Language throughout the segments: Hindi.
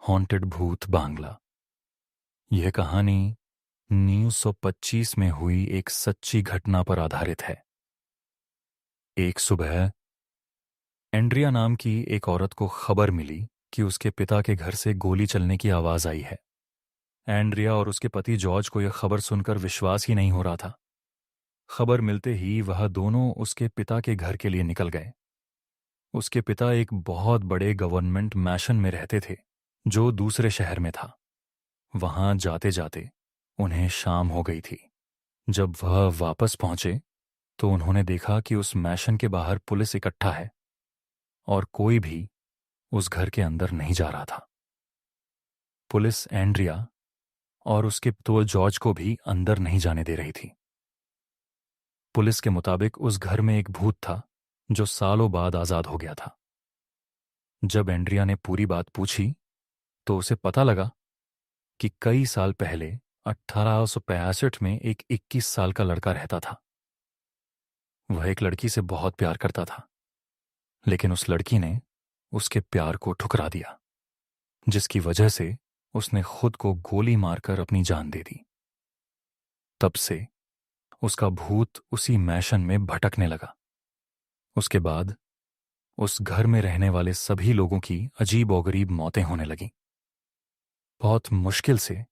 हॉन्टेड भूत बांग्ला। यह कहानी 1925 में हुई एक सच्ची घटना पर आधारित है। एक सुबह एंड्रिया नाम की एक औरत को खबर मिली कि उसके पिता के घर से गोली चलने की आवाज आई है। एंड्रिया और उसके पति जॉर्ज को यह खबर सुनकर विश्वास ही नहीं हो रहा था। खबर मिलते ही वह दोनों उसके पिता के घर के लिए निकल गए। उसके पिता एक बहुत बड़े गवर्नमेंट मैशन में रहते थे, जो दूसरे शहर में था। वहां जाते जाते उन्हें शाम हो गई थी। जब वह वापस पहुंचे तो उन्होंने देखा कि उस मैशन के बाहर पुलिस इकट्ठा है और कोई भी उस घर के अंदर नहीं जा रहा था। पुलिस एंड्रिया और उसके तो जॉर्ज को भी अंदर नहीं जाने दे रही थी। पुलिस के मुताबिक उस घर में एक भूत था जो सालों बाद आजाद हो गया था। जब एंड्रिया ने पूरी बात पूछी तो उसे पता लगा कि कई साल पहले 1865 में एक 21 साल का लड़का रहता था। वह एक लड़की से बहुत प्यार करता था, लेकिन उस लड़की ने उसके प्यार को ठुकरा दिया, जिसकी वजह से उसने खुद को गोली मारकर अपनी जान दे दी। तब से उसका भूत उसी मैशन में भटकने लगा। उसके बाद उस घर में रहने वाले सभी लोगों की अजीब-ओ-गरीब मौतें होने लगीं। बहुत मुश्किल से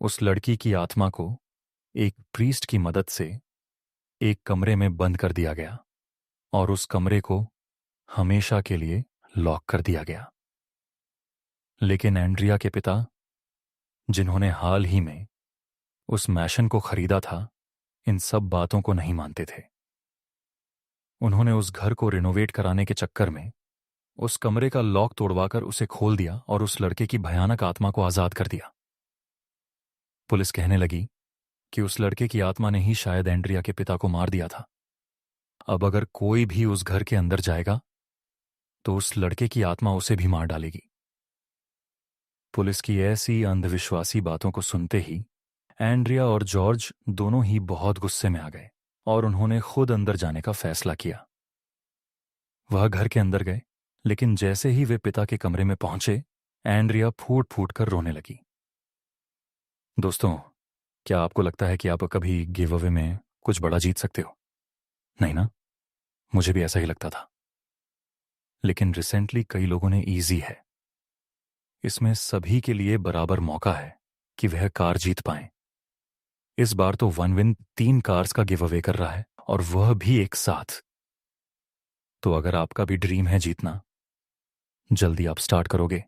उस लड़की की आत्मा को एक प्रीस्ट की मदद से एक कमरे में बंद कर दिया गया और उस कमरे को हमेशा के लिए लॉक कर दिया गया। लेकिन एंड्रिया के पिता, जिन्होंने हाल ही में उस मैशन को खरीदा था, इन सब बातों को नहीं मानते थे। उन्होंने उस घर को रिनोवेट कराने के चक्कर में उस कमरे का लॉक तोड़वाकर उसे खोल दिया और उस लड़के की भयानक आत्मा को आजाद कर दिया। पुलिस कहने लगी कि उस लड़के की आत्मा ने ही शायद एंड्रिया के पिता को मार दिया था। अब अगर कोई भी उस घर के अंदर जाएगा तो उस लड़के की आत्मा उसे भी मार डालेगी। पुलिस की ऐसी अंधविश्वासी बातों को सुनते ही एंड्रिया और जॉर्ज दोनों ही बहुत गुस्से में आ गए और उन्होंने खुद अंदर जाने का फैसला किया। वह घर के अंदर गए, लेकिन जैसे ही वे पिता के कमरे में पहुंचे, एंड्रिया फूट फूट कर रोने लगी। दोस्तों, क्या आपको लगता है कि आप कभी गिव अवे में कुछ बड़ा जीत सकते हो? नहीं ना? मुझे भी ऐसा ही लगता था। लेकिन रिसेंटली कई लोगों ने इजी है। इसमें सभी के लिए बराबर मौका है कि वह कार जीत पाएं। इस बार तो वन विन 3 कार्स का गिव अवे कर रहा है, और वह भी एक साथ। तो अगर आपका भी ड्रीम है जीतना, जल्दी आप स्टार्ट करोगे,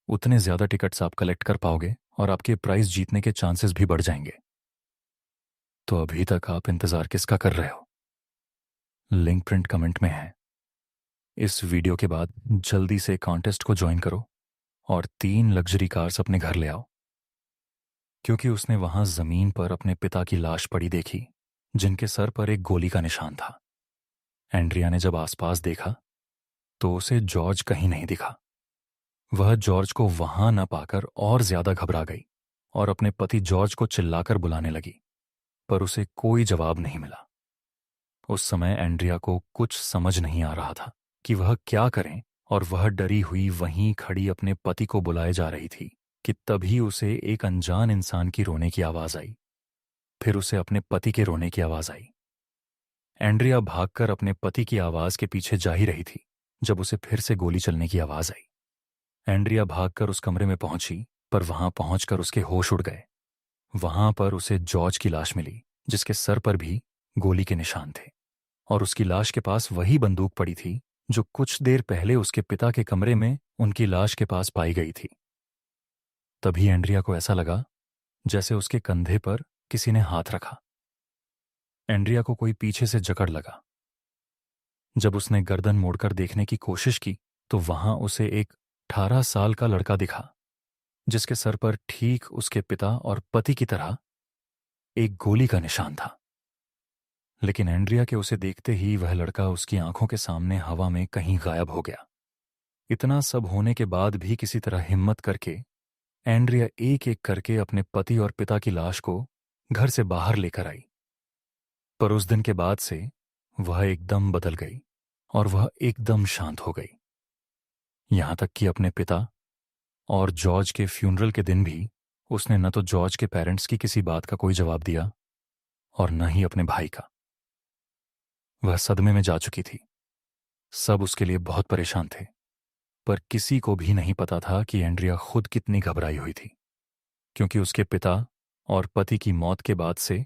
उतने ज्यादा टिकट्स आप कलेक्ट कर पाओगे और आपके प्राइज जीतने के चांसेस भी बढ़ जाएंगे। तो अभी तक आप इंतजार किसका कर रहे हो? लिंक प्रिंट कमेंट में है। इस वीडियो के बाद जल्दी से कॉन्टेस्ट को ज्वाइन करो और 3 लग्जरी कार्स अपने घर ले आओ, क्योंकि उसने वहां जमीन पर अपने पिता की लाश पड़ी देखी, जिनके सर पर एक गोली का निशान था। एंड्रिया ने जब आसपास देखा तो उसे जॉर्ज कहीं नहीं दिखा। वह जॉर्ज को वहां न पाकर और ज्यादा घबरा गई और अपने पति जॉर्ज को चिल्लाकर बुलाने लगी, पर उसे कोई जवाब नहीं मिला। उस समय एंड्रिया को कुछ समझ नहीं आ रहा था कि वह क्या करें, और वह डरी हुई वहीं खड़ी अपने पति को बुलाए जा रही थी कि तभी उसे एक अनजान इंसान की रोने की आवाज आई। फिर उसे अपने पति के रोने की आवाज आई। एंड्रिया भागकर अपने पति की आवाज के पीछे जा ही रही थी जब उसे फिर से गोली चलने की आवाज आई। एंड्रिया भागकर उस कमरे में पहुंची, पर वहां पहुंचकर उसके होश उड़ गए। वहां पर उसे जॉर्ज की लाश मिली, जिसके सर पर भी गोली के निशान थे, और उसकी लाश के पास वही बंदूक पड़ी थी जो कुछ देर पहले उसके पिता के कमरे में उनकी लाश के पास पाई गई थी। तभी एंड्रिया को ऐसा लगा जैसे उसके कंधे पर किसी ने हाथ रखा। एंड्रिया को कोई पीछे से जकड़ लगा। जब उसने गर्दन मोड़कर देखने की कोशिश की तो वहां उसे एक 18 साल का लड़का दिखा, जिसके सर पर ठीक उसके पिता और पति की तरह एक गोली का निशान था। लेकिन एंड्रिया के उसे देखते ही वह लड़का उसकी आंखों के सामने हवा में कहीं गायब हो गया। इतना सब होने के बाद भी किसी तरह हिम्मत करके एंड्रिया एक एक करके अपने पति और पिता की लाश को घर से बाहर लेकर आई। पर उस दिन के बाद से वह एकदम बदल गई और वह एकदम शांत हो गई। यहां तक कि अपने पिता और जॉर्ज के फ्यूनरल के दिन भी उसने न तो जॉर्ज के पेरेंट्स की किसी बात का कोई जवाब दिया और न ही अपने भाई का। वह सदमे में जा चुकी थी। सब उसके लिए बहुत परेशान थे, पर किसी को भी नहीं पता था कि एंड्रिया खुद कितनी घबराई हुई थी, क्योंकि उसके पिता और पति की मौत के बाद से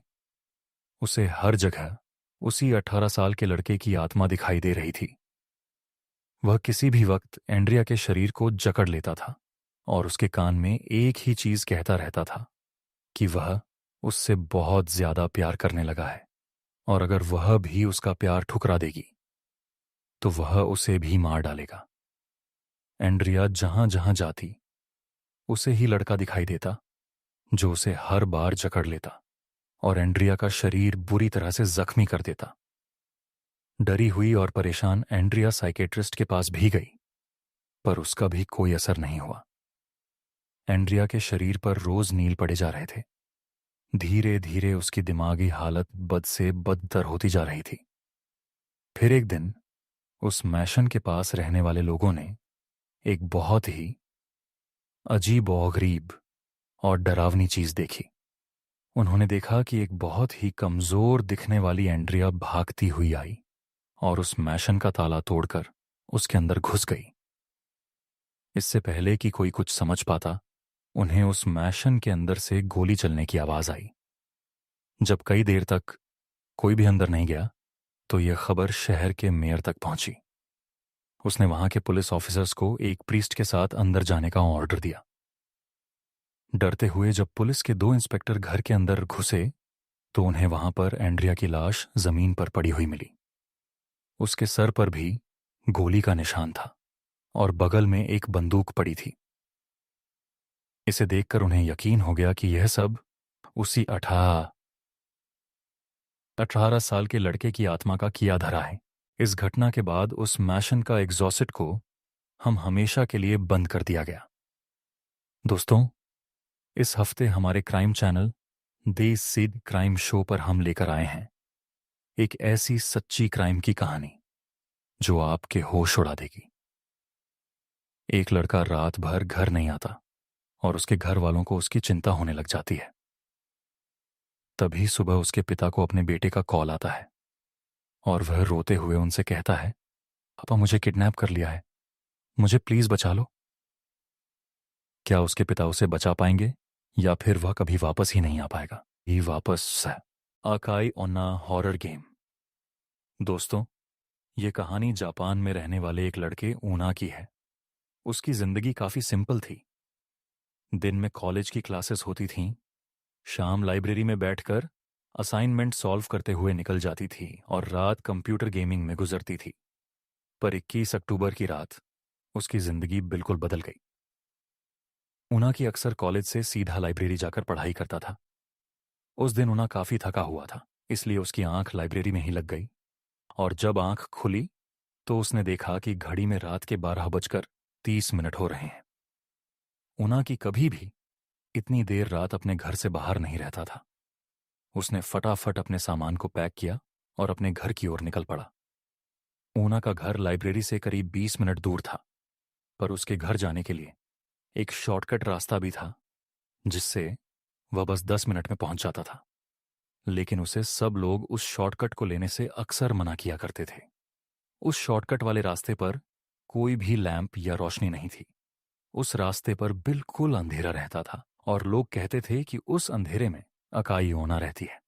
उसे हर जगह उसी 18 साल के लड़के की आत्मा दिखाई दे रही थी। वह किसी भी वक्त एंड्रिया के शरीर को जकड़ लेता था और उसके कान में एक ही चीज कहता रहता था कि वह उससे बहुत ज्यादा प्यार करने लगा है, और अगर वह भी उसका प्यार ठुकरा देगी तो वह उसे भी मार डालेगा। एंड्रिया जहां जहां जाती उसे ही लड़का दिखाई देता जो उसे हर बार जकड़ लेता और एंड्रिया का शरीर बुरी तरह से जख्मी कर देता। डरी हुई और परेशान एंड्रिया साइकेट्रिस्ट के पास भी गई, पर उसका भी कोई असर नहीं हुआ। एंड्रिया के शरीर पर रोज नील पड़े जा रहे थे। धीरे धीरे उसकी दिमागी हालत बद से बदतर होती जा रही थी। फिर एक दिन उस मैशन के पास रहने वाले लोगों ने एक बहुत ही अजीब और गरीब और डरावनी चीज देखी। उन्होंने देखा कि एक बहुत ही कमजोर दिखने वाली एंड्रिया भागती हुई आई और उस मैशन का ताला तोड़कर उसके अंदर घुस गई। इससे पहले कि कोई कुछ समझ पाता, उन्हें उस मैशन के अंदर से गोली चलने की आवाज आई। जब कई देर तक कोई भी अंदर नहीं गया तो यह खबर शहर के मेयर तक पहुंची। उसने वहां के पुलिस ऑफिसर्स को एक प्रीस्ट के साथ अंदर जाने का ऑर्डर दिया। डरते हुए जब पुलिस के 2 इंस्पेक्टर घर के अंदर घुसे तो उन्हें वहां पर एंड्रिया की लाश जमीन पर पड़ी हुई मिली। उसके सर पर भी गोली का निशान था और बगल में एक बंदूक पड़ी थी। इसे देखकर उन्हें यकीन हो गया कि यह सब उसी 18 साल के लड़के की आत्मा का किया धरा है। इस घटना के बाद उस मैशन का एग्जॉस्ट को हम हमेशा के लिए बंद कर दिया गया। दोस्तों, इस हफ्ते हमारे क्राइम चैनल देश सिद्ध क्राइम शो पर हम लेकर आए हैं एक ऐसी सच्ची क्राइम की कहानी जो आपके होश उड़ा देगी। एक लड़का रात भर घर नहीं आता और उसके घर वालों को उसकी चिंता होने लग जाती है। तभी सुबह उसके पिता को अपने बेटे का कॉल आता है और वह रोते हुए उनसे कहता है, पापा मुझे किडनैप कर लिया है, मुझे प्लीज बचा लो। क्या उसके पिता उसे बचा पाएंगे या फिर वह कभी वापस ही नहीं आ पाएगा? ये वापस आकाई ओना हॉरर गेम। दोस्तों, ये कहानी जापान में रहने वाले एक लड़के ऊना की है। उसकी जिंदगी काफी सिंपल थी। दिन में कॉलेज की क्लासेस होती थीं, शाम लाइब्रेरी में बैठकर असाइनमेंट सॉल्व करते हुए निकल जाती थी और रात कंप्यूटर गेमिंग में गुजरती थी। पर 21 अक्टूबर की रात उसकी जिंदगी बिल्कुल बदल गई। उना की अक्सर कॉलेज से सीधा लाइब्रेरी जाकर पढ़ाई करता था। उस दिन उना काफी थका हुआ था, इसलिए उसकी आंख लाइब्रेरी में ही लग गई और जब आंख खुली तो उसने देखा कि घड़ी में रात के 12:30 हो रहे हैं। उना की कभी भी इतनी देर रात अपने घर से बाहर नहीं रहता था। उसने फटाफट अपने सामान को पैक किया और अपने घर की ओर निकल पड़ा। ऊना का घर लाइब्रेरी से करीब 20 मिनट दूर था, पर उसके घर जाने के लिए एक शॉर्टकट रास्ता भी था जिससे वह बस 10 मिनट में पहुंच जाता था। लेकिन उसे सब लोग उस शॉर्टकट को लेने से अक्सर मना किया करते थे। उस शॉर्टकट वाले रास्ते पर कोई भी लैंप या रोशनी नहीं थी। उस रास्ते पर बिल्कुल अंधेरा रहता था और लोग कहते थे कि उस अंधेरे में अकाई ओना रहती है।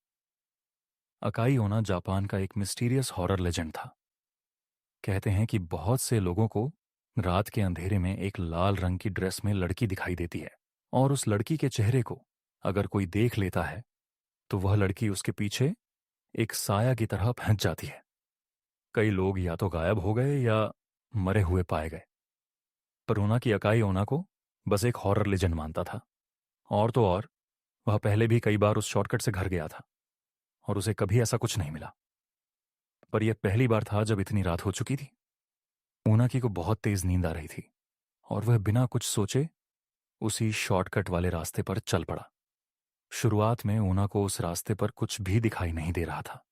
अकाई ओना जापान का एक मिस्टीरियस हॉरर लेजेंड था। कहते हैं कि बहुत से लोगों को रात के अंधेरे में एक लाल रंग की ड्रेस में लड़की दिखाई देती है और उस लड़की के चेहरे को अगर कोई देख लेता है तो वह लड़की उसके पीछे एक साया की तरह फंस जाती है। कई लोग या तो गायब हो गए या मरे हुए पाए गए, पर ओना की अकाई ओना को बस एक हॉरर लेजेंड मानता था। और तो और वह पहले भी कई बार उस शॉर्टकट से घर गया था और उसे कभी ऐसा कुछ नहीं मिला, पर यह पहली बार था जब इतनी रात हो चुकी थी। ऊनाकी को बहुत तेज नींद आ रही थी और वह बिना कुछ सोचे उसी शॉर्टकट वाले रास्ते पर चल पड़ा। शुरुआत में ऊना को उस रास्ते पर कुछ भी दिखाई नहीं दे रहा था,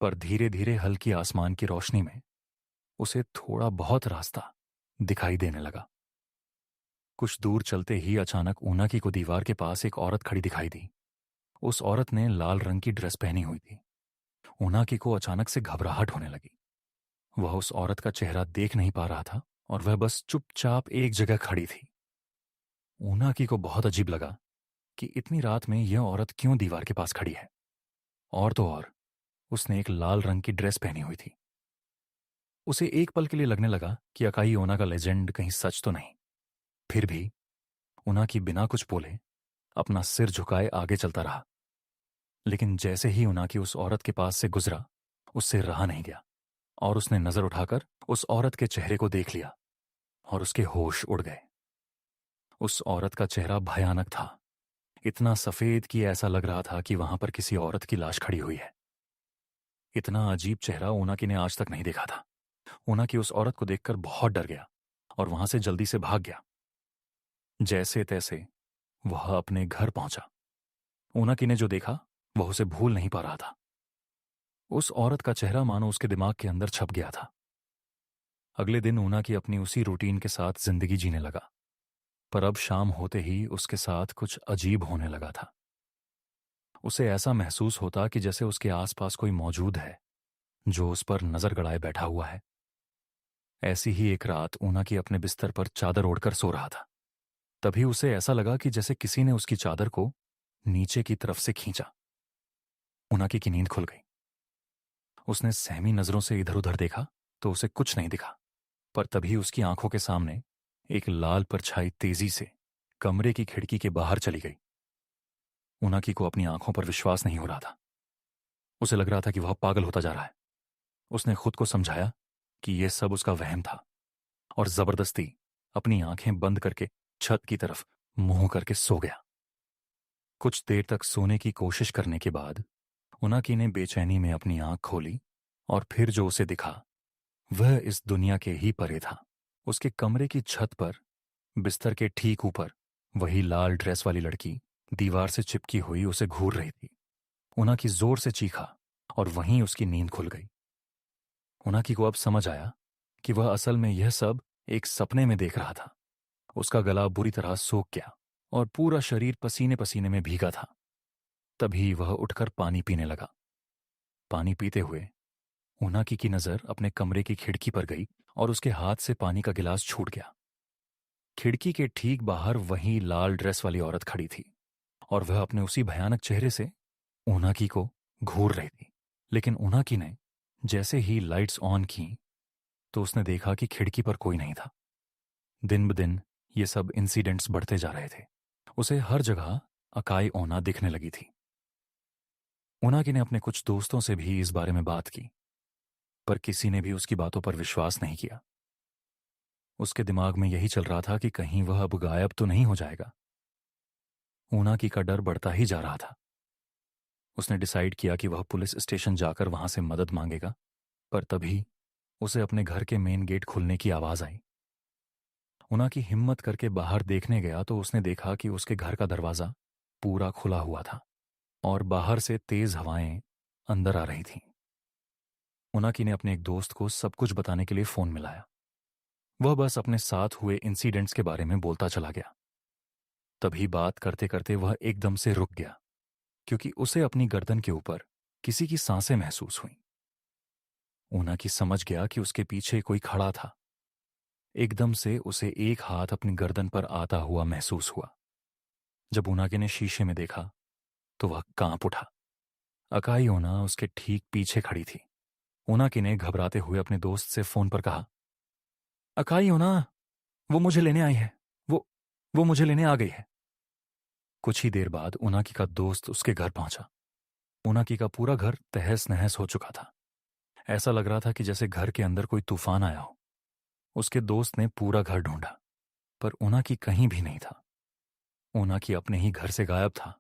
पर धीरे धीरे हल्की आसमान की रोशनी में उसे थोड़ा बहुत रास्ता दिखाई देने लगा। कुछ दूर चलते ही अचानक ऊनाकी को दीवार के पास एक औरत खड़ी दिखाई दी। उस औरत ने लाल रंग की ड्रेस पहनी हुई थी। ऊनाकी को अचानक से घबराहट होने लगी। वह उस औरत का चेहरा देख नहीं पा रहा था और वह बस चुपचाप एक जगह खड़ी थी। ऊनाकी को बहुत अजीब लगा कि इतनी रात में यह औरत क्यों दीवार के पास खड़ी है। और तो और उसने एक लाल रंग की ड्रेस पहनी हुई थी। उसे एक पल के लिए लगने लगा कि अकाई ओना का लेजेंड कहीं सच तो नहीं। फिर भी उनाकी बिना कुछ बोले अपना सिर झुकाए आगे चलता रहा। लेकिन जैसे ही उनाकी उस औरत के पास से गुजरा, उससे रहा नहीं गया और उसने नजर उठाकर उस औरत के चेहरे को देख लिया और उसके होश उड़ गए। उस औरत का चेहरा भयानक था, इतना सफेद कि ऐसा लग रहा था कि वहां पर किसी औरत की लाश खड़ी हुई है। इतना अजीब चेहरा ओनाकी ने आज तक नहीं देखा था। ओनाकी उस औरत को देखकर बहुत डर गया और वहां से जल्दी से भाग गया। जैसे तैसे वह अपने घर पहुंचा। ओनाकी ने जो देखा वह उसे भूल नहीं पा रहा था। उस औरत का चेहरा मानो उसके दिमाग के अंदर छप गया था। अगले दिन ओनाकी अपनी उसी रूटीन के साथ जिंदगी जीने लगा, पर अब शाम होते ही उसके साथ कुछ अजीब होने लगा था। उसे ऐसा महसूस होता कि जैसे उसके आसपास कोई मौजूद है जो उस पर नजर गड़ाए बैठा हुआ है। ऐसी ही एक रात ओनाकी अपने बिस्तर पर चादर ओढ़कर सो रहा था। तभी उसे ऐसा लगा कि जैसे किसी ने उसकी चादर को नीचे की तरफ से खींचा। ओनाकी की नींद खुल गई। उसने सहमी नजरों से इधर उधर देखा तो उसे कुछ नहीं दिखा, पर तभी उसकी आंखों के सामने एक लाल परछाई तेजी से कमरे की खिड़की के बाहर चली गई। ओनाकी को अपनी आंखों पर विश्वास नहीं हो रहा था। उसे लग रहा था कि वह पागल होता जा रहा है। उसने खुद को समझाया कि यह सब उसका वहम था और जबरदस्ती अपनी आंखें बंद करके छत की तरफ मुंह करके सो गया। कुछ देर तक सोने की कोशिश करने के बाद ओनाकी ने बेचैनी में अपनी आंख खोली और फिर जो उसे दिखा वह इस दुनिया के ही परे था। उसके कमरे की छत पर बिस्तर के ठीक ऊपर वही लाल ड्रेस वाली लड़की दीवार से चिपकी हुई उसे घूर रही थी। ओनाकी जोर से चीखा और वहीं उसकी नींद खुल गई। ओनाकी को अब समझ आया कि वह असल में यह सब एक सपने में देख रहा था। उसका गला बुरी तरह सूख गया और पूरा शरीर पसीने पसीने में भीगा था। तभी वह उठकर पानी पीने लगा। पानी पीते हुए ओनाकी की नजर अपने कमरे की खिड़की पर गई और उसके हाथ से पानी का गिलास छूट गया। खिड़की के ठीक बाहर वही लाल ड्रेस वाली औरत खड़ी थी और वह अपने उसी भयानक चेहरे से ओनाकी को घूर रही थी। लेकिन ओनाकी ने जैसे ही लाइट्स ऑन की तो उसने देखा कि खिड़की पर कोई नहीं था। दिन ब दिन ये सब इंसिडेंट्स बढ़ते जा रहे थे। उसे हर जगह अकाई ओना दिखने लगी थी। ओनाकी ने अपने कुछ दोस्तों से भी इस बारे में बात की, पर किसी ने भी उसकी बातों पर विश्वास नहीं किया। उसके दिमाग में यही चल रहा था कि कहीं वह अब गायब तो नहीं हो जाएगा। ओनाकी का डर बढ़ता ही जा रहा था। उसने डिसाइड किया कि वह पुलिस स्टेशन जाकर वहां से मदद मांगेगा, पर तभी उसे अपने घर के मेन गेट खुलने की आवाज आई। ओनाकी हिम्मत करके बाहर देखने गया तो उसने देखा कि उसके घर का दरवाजा पूरा खुला हुआ था और बाहर से तेज हवाएं अंदर आ रही थीं। ओनाकी ने अपने एक दोस्त को सब कुछ बताने के लिए फोन मिलाया। वह बस अपने साथ हुए इंसिडेंट्स के बारे में बोलता चला गया। तभी बात करते करते वह एकदम से रुक गया, क्योंकि उसे अपनी गर्दन के ऊपर किसी की सांसें महसूस हुईं। ओनाकी समझ गया कि उसके पीछे कोई खड़ा था। एकदम से उसे एक हाथ अपनी गर्दन पर आता हुआ महसूस हुआ। जब ओनाकी ने शीशे में देखा तो वह कांप उठा। अकाई ओना उसके ठीक पीछे खड़ी थी। ओनाकी ने घबराते हुए अपने दोस्त से फोन पर कहा, अकाई ओना, वो मुझे लेने आई है। वो मुझे लेने आ गई है। कुछ ही देर बाद ओनाकी का दोस्त उसके घर पहुंचा। ओनाकी का पूरा घर तहस नहस हो चुका था। ऐसा लग रहा था कि जैसे घर के अंदर कोई तूफान आया हो। उसके दोस्त ने पूरा घर ढूंढा, पर ओनाकी कहीं भी नहीं था। ओनाकी अपने ही घर से गायब था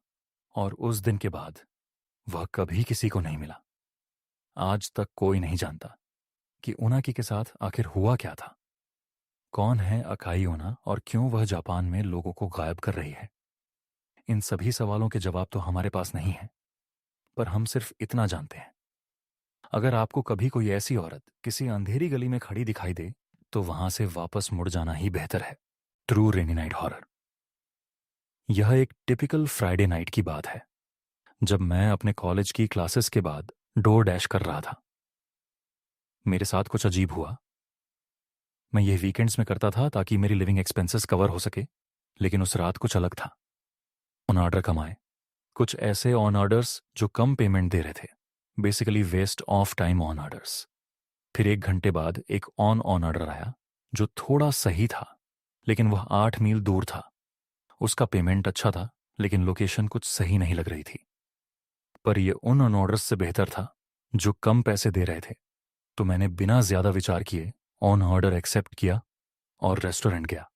और उस दिन के बाद वह कभी किसी को नहीं मिला। आज तक कोई नहीं जानता कि ओनाकी के साथ आखिर हुआ क्या था। कौन है अकाई ओना और क्यों वह जापान में लोगों को गायब कर रही है? इन सभी सवालों के जवाब तो हमारे पास नहीं है, पर हम सिर्फ इतना जानते हैं, अगर आपको कभी कोई ऐसी औरत किसी अंधेरी गली में खड़ी दिखाई दे तो वहां से वापस मुड़ जाना ही बेहतर है। True rainy night horror. यह एक टिपिकल फ्राइडे नाइट की बात है, जब मैं अपने कॉलेज की क्लासेस के बाद डोर डैश कर रहा था। मेरे साथ कुछ अजीब हुआ। मैं यह वीकेंड्स में करता था ताकि मेरी लिविंग एक्सपेंसेस कवर हो सके, लेकिन उस रात कुछ अलग था। ऑन ऑर्डर कम आए, कुछ ऐसे ऑन ऑर्डर्स जो कम पेमेंट दे रहे थे, basically waste of time on orders. फिर 1 घंटे बाद एक ऑन ऑर्डर आया जो थोड़ा सही था, लेकिन वह 8 मील दूर था। उसका पेमेंट अच्छा था, लेकिन लोकेशन कुछ सही नहीं लग रही थी। पर यह उन ऑन ऑर्डर्स से बेहतर था जो कम पैसे दे रहे थे, तो मैंने बिना ज्यादा विचार किए ऑन ऑर्डर एक्सेप्ट किया और रेस्टोरेंट गया।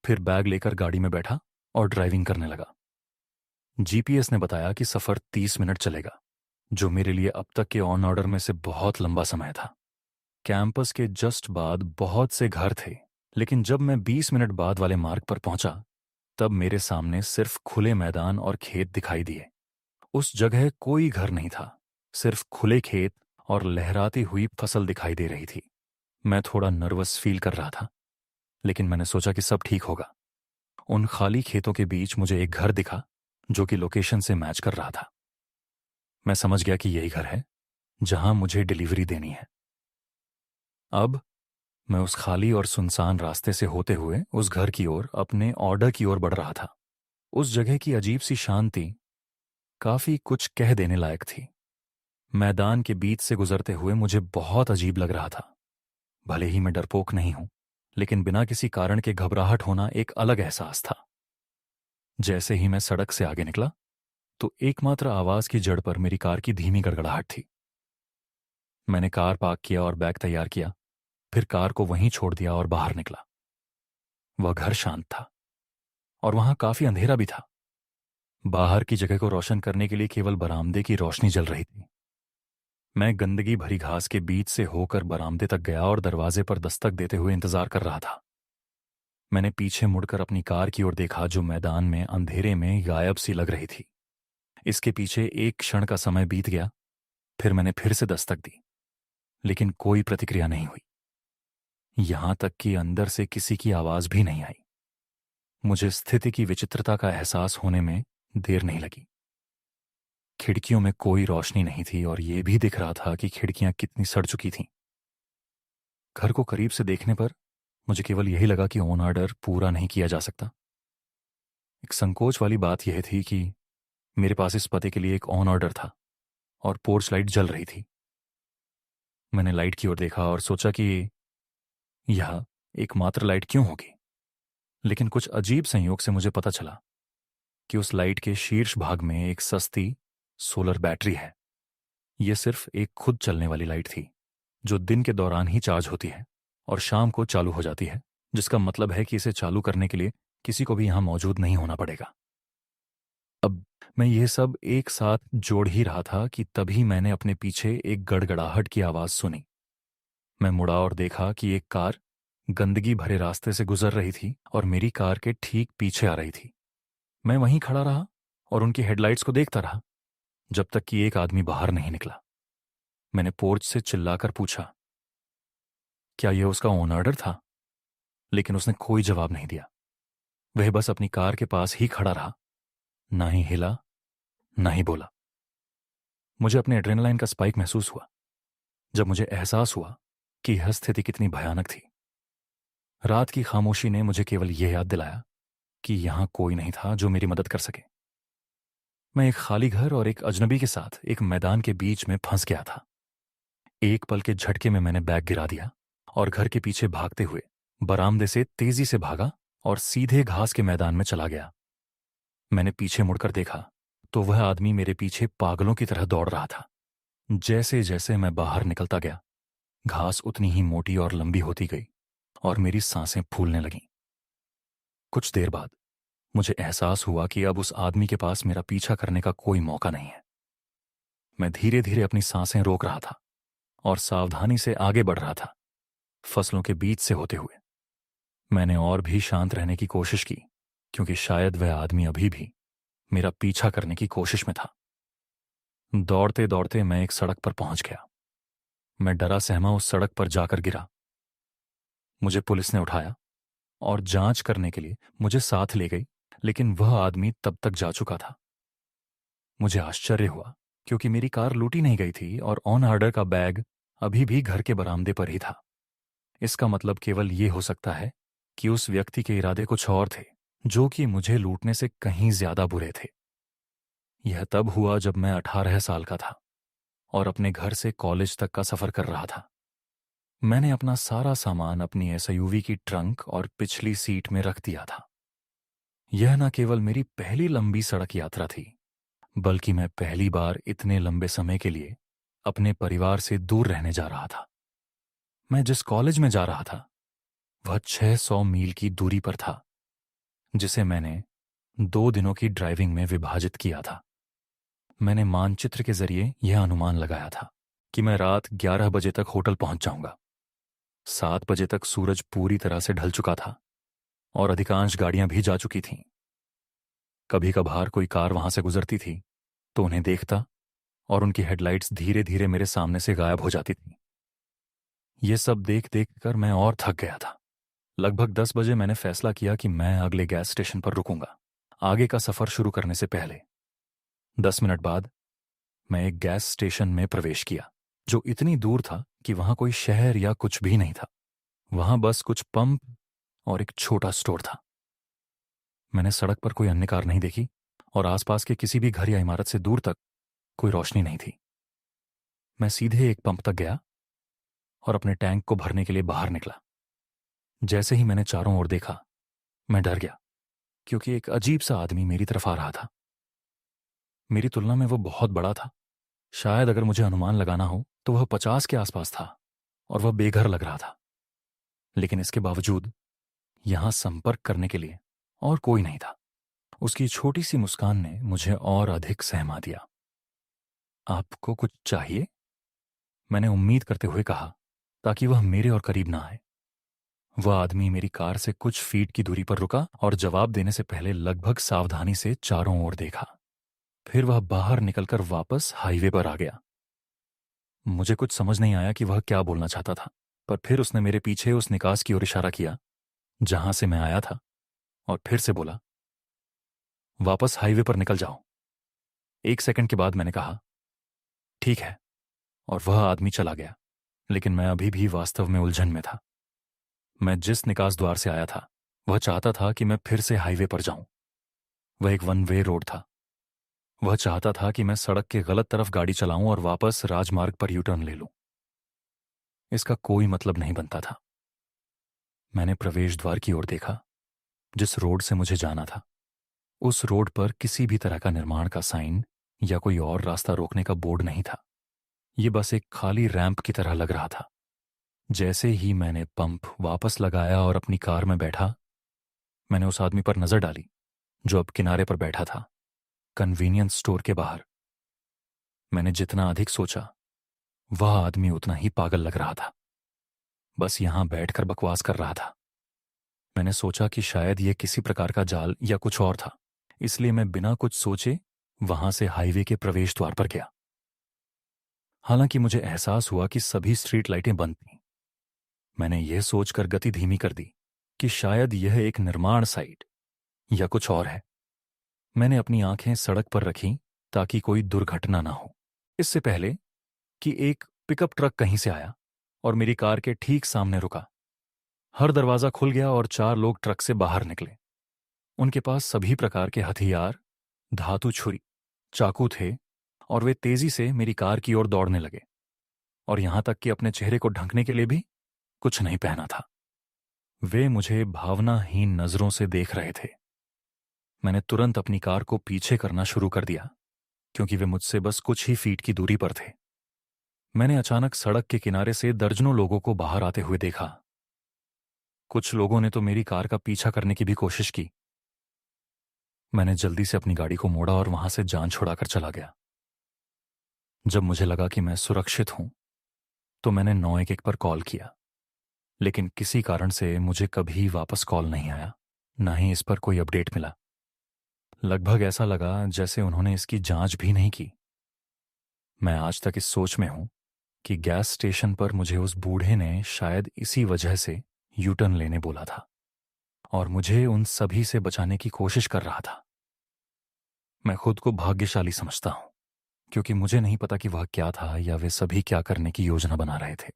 फिर बैग लेकर गाड़ी में बैठा और ड्राइविंग करने लगा। जीपीएस ने बताया कि सफर 30 मिनट चलेगा, जो मेरे लिए अब तक के ऑन ऑर्डर में से बहुत लंबा समय था। कैंपस के जस्ट बाद बहुत से घर थे, लेकिन जब मैं 20 मिनट बाद वाले मार्ग पर पहुंचा, तब मेरे सामने सिर्फ खुले मैदान और खेत दिखाई दिए। उस जगह कोई घर नहीं था, सिर्फ खुले खेत और लहराती हुई फसल दिखाई दे रही थी। मैं थोड़ा नर्वस फील कर रहा था, लेकिन मैंने सोचा कि सब ठीक होगा। उन खाली खेतों के बीच मुझे एक घर दिखा जो कि लोकेशन से मैच कर रहा था। मैं समझ गया कि यही घर है जहां मुझे डिलीवरी देनी है। अब मैं उस खाली और सुनसान रास्ते से होते हुए उस घर की ओर, अपने ऑर्डर की ओर बढ़ रहा था। उस जगह की अजीब सी शांति काफी कुछ कह देने लायक थी। मैदान के बीच से गुजरते हुए मुझे बहुत अजीब लग रहा था। भले ही मैं डरपोक नहीं हूं, लेकिन बिना किसी कारण के घबराहट होना एक अलग एहसास था। जैसे ही मैं सड़क से आगे निकला, तो एकमात्र आवाज की जड़ पर मेरी कार की धीमी गड़गड़ाहट थी। मैंने कार पार्क किया और बैग तैयार किया, फिर कार को वहीं छोड़ दिया और बाहर निकला। वह घर शांत था और वहां काफी अंधेरा भी था। बाहर की जगह को रोशन करने के लिए केवल बरामदे की रोशनी जल रही थी। मैं गंदगी भरी घास के बीच से होकर बरामदे तक गया और दरवाजे पर दस्तक देते हुए इंतजार कर रहा था। मैंने पीछे मुड़कर अपनी कार की ओर देखा, जो मैदान में अंधेरे में गायब सी लग रही थी। इसके पीछे एक क्षण का समय बीत गया। फिर मैंने फिर से दस्तक दी, लेकिन कोई प्रतिक्रिया नहीं हुई। यहां तक कि अंदर से किसी की आवाज भी नहीं आई। मुझे स्थिति की विचित्रता का एहसास होने में देर नहीं लगी। खिड़कियों में कोई रोशनी नहीं थी और यह भी दिख रहा था कि खिड़कियां कितनी सड़ चुकी थीं। घर को करीब से देखने पर मुझे केवल यही लगा कि ऑन ऑर्डर पूरा नहीं किया जा सकता। एक संकोच वाली बात यह थी कि मेरे पास इस पते के लिए एक ऑन ऑर्डर था और पोर्च लाइट जल रही थी। मैंने लाइट की ओर देखा और सोचा कि यह एकमात्र लाइट क्यों होगी, लेकिन कुछ अजीब संयोग से मुझे पता चला कि उस लाइट के शीर्ष भाग में एक सस्ती सोलर बैटरी है। यह सिर्फ एक खुद चलने वाली लाइट थी, जो दिन के दौरान ही चार्ज होती है और शाम को चालू हो जाती है, जिसका मतलब है कि इसे चालू करने के लिए किसी को भी यहां मौजूद नहीं होना पड़ेगा। अब मैं यह सब एक साथ जोड़ ही रहा था कि तभी मैंने अपने पीछे एक गड़गड़ाहट की आवाज सुनी। मैं मुड़ा और देखा कि एक कार गंदगी भरे रास्ते से गुजर रही थी और मेरी कार के ठीक पीछे आ रही थी। मैं वहीं खड़ा रहा और उनकी हेडलाइट्स को देखता रहा, जब तक कि एक आदमी बाहर नहीं निकला। मैंने पोर्च से चिल्लाकर पूछा, क्या यह उसका ओन ऑर्डर था? लेकिन उसने कोई जवाब नहीं दिया। वह बस अपनी कार के पास ही खड़ा रहा, ना ही हिला, ना ही बोला। मुझे अपने एड्रेनालाइन का स्पाइक महसूस हुआ जब मुझे एहसास हुआ कि यह स्थिति कितनी भयानक थी। रात की खामोशी ने मुझे केवल यह याद दिलाया कि यहां कोई नहीं था जो मेरी मदद कर सके। मैं एक खाली घर और एक अजनबी के साथ एक मैदान के बीच में फंस गया था। एक पल के झटके में मैंने बैग गिरा दिया और घर के पीछे भागते हुए बरामदे से तेजी से भागा और सीधे घास के मैदान में चला गया। मैंने पीछे मुड़कर देखा तो वह आदमी मेरे पीछे पागलों की तरह दौड़ रहा था। जैसे जैसे मैं बाहर निकलता गया, घास उतनी ही मोटी और लंबी होती गई और मेरी सांसें फूलने लगीं। कुछ देर बाद मुझे एहसास हुआ कि अब उस आदमी के पास मेरा पीछा करने का कोई मौका नहीं है। मैं धीरे धीरे अपनी सांसें रोक रहा था और सावधानी से आगे बढ़ रहा था, फसलों के बीच से होते हुए। मैंने और भी शांत रहने की कोशिश की, क्योंकि शायद वह आदमी अभी भी मेरा पीछा करने की कोशिश में था। दौड़ते दौड़ते मैं एक सड़क पर पहुंच गया। मैं डरा सहमा उस सड़क पर जाकर गिरा। मुझे पुलिस ने उठाया और जांच करने के लिए मुझे साथ ले गई, लेकिन वह आदमी तब तक जा चुका था। मुझे आश्चर्य हुआ, क्योंकि मेरी कार लूटी नहीं गई थी और ऑन ऑर्डर का बैग अभी भी घर के बरामदे पर ही था। इसका मतलब केवल ये हो सकता है कि उस व्यक्ति के इरादे कुछ और थे, जो कि मुझे लूटने से कहीं ज्यादा बुरे थे। यह तब हुआ जब मैं 18 साल का था और अपने घर से कॉलेज तक का सफर कर रहा था। मैंने अपना सारा सामान अपनी एसयूवी की ट्रंक और पिछली सीट में रख दिया था। यह न केवल मेरी पहली लंबी सड़क यात्रा थी, बल्कि मैं पहली बार इतने लंबे समय के लिए अपने परिवार से दूर रहने जा रहा था। मैं जिस कॉलेज में जा रहा था वह 600 मील की दूरी पर था, जिसे मैंने 2 दिनों की ड्राइविंग में विभाजित किया था। मैंने मानचित्र के जरिए यह अनुमान लगाया था कि मैं रात 11 बजे तक होटल पहुंच जाऊंगा। 7 बजे तक सूरज पूरी तरह से ढल चुका था और अधिकांश गाड़ियां भी जा चुकी थीं। कभी कभार कोई कार वहां से गुजरती थी तो उन्हें देखता और उनकी हेडलाइट्स धीरे धीरे मेरे सामने से गायब हो जाती थी। ये सब देख देख कर मैं और थक गया था। लगभग 10 बजे मैंने फैसला किया कि मैं अगले गैस स्टेशन पर रुकूंगा, आगे का सफर शुरू करने से पहले। 10 मिनट बाद मैं एक गैस स्टेशन में प्रवेश किया, जो इतनी दूर था कि वहां कोई शहर या कुछ भी नहीं था। वहां बस कुछ पंप और एक छोटा स्टोर था। मैंने सड़क पर कोई अन्य कार नहीं देखी और आसपास के किसी भी घर या इमारत से दूर तक कोई रोशनी नहीं थी। मैं सीधे एक पंप तक गया और अपने टैंक को भरने के लिए बाहर निकला। जैसे ही मैंने चारों ओर देखा, मैं डर गया, क्योंकि एक अजीब सा आदमी मेरी तरफ आ रहा था। मेरी तुलना में वो बहुत बड़ा था। शायद अगर मुझे अनुमान लगाना हो तो वह 50 के आसपास था और वह बेघर लग रहा था। लेकिन इसके बावजूद यहां संपर्क करने के लिए और कोई नहीं था। उसकी छोटी सी मुस्कान ने मुझे और अधिक सहमा दिया। आपको कुछ चाहिए? मैंने उम्मीद करते हुए कहा, ताकि वह मेरे और करीब ना आए। वह आदमी मेरी कार से कुछ फीट की दूरी पर रुका और जवाब देने से पहले लगभग सावधानी से चारों ओर देखा। फिर वह बाहर निकलकर वापस हाईवे पर आ गया। मुझे कुछ समझ नहीं आया कि वह क्या बोलना चाहता था, पर फिर उसने मेरे पीछे उस निकास की ओर इशारा किया जहां से मैं आया था और फिर से बोला, वापस हाईवे पर निकल जाओ। 1 सेकंड के बाद मैंने कहा, ठीक है, और वह आदमी चला गया। लेकिन मैं अभी भी वास्तव में उलझन में था। मैं जिस निकास द्वार से आया था वह चाहता था कि मैं फिर से हाईवे पर जाऊं। वह एक वन वे रोड था। वह चाहता था कि मैं सड़क के गलत तरफ गाड़ी चलाऊं और वापस राजमार्ग पर यू टर्न ले लूं। इसका कोई मतलब नहीं बनता था। मैंने प्रवेश द्वार की ओर देखा, जिस रोड से मुझे जाना था। उस रोड पर किसी भी तरह का निर्माण का साइन या कोई और रास्ता रोकने का बोर्ड नहीं था। ये बस एक खाली रैंप की तरह लग रहा था। जैसे ही मैंने पंप वापस लगाया और अपनी कार में बैठा, मैंने उस आदमी पर नजर डाली जो अब किनारे पर बैठा था, कन्वीनियंस स्टोर के बाहर। मैंने जितना अधिक सोचा, वह आदमी उतना ही पागल लग रहा था। बस यहां बैठकर बकवास कर रहा था। मैंने सोचा कि शायद यह किसी प्रकार का जाल या कुछ और था, इसलिए मैं बिना कुछ सोचे वहां से हाईवे के प्रवेश द्वार पर गया। हालांकि मुझे एहसास हुआ कि सभी स्ट्रीट लाइटें बंद थीं। मैंने यह सोचकर गति धीमी कर दी कि शायद यह एक निर्माण साइट या कुछ और है। मैंने अपनी आंखें सड़क पर रखीं ताकि कोई दुर्घटना ना हो। इससे पहले कि एक पिकअप ट्रक कहीं से आया और मेरी कार के ठीक सामने रुका। हर दरवाजा खुल गया और 4 लोग ट्रक से बाहर निकले। उनके पास सभी प्रकार के हथियार, धातु छुरी, चाकू थे और वे तेजी से मेरी कार की ओर दौड़ने लगे, और यहां तक कि अपने चेहरे को ढकने के लिए भी कुछ नहीं पहना था। वे मुझे भावनाहीन नजरों से देख रहे थे। मैंने तुरंत अपनी कार को पीछे करना शुरू कर दिया, क्योंकि वे मुझसे बस कुछ ही फीट की दूरी पर थे। मैंने अचानक सड़क के किनारे से दर्जनों लोगों को बाहर आते हुए देखा। कुछ लोगों ने तो मेरी कार का पीछा करने की भी कोशिश की। मैंने जल्दी से अपनी गाड़ी को मोड़ा और वहां से जान छुड़ाकर चला गया। जब मुझे लगा कि मैं सुरक्षित हूं, तो मैंने 911 पर कॉल किया, लेकिन किसी कारण से मुझे कभी वापस कॉल नहीं आया, ना ही इस पर कोई अपडेट मिला। लगभग ऐसा लगा जैसे उन्होंने इसकी जांच भी नहीं की। मैं आज तक इस सोच में हूं कि गैस स्टेशन पर मुझे उस बूढ़े ने शायद इसी वजह से यू टर्न लेने बोला था। और मुझे उन सभी से बचाने की कोशिश कर रहा था। मैं खुद को भाग्यशाली समझता हूं, क्योंकि मुझे नहीं पता कि वह क्या था या वे सभी क्या करने की योजना बना रहे थे।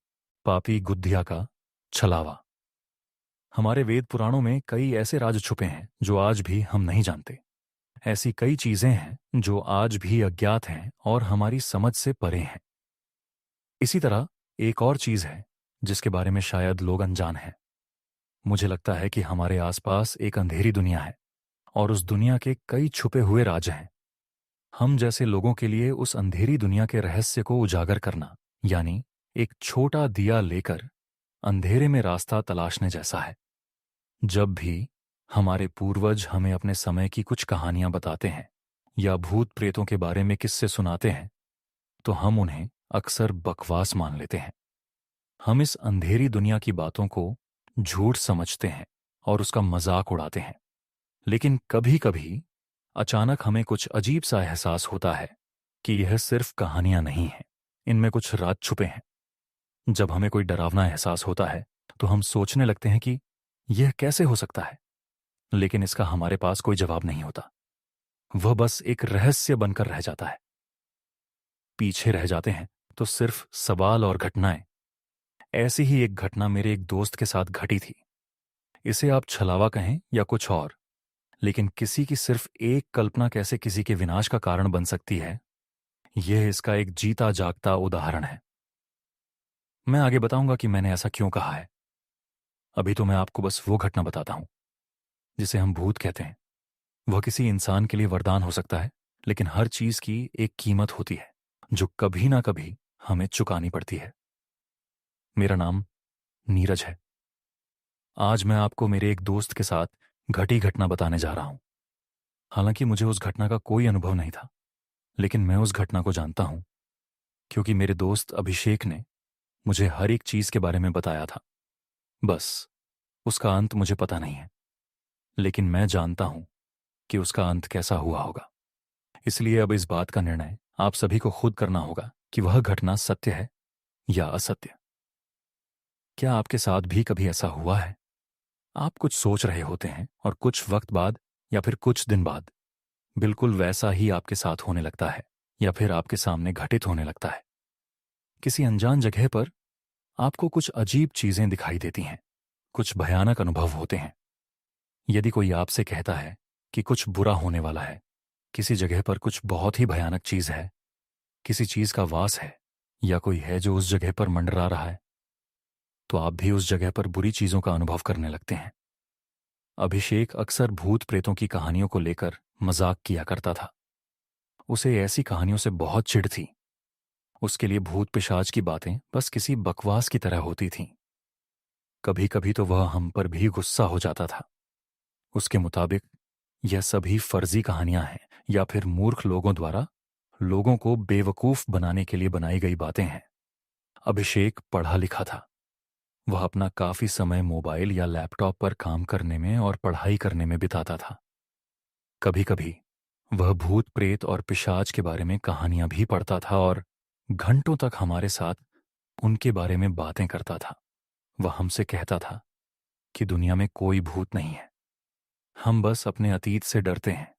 पापी गुद्धिया का छलावा। हमारे वेद पुराणों में कई ऐसे राज छुपे हैं जो आज भी हम नहीं जानते। ऐसी कई चीजें हैं जो आज भी अज्ञात हैं और हमारी समझ से परे हैं। इसी तरह एक और चीज है जिसके बारे में शायद लोग अनजान हैं। मुझे लगता है कि हमारे आसपास एक अंधेरी दुनिया है और उस दुनिया के कई छुपे हुए राज हैं। हम जैसे लोगों के लिए उस अंधेरी दुनिया के रहस्य को उजागर करना, यानी एक छोटा दिया लेकर अंधेरे में रास्ता तलाशने जैसा है। जब भी हमारे पूर्वज हमें अपने समय की कुछ कहानियां बताते हैं या भूत प्रेतों के बारे में किस्से सुनाते हैं, तो हम उन्हें अक्सर बकवास मान लेते हैं। हम इस अंधेरी दुनिया की बातों को झूठ समझते हैं और उसका मजाक उड़ाते हैं। लेकिन कभी कभी अचानक हमें कुछ अजीब सा एहसास होता है कि यह सिर्फ कहानियां नहीं हैं, इनमें कुछ राज छुपे हैं। जब हमें कोई डरावना एहसास होता है तो हम सोचने लगते हैं कि यह कैसे हो सकता है, लेकिन इसका हमारे पास कोई जवाब नहीं होता। वह बस एक रहस्य बनकर रह जाता है। पीछे रह जाते हैं तो सिर्फ सवाल और घटनाएं। ऐसी ही एक घटना मेरे एक दोस्त के साथ घटी थी। इसे आप छलावा कहें या कुछ और, लेकिन किसी की सिर्फ एक कल्पना कैसे किसी के विनाश का कारण बन सकती है, यह इसका एक जीता जागता उदाहरण है। मैं आगे बताऊंगा कि मैंने ऐसा क्यों कहा है। अभी तो मैं आपको बस वो घटना बताता हूं जिसे हम भूत कहते हैं। वह किसी इंसान के लिए वरदान हो सकता है, लेकिन हर चीज की एक कीमत होती है जो कभी ना कभी हमें चुकानी पड़ती है। मेरा नाम नीरज है। आज मैं आपको मेरे एक दोस्त के साथ घटी घटना बताने जा रहा हूं। हालांकि मुझे उस घटना का कोई अनुभव नहीं था, लेकिन मैं उस घटना को जानता हूं क्योंकि मेरे दोस्त अभिषेक ने मुझे हर एक चीज के बारे में बताया था। बस उसका अंत मुझे पता नहीं है, लेकिन मैं जानता हूं कि उसका अंत कैसा हुआ होगा। इसलिए अब इस बात का निर्णय आप सभी को खुद करना होगा कि वह घटना सत्य है या असत्य। क्या आपके साथ भी कभी ऐसा हुआ है? आप कुछ सोच रहे होते हैं और कुछ वक्त बाद या फिर कुछ दिन बाद बिल्कुल वैसा ही आपके साथ होने लगता है या फिर आपके सामने घटित होने लगता है। किसी अनजान जगह पर आपको कुछ अजीब चीजें दिखाई देती हैं, कुछ भयानक अनुभव होते हैं। यदि कोई आपसे कहता है कि कुछ बुरा होने वाला है, किसी जगह पर कुछ बहुत ही भयानक चीज है, किसी चीज का वास है या कोई है जो उस जगह पर मंडरा रहा है, तो आप भी उस जगह पर बुरी चीजों का अनुभव करने लगते हैं। अभिषेक अक्सर भूत प्रेतों की कहानियों को लेकर मजाक किया करता था। उसे ऐसी कहानियों से बहुत चिढ़ थी। उसके लिए भूत पिशाच की बातें बस किसी बकवास की तरह होती थीं। कभी कभी तो वह हम पर भी गुस्सा हो जाता था। उसके मुताबिक यह सभी फर्जी कहानियां हैं या फिर मूर्ख लोगों द्वारा लोगों को बेवकूफ बनाने के लिए बनाई गई बातें हैं। अभिषेक पढ़ा लिखा था। वह अपना काफी समय मोबाइल या लैपटॉप पर काम करने में और पढ़ाई करने में बिताता था। कभी कभी वह भूत प्रेत और पिशाच के बारे में कहानियां भी पढ़ता था और घंटों तक हमारे साथ उनके बारे में बातें करता था। वह हमसे कहता था कि दुनिया में कोई भूत नहीं है, हम बस अपने अतीत से डरते हैं।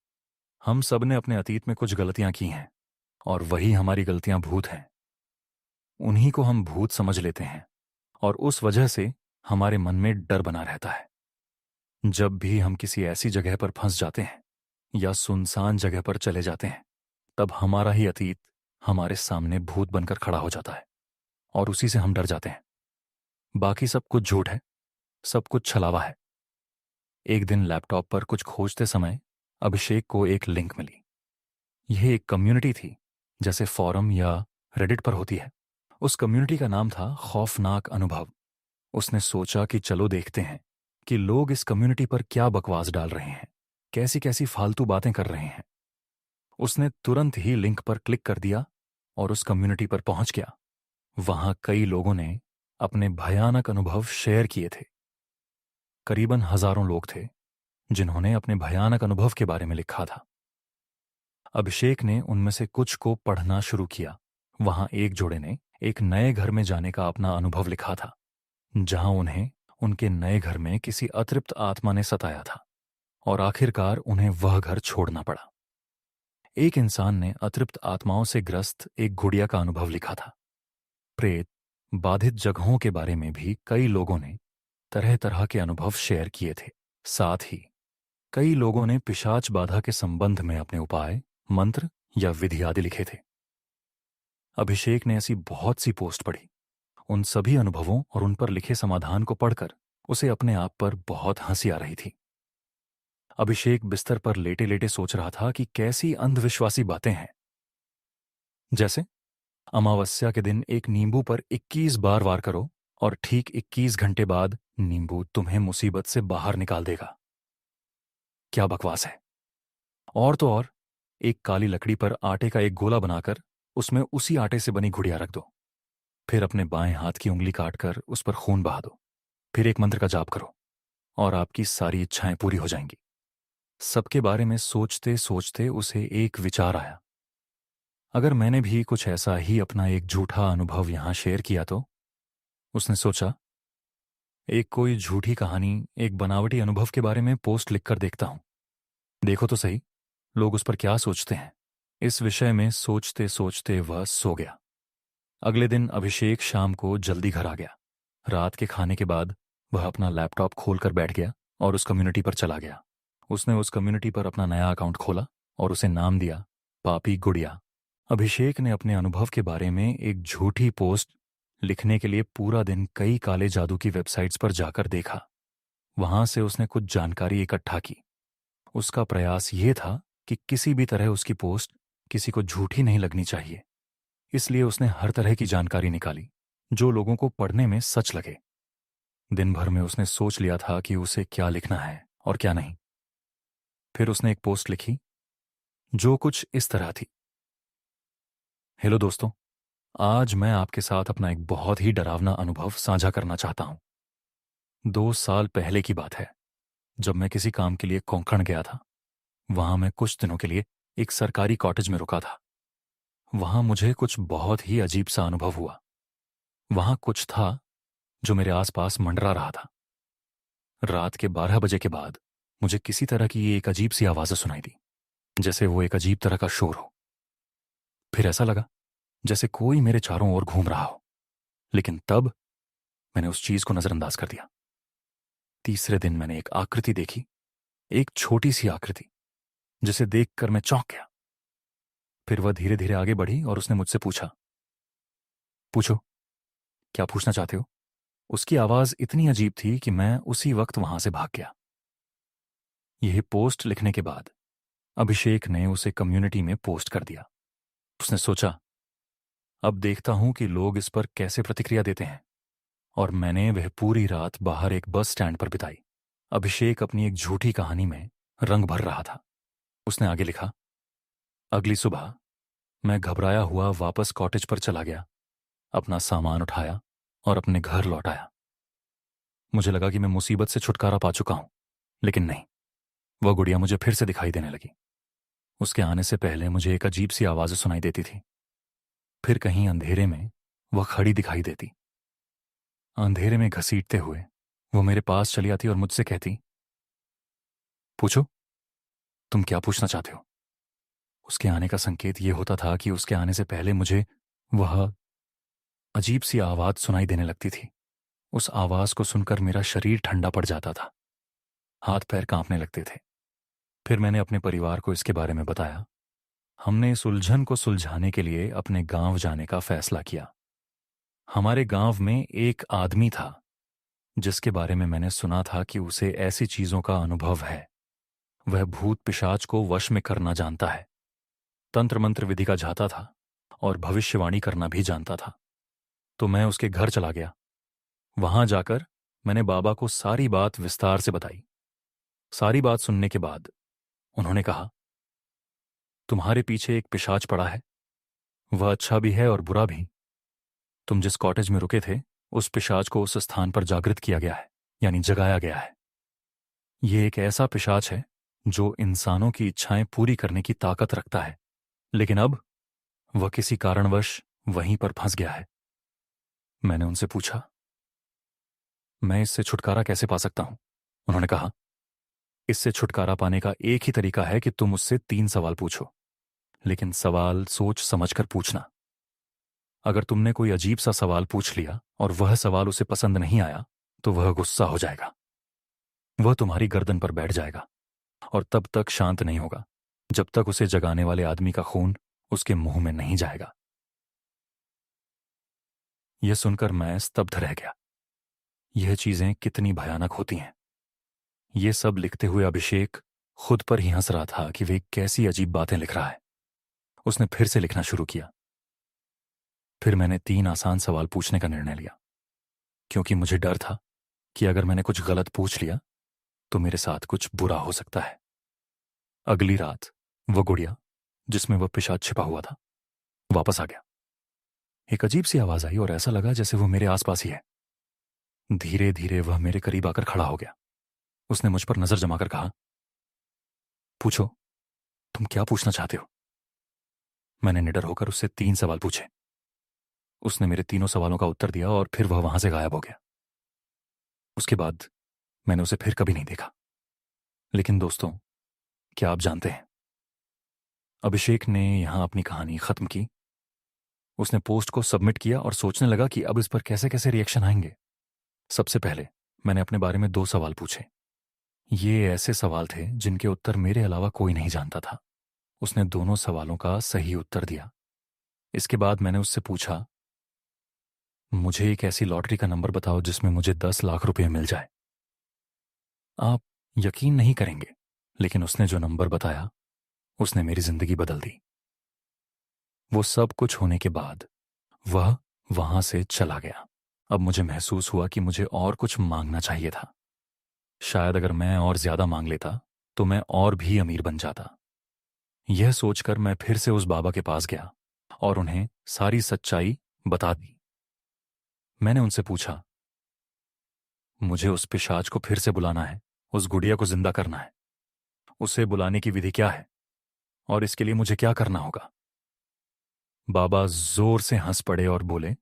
हम सब ने अपने अतीत में कुछ गलतियां की हैं और वही हमारी गलतियां भूत हैं। उन्हीं को हम भूत समझ लेते हैं और उस वजह से हमारे मन में डर बना रहता है। जब भी हम किसी ऐसी जगह पर फंस जाते हैं या सुनसान जगह पर चले जाते हैं, तब हमारा ही अतीत हमारे सामने भूत बनकर खड़ा हो जाता है और उसी से हम डर जाते हैं। बाकी सब कुछ झूठ है, सब कुछ छलावा है। एक दिन लैपटॉप पर कुछ खोजते समय अभिषेक को एक लिंक मिली। यह एक कम्युनिटी थी, जैसे फॉरम या रेडिट पर होती है। उस कम्युनिटी का नाम था खौफनाक अनुभव। उसने सोचा कि चलो देखते हैं कि लोग इस कम्युनिटी पर क्या बकवास डाल रहे हैं, कैसी कैसी फालतू बातें कर रहे हैं। उसने तुरंत ही लिंक पर क्लिक कर दिया और उस कम्युनिटी पर पहुंच गया। वहां कई लोगों ने अपने भयानक अनुभव शेयर किए थे। करीबन हजारों लोग थे जिन्होंने अपने भयानक अनुभव के बारे में लिखा था। अभिषेक ने उनमें से कुछ को पढ़ना शुरू किया। वहां एक जोड़े ने एक नए घर में जाने का अपना अनुभव लिखा था, जहां उन्हें उनके नए घर में किसी अतृप्त आत्मा ने सताया था और आखिरकार उन्हें वह घर छोड़ना पड़ा। एक इंसान ने अतृप्त आत्माओं से ग्रस्त एक गुड़िया का अनुभव लिखा था। प्रेत बाधित जगहों के बारे में भी कई लोगों ने तरह तरह के अनुभव शेयर किए थे। साथ ही कई लोगों ने पिशाच बाधा के संबंध में अपने उपाय, मंत्र या विधि आदि लिखे थे। अभिषेक ने ऐसी बहुत सी पोस्ट पढ़ी। उन सभी अनुभवों और उन पर लिखे समाधान को पढ़कर उसे अपने आप पर बहुत हंसी आ रही थी। अभिषेक बिस्तर पर लेटे लेटे सोच रहा था कि कैसी अंधविश्वासी बातें हैं। जैसे अमावस्या के दिन एक नींबू पर 21 बार वार करो और ठीक 21 घंटे बाद नींबू तुम्हें मुसीबत से बाहर निकाल देगा। क्या बकवास है। और तो और, एक काली लकड़ी पर आटे का एक गोला बनाकर उसमें उसी आटे से बनी गुड़िया रख दो, फिर अपने बाएं हाथ की उंगली काटकर उस पर खून बहा दो, फिर एक मंत्र का जाप करो और आपकी सारी इच्छाएं पूरी हो जाएंगी। सबके बारे में सोचते सोचते उसे एक विचार आया, अगर मैंने भी कुछ ऐसा ही अपना एक झूठा अनुभव यहां शेयर किया तो। उसने सोचा, एक कोई झूठी कहानी, एक बनावटी अनुभव के बारे में पोस्ट लिखकर देखता हूं, देखो तो सही लोग उस पर क्या सोचते हैं। इस विषय में सोचते सोचते वह सो गया। अगले दिन अभिषेक शाम को जल्दी घर आ गया। रात के खाने के बाद वह अपना लैपटॉप खोलकर बैठ गया और उस कम्युनिटी पर चला गया। उसने उस कम्युनिटी पर अपना नया अकाउंट खोला और उसे नाम दिया पापी गुड़िया। अभिषेक ने अपने अनुभव के बारे में एक झूठी पोस्ट लिखने के लिए पूरा दिन कई काले जादू की वेबसाइट्स पर जाकर देखा। वहां से उसने कुछ जानकारी इकट्ठा की। उसका प्रयास यह था कि किसी भी तरह उसकी पोस्ट किसी को झूठी नहीं लगनी चाहिए। इसलिए उसने हर तरह की जानकारी निकाली जो लोगों को पढ़ने में सच लगे। दिन भर में उसने सोच लिया था कि उसे क्या लिखना है और क्या नहीं। फिर उसने एक पोस्ट लिखी जो कुछ इस तरह थी। हेलो दोस्तों, आज मैं आपके साथ अपना एक बहुत ही डरावना अनुभव साझा करना चाहता हूं। 2 साल पहले की बात है, जब मैं किसी काम के लिए कोंकण गया था। वहां मैं कुछ दिनों के लिए एक सरकारी कॉटेज में रुका था। वहां मुझे कुछ बहुत ही अजीब सा अनुभव हुआ। वहां कुछ था जो मेरे आसपास मंडरा रहा था। रात के 12 बजे के बाद मुझे किसी तरह की एक अजीब सी आवाजें सुनाई दी, जैसे वो एक अजीब तरह का शोर हो। फिर ऐसा लगा जैसे कोई मेरे चारों ओर घूम रहा हो, लेकिन तब मैंने उस चीज को नजरअंदाज कर दिया। तीसरे दिन मैंने एक आकृति देखी, एक छोटी सी आकृति, जिसे देखकर मैं चौंक गया। फिर वह धीरे धीरे आगे बढ़ी और उसने मुझसे पूछा, पूछो, क्या पूछना चाहते हो? उसकी आवाज इतनी अजीब थी कि मैं उसी वक्त वहां से भाग गया। यह पोस्ट लिखने के बाद अभिषेक ने उसे कम्युनिटी में पोस्ट कर दिया। उसने सोचा, अब देखता हूं कि लोग इस पर कैसे प्रतिक्रिया देते हैं। और मैंने वह पूरी रात बाहर एक बस स्टैंड पर बिताई। अभिषेक अपनी एक झूठी कहानी में रंग भर रहा था। उसने आगे लिखा, अगली सुबह मैं घबराया हुआ वापस कॉटेज पर चला गया, अपना सामान उठाया और अपने घर लौट आया। मुझे लगा कि मैं मुसीबत से छुटकारा पा चुका हूं, लेकिन नहीं, वह गुड़िया मुझे फिर से दिखाई देने लगी। उसके आने से पहले मुझे एक अजीब सी आवाज़ सुनाई देती थी। फिर कहीं अंधेरे में वह खड़ी दिखाई देती। अंधेरे में घसीटते हुए वो मेरे पास चली आती और मुझसे कहती, पूछो, तुम क्या पूछना चाहते हो? उसके आने का संकेत ये होता था कि उसके आने से पहले मुझे वह अजीब सी आवाज सुनाई देने लगती थी। उस आवाज को सुनकर मेरा शरीर ठंडा पड़ जाता था, हाथ पैर कांपने लगते थे। फिर मैंने अपने परिवार को इसके बारे में बताया। हमने इस उलझन को सुलझाने के लिए अपने गांव जाने का फैसला किया। हमारे गांव में एक आदमी था जिसके बारे में मैंने सुना था कि उसे ऐसी चीजों का अनुभव है। वह भूत पिशाच को वश में करना जानता है, तंत्र मंत्र विधि का जाता था और भविष्यवाणी करना भी जानता था। तो मैं उसके घर चला गया। वहां जाकर मैंने बाबा को सारी बात विस्तार से बताई। सारी बात सुनने के बाद उन्होंने कहा, तुम्हारे पीछे एक पिशाच पड़ा है। वह अच्छा भी है और बुरा भी। तुम जिस कॉटेज में रुके थे, उस पिशाच को उस स्थान पर जागृत किया गया है, यानी जगाया गया है। यह एक ऐसा पिशाच है जो इंसानों की इच्छाएं पूरी करने की ताकत रखता है, लेकिन अब वह किसी कारणवश वहीं पर फंस गया है। मैंने उनसे पूछा, मैं इससे छुटकारा कैसे पा सकता हूं? उन्होंने कहा, इससे छुटकारा पाने का एक ही तरीका है कि तुम उससे 3 सवाल पूछो, लेकिन सवाल सोच समझकर पूछना। अगर तुमने कोई अजीब सा सवाल पूछ लिया और वह सवाल उसे पसंद नहीं आया, तो वह गुस्सा हो जाएगा। वह तुम्हारी गर्दन पर बैठ जाएगा और तब तक शांत नहीं होगा जब तक उसे जगाने वाले आदमी का खून उसके मुंह में नहीं जाएगा। यह सुनकर मैं स्तब्ध रह गया। यह चीजें कितनी भयानक होती हैं। ये सब लिखते हुए अभिषेक खुद पर ही हंस रहा था कि वे कैसी अजीब बातें लिख रहा है। उसने फिर से लिखना शुरू किया। फिर मैंने 3 आसान सवाल पूछने का निर्णय लिया, क्योंकि मुझे डर था कि अगर मैंने कुछ गलत पूछ लिया तो मेरे साथ कुछ बुरा हो सकता है। अगली रात वह गुड़िया जिसमें वह पिशाच छिपा हुआ था वापस आ गया। एक अजीब सी आवाज आई और ऐसा लगा जैसे वो मेरे आसपास ही है। धीरे धीरे वह मेरे करीब आकर खड़ा हो गया। उसने मुझ पर नजर जमाकर कहा, पूछो, तुम क्या पूछना चाहते हो? मैंने निडर होकर उससे 3 सवाल पूछे। उसने मेरे तीनों सवालों का उत्तर दिया और फिर वह वहां से गायब हो गया। उसके बाद मैंने उसे फिर कभी नहीं देखा। लेकिन दोस्तों, क्या आप जानते हैं, अभिषेक ने यहां अपनी कहानी खत्म की। उसने पोस्ट को सबमिट किया और सोचने लगा कि अब इस पर कैसे कैसे रिएक्शन आएंगे। सबसे पहले मैंने अपने बारे में 2 सवाल पूछे। ये ऐसे सवाल थे जिनके उत्तर मेरे अलावा कोई नहीं जानता था। उसने दोनों सवालों का सही उत्तर दिया। इसके बाद मैंने उससे पूछा, मुझे एक ऐसी लॉटरी का नंबर बताओ जिसमें मुझे 10 लाख रुपए मिल जाए। आप यकीन नहीं करेंगे, लेकिन उसने जो नंबर बताया उसने मेरी जिंदगी बदल दी। वो सब कुछ होने के बाद वह वहां से चला गया। अब मुझे महसूस हुआ कि मुझे और कुछ मांगना चाहिए था। शायद अगर मैं और ज्यादा मांग लेता तो मैं और भी अमीर बन जाता। यह सोचकर मैं फिर से उस बाबा के पास गया और उन्हें सारी सच्चाई बता दी। मैंने उनसे पूछा, मुझे उस पिशाच को फिर से बुलाना है, उस गुड़िया को जिंदा करना है। उसे बुलाने की विधि क्या है और इसके लिए मुझे क्या करना होगा? बाबा जोर से हंस पड़े और बोले,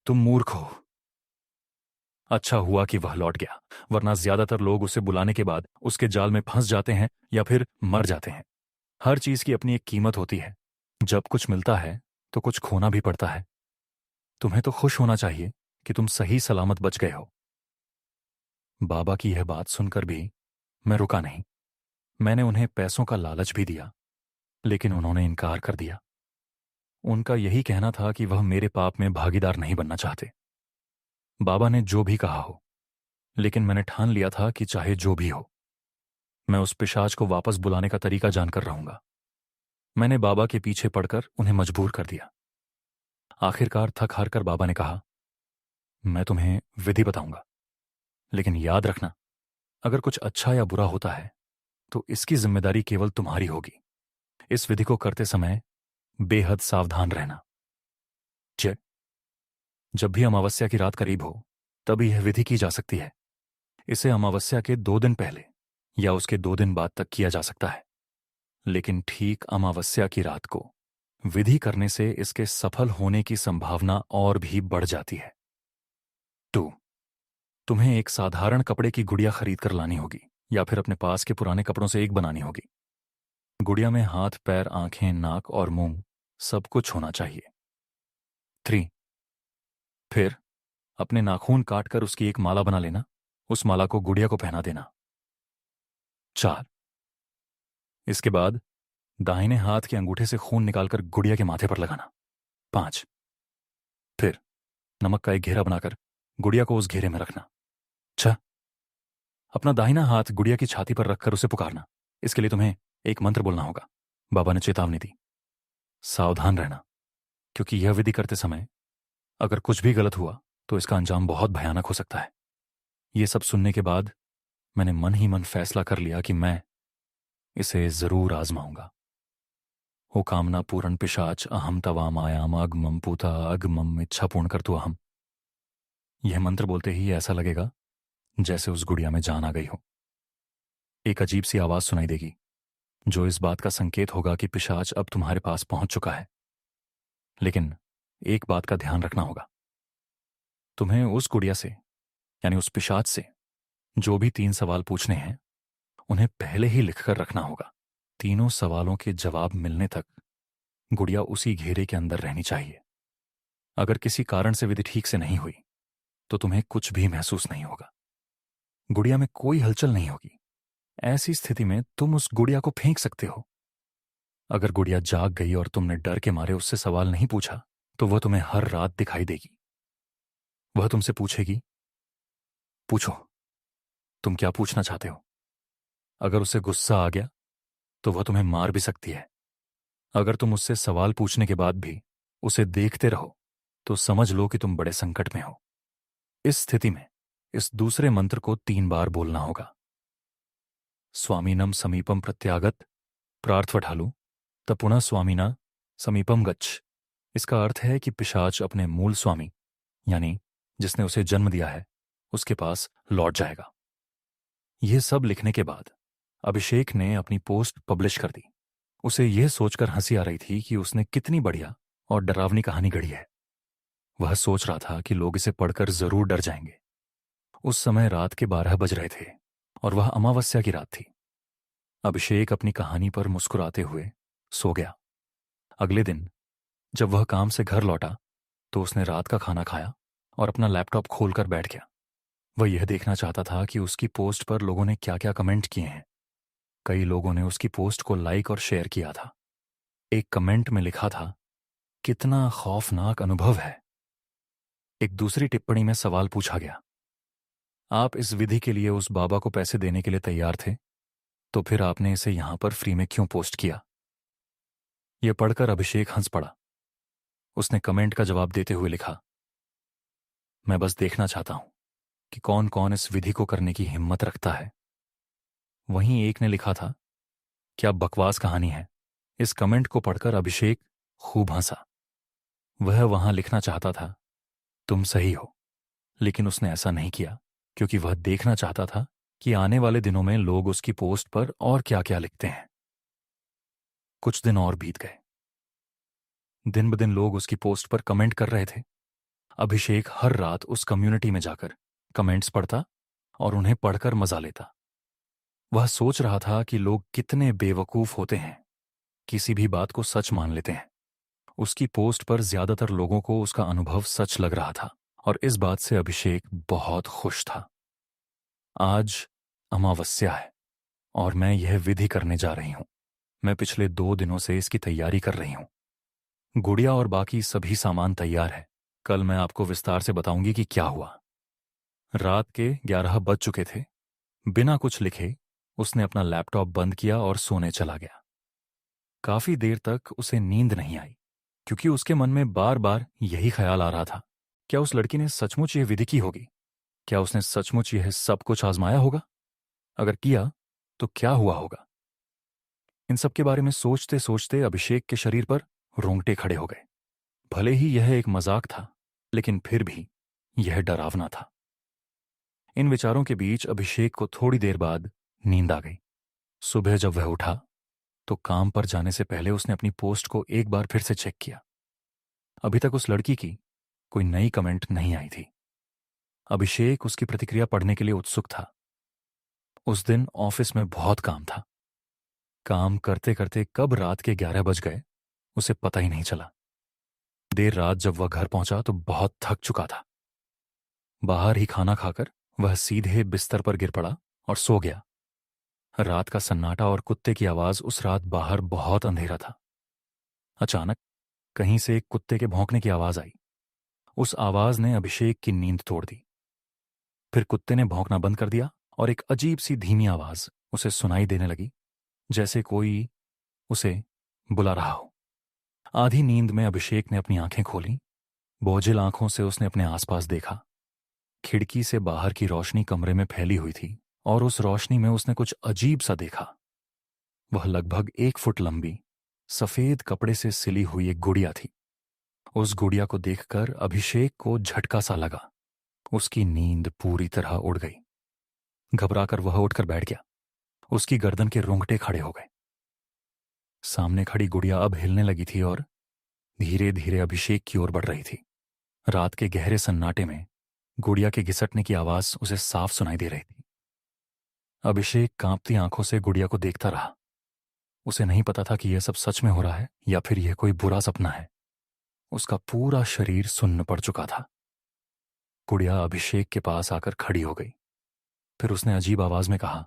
तुम मूर्ख हो। अच्छा हुआ कि वह लौट गया, वरना ज्यादातर लोग उसे बुलाने के बाद उसके जाल में फंस जाते हैं या फिर मर जाते हैं। हर चीज की अपनी एक कीमत होती है। जब कुछ मिलता है तो कुछ खोना भी पड़ता है। तुम्हें तो खुश होना चाहिए कि तुम सही सलामत बच गए हो। बाबा की यह बात सुनकर भी मैं रुका नहीं। मैंने उन्हें पैसों का लालच भी दिया, लेकिन उन्होंने इनकार कर दिया। उनका यही कहना था कि वह मेरे पाप में भागीदार नहीं बनना चाहते। बाबा ने जो भी कहा हो, लेकिन मैंने ठान लिया था कि चाहे जो भी हो, मैं उस पिशाच को वापस बुलाने का तरीका जानकर रहूंगा। मैंने बाबा के पीछे पड़कर उन्हें मजबूर कर दिया। आखिरकार थक हार कर बाबा ने कहा, मैं तुम्हें विधि बताऊंगा, लेकिन याद रखना, अगर कुछ अच्छा या बुरा होता है तो इसकी जिम्मेदारी केवल तुम्हारी होगी। इस विधि को करते समय बेहद सावधान रहना। जय, जब भी अमावस्या की रात करीब हो तभी यह विधि की जा सकती है। इसे अमावस्या के 2 दिन पहले या उसके 2 दिन बाद तक किया जा सकता है, लेकिन ठीक अमावस्या की रात को विधि करने से इसके सफल होने की संभावना और भी बढ़ जाती है। 2, तुम्हें एक साधारण कपड़े की गुड़िया खरीद कर लानी होगी या फिर अपने पास के पुराने कपड़ों से एक बनानी होगी। गुड़िया में हाथ, पैर, आंखें, नाक और मुंह सब कुछ होना चाहिए। 3, फिर अपने नाखून काटकर उसकी एक माला बना लेना। उस माला को गुड़िया को पहना देना। 4, इसके बाद दाहिने हाथ के अंगूठे से खून निकालकर गुड़िया के माथे पर लगाना। 5, फिर नमक का एक घेरा बनाकर गुड़िया को उस घेरे में रखना। 6, अपना दाहिना हाथ गुड़िया की छाती पर रखकर उसे पुकारना। इसके लिए तुम्हें एक मंत्र बोलना होगा। बाबा ने चेतावनी दी, सावधान रहना, क्योंकि यह विधि करते समय अगर कुछ भी गलत हुआ तो इसका अंजाम बहुत भयानक हो सकता है। यह सब सुनने के बाद मैंने मन ही मन फैसला कर लिया कि मैं इसे जरूर आजमाऊंगा। ओ कामना पूर्ण पिशाच अहम तवाम आयाम अगमम पूता अगमम इच्छा पूर्ण कर तू अहम। यह मंत्र बोलते ही ऐसा लगेगा जैसे उस गुड़िया में जान आ गई हो। एक अजीब सी आवाज सुनाई देगी जो इस बात का संकेत होगा कि पिशाच अब तुम्हारे पास पहुंच चुका है। लेकिन एक बात का ध्यान रखना होगा, तुम्हें उस गुड़िया से यानी उस पिशाच से जो भी 3 सवाल पूछने हैं उन्हें पहले ही लिखकर रखना होगा। तीनों सवालों के जवाब मिलने तक गुड़िया उसी घेरे के अंदर रहनी चाहिए। अगर किसी कारण से विधि ठीक से नहीं हुई तो तुम्हें कुछ भी महसूस नहीं होगा। गुड़िया में कोई हलचल नहीं होगी। ऐसी स्थिति में तुम उस गुड़िया को फेंक सकते हो। अगर गुड़िया जाग गई और तुमने डर के मारे उससे सवाल नहीं पूछा तो वह तुम्हें हर रात दिखाई देगी। वह तुमसे पूछेगी, पूछो, तुम क्या पूछना चाहते हो। अगर उसे गुस्सा आ गया तो वह तुम्हें मार भी सकती है। अगर तुम उससे सवाल पूछने के बाद भी उसे देखते रहो तो समझ लो कि तुम बड़े संकट में हो। इस स्थिति में इस दूसरे मंत्र को 3 बार बोलना होगा। स्वामीनम समीपम प्रत्यागत प्रार्थवठालु तपुनः स्वामीना समीपम गच्छ। इसका अर्थ है कि पिशाच अपने मूल स्वामी यानी जिसने उसे जन्म दिया है उसके पास लौट जाएगा। यह सब लिखने के बाद अभिषेक ने अपनी पोस्ट पब्लिश कर दी। उसे यह सोचकर हंसी आ रही थी कि उसने कितनी बढ़िया और डरावनी कहानी गढ़ी है। वह सोच रहा था कि लोग इसे पढ़कर जरूर डर जाएंगे। उस समय रात के 12 बज रहे थे और वह अमावस्या की रात थी। अभिषेक अपनी कहानी पर मुस्कुराते हुए सो गया। अगले दिन जब वह काम से घर लौटा तो उसने रात का खाना खाया और अपना लैपटॉप खोलकर बैठ गया। वह यह देखना चाहता था कि उसकी पोस्ट पर लोगों ने क्या क्या कमेंट किए हैं। कई लोगों ने उसकी पोस्ट को लाइक और शेयर किया था। एक कमेंट में लिखा था, कितना खौफनाक अनुभव है। एक दूसरी टिप्पणी में सवाल पूछा गया, आप इस विधि के लिए उस बाबा को पैसे देने के लिए तैयार थे, तो फिर आपने इसे यहां पर फ्री में क्यों पोस्ट किया। यह पढ़कर अभिषेक हंस पड़ा। उसने कमेंट का जवाब देते हुए लिखा, मैं बस देखना चाहता हूं कि कौन कौन इस विधि को करने की हिम्मत रखता है। वहीं एक ने लिखा था, क्या बकवास कहानी है। इस कमेंट को पढ़कर अभिषेक खूब हंसा। वह वहां लिखना चाहता था, तुम सही हो, लेकिन उसने ऐसा नहीं किया क्योंकि वह देखना चाहता था कि आने वाले दिनों में लोग उसकी पोस्ट पर और क्या क्या लिखते हैं। कुछ दिन और बीत गए। दिन ब दिन लोग उसकी पोस्ट पर कमेंट कर रहे थे। अभिषेक हर रात उस कम्युनिटी में जाकर कमेंट्स पढ़ता और उन्हें पढ़कर मजा लेता। वह सोच रहा था कि लोग कितने बेवकूफ होते हैं, किसी भी बात को सच मान लेते हैं। उसकी पोस्ट पर ज्यादातर लोगों को उसका अनुभव सच लग रहा था और इस बात से अभिषेक बहुत खुश था। आज अमावस्या है और मैं यह विधि करने जा रही हूं। मैं पिछले 2 दिनों से इसकी तैयारी कर रही हूं। गुड़िया और बाकी सभी सामान तैयार है। कल मैं आपको विस्तार से बताऊंगी कि क्या हुआ। रात के 11 बज चुके थे। बिना कुछ लिखे उसने अपना लैपटॉप बंद किया और सोने चला गया। काफी देर तक उसे नींद नहीं आई क्योंकि उसके मन में बार बार यही ख्याल आ रहा था, क्या उस लड़की ने सचमुच यह विधि की होगी। क्या उसने सचमुच यह सब कुछ आजमाया होगा। अगर किया तो क्या हुआ होगा। इन सब के बारे में सोचते सोचते अभिषेक के शरीर पर रोंगटे खड़े हो गए। भले ही यह एक मजाक था, लेकिन फिर भी यह डरावना था। इन विचारों के बीच अभिषेक को थोड़ी देर बाद नींद आ गई। सुबह जब वह उठा तो काम पर जाने से पहले उसने अपनी पोस्ट को एक बार फिर से चेक किया। अभी तक उस लड़की की कोई नई कमेंट नहीं आई थी। अभिषेक उसकी प्रतिक्रिया पढ़ने के लिए उत्सुक था। उस दिन ऑफिस में बहुत काम था। काम करते करते कब रात के 11 बज गए उसे पता ही नहीं चला। देर रात जब वह घर पहुंचा तो बहुत थक चुका था। बाहर ही खाना खाकर वह सीधे बिस्तर पर गिर पड़ा और सो गया। रात का सन्नाटा और कुत्ते की आवाज उस रात बाहर बहुत अंधेरा था। अचानक कहीं से एक कुत्ते के भौंकने की आवाज आई। उस आवाज ने अभिषेक की नींद तोड़ दी। फिर कुत्ते ने भौंकना बंद कर दिया और एक अजीब सी धीमी आवाज उसे सुनाई देने लगी, जैसे कोई उसे बुला रहा हो। आधी नींद में अभिषेक ने अपनी आंखें खोली। बोझिल आंखों से उसने अपने आसपास देखा। खिड़की से बाहर की रोशनी कमरे में फैली हुई थी और उस रोशनी में उसने कुछ अजीब सा देखा। वह लगभग 1 फुट लंबी सफेद कपड़े से सिली हुई एक गुड़िया थी। उस गुड़िया को देखकर अभिषेक को झटका सा लगा। उसकी नींद पूरी तरह उड़ गई। घबराकर वह उठकर बैठ गया। उसकी गर्दन के रोंगटे खड़े हो गए। सामने खड़ी गुड़िया अब हिलने लगी थी और धीरे धीरे अभिषेक की ओर बढ़ रही थी। रात के गहरे सन्नाटे में गुड़िया के घिसटने की आवाज उसे साफ सुनाई दे रही थी। अभिषेक कांपती आंखों से गुड़िया को देखता रहा। उसे नहीं पता था कि यह सब सच में हो रहा है या फिर यह कोई बुरा सपना है। उसका पूरा शरीर सुन्न पड़ चुका था। गुड़िया अभिषेक के पास आकर खड़ी हो गई। फिर उसने अजीब आवाज में कहा,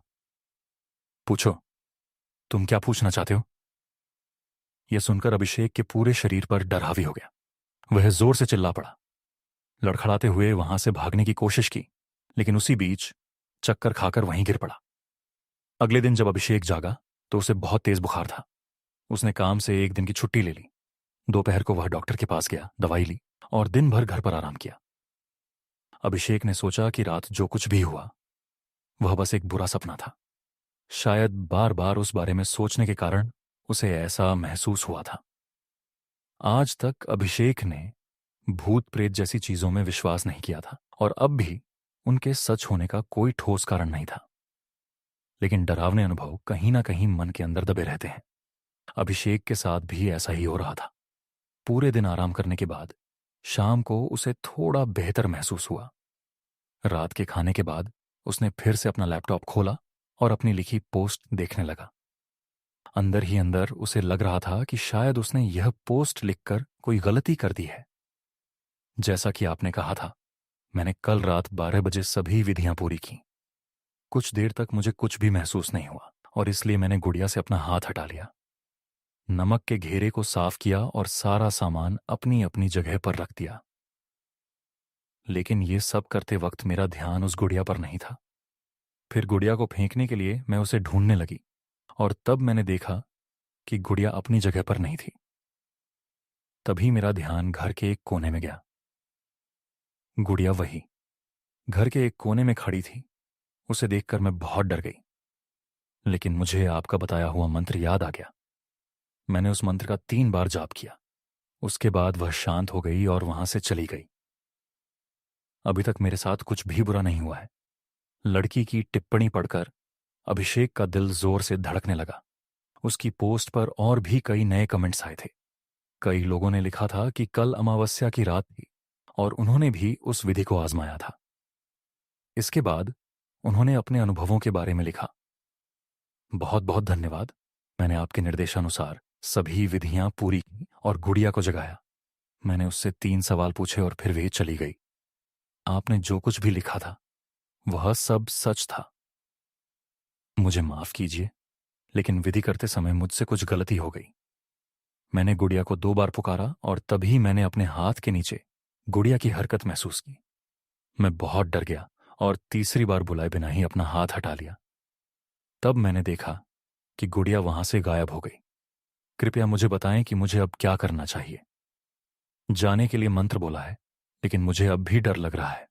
पूछो, तुम क्या पूछना चाहते हो? यह सुनकर अभिषेक के पूरे शरीर पर डर हावी हो गया। वह जोर से चिल्ला पड़ा। लड़खड़ाते हुए वहां से भागने की कोशिश की, लेकिन उसी बीच चक्कर खाकर वहीं गिर पड़ा। अगले दिन जब अभिषेक जागा तो उसे बहुत तेज बुखार था। उसने काम से एक दिन की छुट्टी ले ली। दोपहर को वह डॉक्टर के पास गया, दवाई ली और दिन भर घर पर आराम किया। अभिषेक ने सोचा कि रात जो कुछ भी हुआ वह बस एक बुरा सपना था। शायद बार बार उस बारे में सोचने के कारण उसे ऐसा महसूस हुआ था। आज तक अभिषेक ने भूत प्रेत जैसी चीजों में विश्वास नहीं किया था और अब भी उनके सच होने का कोई ठोस कारण नहीं था। लेकिन डरावने अनुभव कहीं ना कहीं मन के अंदर दबे रहते हैं। अभिषेक के साथ भी ऐसा ही हो रहा था। पूरे दिन आराम करने के बाद शाम को उसे थोड़ा बेहतर महसूस हुआ। रात के खाने के बाद उसने फिर से अपना लैपटॉप खोला और अपनी लिखी पोस्ट देखने लगा। अंदर ही अंदर उसे लग रहा था कि शायद उसने यह पोस्ट लिखकर कोई गलती कर दी है। जैसा कि आपने कहा था, मैंने कल रात 12 बजे सभी विधियां पूरी की। कुछ देर तक मुझे कुछ भी महसूस नहीं हुआ और इसलिए मैंने गुड़िया से अपना हाथ हटा लिया। नमक के घेरे को साफ किया और सारा सामान अपनी अपनी जगह पर रख दिया। लेकिन ये सब करते वक्त मेरा ध्यान उस गुड़िया पर नहीं था। फिर गुड़िया को फेंकने के लिए मैं उसे ढूंढने लगी और तब मैंने देखा कि गुड़िया अपनी जगह पर नहीं थी। तभी मेरा ध्यान घर के एक कोने में गया। गुड़िया वही घर के एक कोने में खड़ी थी। उसे देखकर मैं बहुत डर गई, लेकिन मुझे आपका बताया हुआ मंत्र याद आ गया। मैंने उस मंत्र का 3 बार जाप किया। उसके बाद वह शांत हो गई और वहां से चली गई। अभी तक मेरे साथ कुछ भी बुरा नहीं हुआ है। लड़की की टिप्पणी पढ़कर अभिषेक का दिल जोर से धड़कने लगा। उसकी पोस्ट पर और भी कई नए कमेंट्स आए थे। कई लोगों ने लिखा था कि कल अमावस्या की रात थी और उन्होंने भी उस विधि को आजमाया था। इसके बाद उन्होंने अपने अनुभवों के बारे में लिखा। बहुत बहुत धन्यवाद। मैंने आपके निर्देशानुसार सभी विधियां पूरी की और गुड़िया को जगाया। मैंने उससे 3 सवाल पूछे और फिर वे चली गई। आपने जो कुछ भी लिखा था वह सब सच था। मुझे माफ कीजिए, लेकिन विधि करते समय मुझसे कुछ गलती हो गई। मैंने गुड़िया को 2 बार पुकारा और तभी मैंने अपने हाथ के नीचे गुड़िया की हरकत महसूस की। मैं बहुत डर गया और तीसरी बार बुलाए बिना ही अपना हाथ हटा लिया। तब मैंने देखा कि गुड़िया वहां से गायब हो गई। कृपया मुझे बताएं कि मुझे अब क्या करना चाहिए। जाने के लिए मंत्र बोला है, लेकिन मुझे अब भी डर लग रहा है।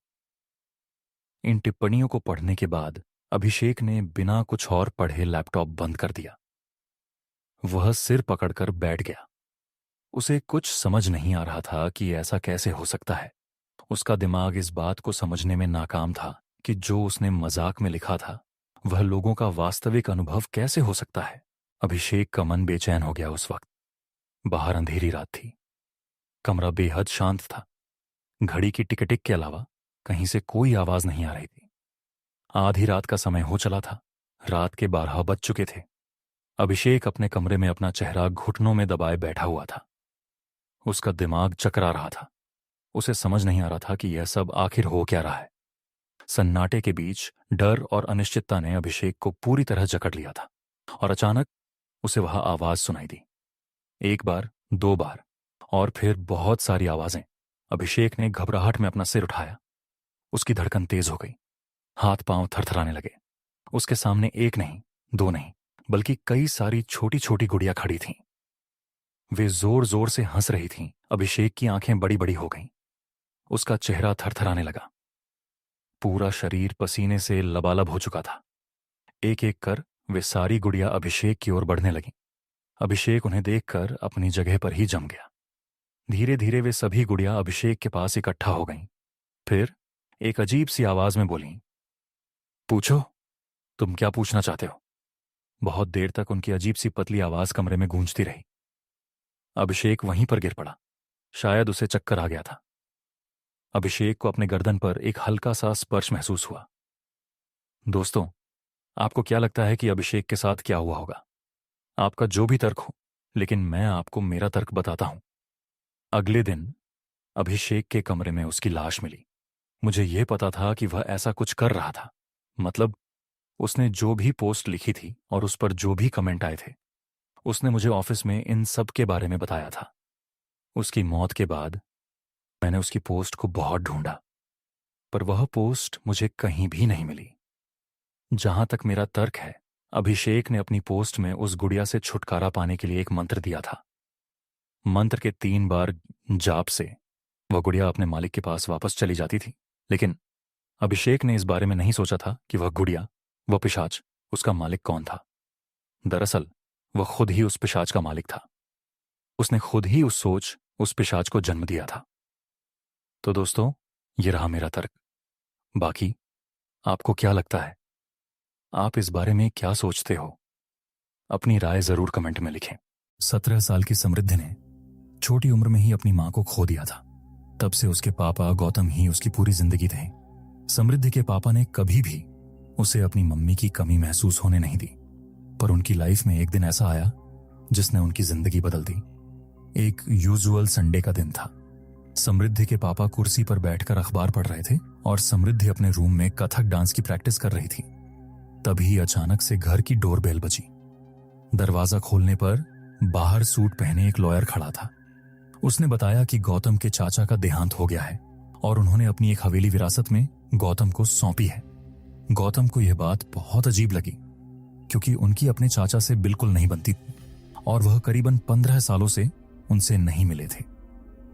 इन टिप्पणियों को पढ़ने के बाद अभिषेक ने बिना कुछ और पढ़े लैपटॉप बंद कर दिया। वह सिर पकड़कर बैठ गया। उसे कुछ समझ नहीं आ रहा था कि ऐसा कैसे हो सकता है। उसका दिमाग इस बात को समझने में नाकाम था कि जो उसने मजाक में लिखा था वह लोगों का वास्तविक अनुभव कैसे हो सकता है। अभिषेक का मन बेचैन हो गया उस वक्त। बाहर अंधेरी रात थी। कमरा बेहद शांत था। घड़ी की टिक-टिक के अलावा कहीं से कोई आवाज नहीं आ रही थी। आधी रात का समय हो चला था। रात के 12 बज चुके थे। अभिषेक अपने कमरे में अपना चेहरा घुटनों में दबाए बैठा हुआ था। उसका दिमाग चकरा रहा था। उसे समझ नहीं आ रहा था कि यह सब आखिर हो क्या रहा है। सन्नाटे के बीच डर और अनिश्चितता ने अभिषेक को पूरी तरह जकड़ लिया था और अचानक उसे वह आवाज सुनाई दी। 1 बार, 2 बार और फिर बहुत सारी आवाजें। अभिषेक ने घबराहट में अपना सिर उठाया। उसकी धड़कन तेज हो गई। हाथ पांव थरथराने लगे। उसके सामने 1 नहीं, 2 नहीं, बल्कि कई सारी छोटी छोटी गुड़ियां खड़ी थीं। वे जोर जोर से हंस रही थीं। अभिषेक की आंखें बड़ी बड़ी हो गईं। उसका चेहरा थरथराने लगा। पूरा शरीर पसीने से लबालब हो चुका था। एक एक कर वे सारी गुड़ियां अभिषेक की ओर बढ़ने लगीं। अभिषेक उन्हें देखकर अपनी जगह पर ही जम गया। धीरे धीरे वे सभी गुड़ियां अभिषेक के पास इकट्ठा हो गईं। फिर एक अजीब सी आवाज में बोलीं, पूछो, तुम क्या पूछना चाहते हो? बहुत देर तक उनकी अजीब सी पतली आवाज कमरे में गूंजती रही। अभिषेक वहीं पर गिर पड़ा। शायद उसे चक्कर आ गया था। अभिषेक को अपने गर्दन पर एक हल्का सा स्पर्श महसूस हुआ। दोस्तों, आपको क्या लगता है कि अभिषेक के साथ क्या हुआ होगा? आपका जो भी तर्क हो, लेकिन मैं आपको मेरा तर्क बताता हूं। अगले दिन अभिषेक के कमरे में उसकी लाश मिली। मुझे यह पता था कि वह ऐसा कुछ कर रहा था। मतलब, उसने जो भी पोस्ट लिखी थी और उस पर जो भी कमेंट आए थे, उसने मुझे ऑफिस में इन सब के बारे में बताया था। उसकी मौत के बाद मैंने उसकी पोस्ट को बहुत ढूंढा, पर वह पोस्ट मुझे कहीं भी नहीं मिली। जहां तक मेरा तर्क है, अभिषेक ने अपनी पोस्ट में उस गुड़िया से छुटकारा पाने के लिए एक मंत्र दिया था। मंत्र के 3 बार जाप से वह गुड़िया अपने मालिक के पास वापस चली जाती थी। लेकिन अभिषेक ने इस बारे में नहीं सोचा था कि वह गुड़िया, वह पिशाच, उसका मालिक कौन था। दरअसल वह खुद ही उस पिशाच का मालिक था। उसने खुद ही उस पिशाच को जन्म दिया था। तो दोस्तों, ये रहा मेरा तर्क। बाकी आपको क्या लगता है? आप इस बारे में क्या सोचते हो? अपनी राय जरूर कमेंट में लिखें। 17 साल की समृद्धि ने छोटी उम्र में ही अपनी मां को खो दिया था। तब से उसके पापा गौतम ही उसकी पूरी जिंदगी थे। समृद्धि के पापा ने कभी भी उसे अपनी मम्मी की कमी महसूस होने नहीं दी। पर उनकी लाइफ में एक दिन ऐसा आया जिसने उनकी जिंदगी बदल दी। एक यूजुअल संडे का दिन था। समृद्धि के पापा कुर्सी पर बैठकर अखबार पढ़ रहे थे और समृद्धि अपने रूम में कथक डांस की प्रैक्टिस कर रही थी। तभी अचानक से घर की डोरबेल बजी। दरवाजा खोलने पर बाहर सूट पहने एक लॉयर खड़ा था। उसने बताया कि गौतम के चाचा का देहांत हो गया है और उन्होंने अपनी एक हवेली विरासत में गौतम को सौंपी है। गौतम को यह बात बहुत अजीब लगी, क्योंकि उनकी अपने चाचा से बिल्कुल नहीं बनती और वह करीबन 15 सालों से उनसे नहीं मिले थे।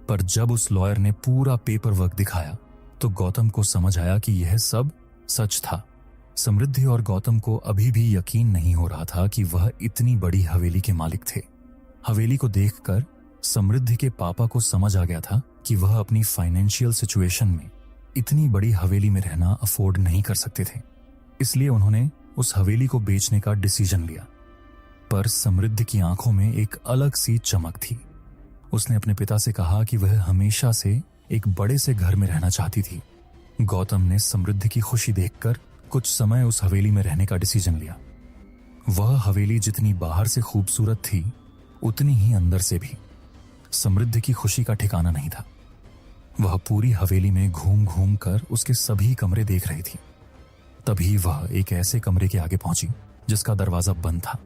पर जब उस लॉयर ने पूरा पेपर वर्क दिखाया तो गौतम को समझ आया कि यह सब सच था। समृद्धि और गौतम को अभी भी यकीन नहीं हो रहा था कि वह इतनी बड़ी हवेली के मालिक थे। हवेली को देखकर समृद्धि के पापा को समझ आ गया था कि वह अपनी फाइनेंशियल सिचुएशन में इतनी बड़ी हवेली में रहना अफोर्ड नहीं कर सकते थे। इसलिए उन्होंने उस हवेली को बेचने का डिसीजन लिया। पर समृद्धि की आंखों में एक अलग सी चमक थी। उसने अपने पिता से कहा कि वह हमेशा से एक बड़े से घर में रहना चाहती थी। गौतम ने समृद्धि की खुशी देखकर कुछ समय उस हवेली में रहने का डिसीजन लिया। वह हवेली जितनी बाहर से खूबसूरत थी, उतनी ही अंदर से भी। समृद्धि की खुशी का ठिकाना नहीं था। वह पूरी हवेली में घूम घूम कर उसके सभी कमरे देख रही थी। तभी वह एक ऐसे कमरे के आगे पहुंची जिसका दरवाजा बंद था।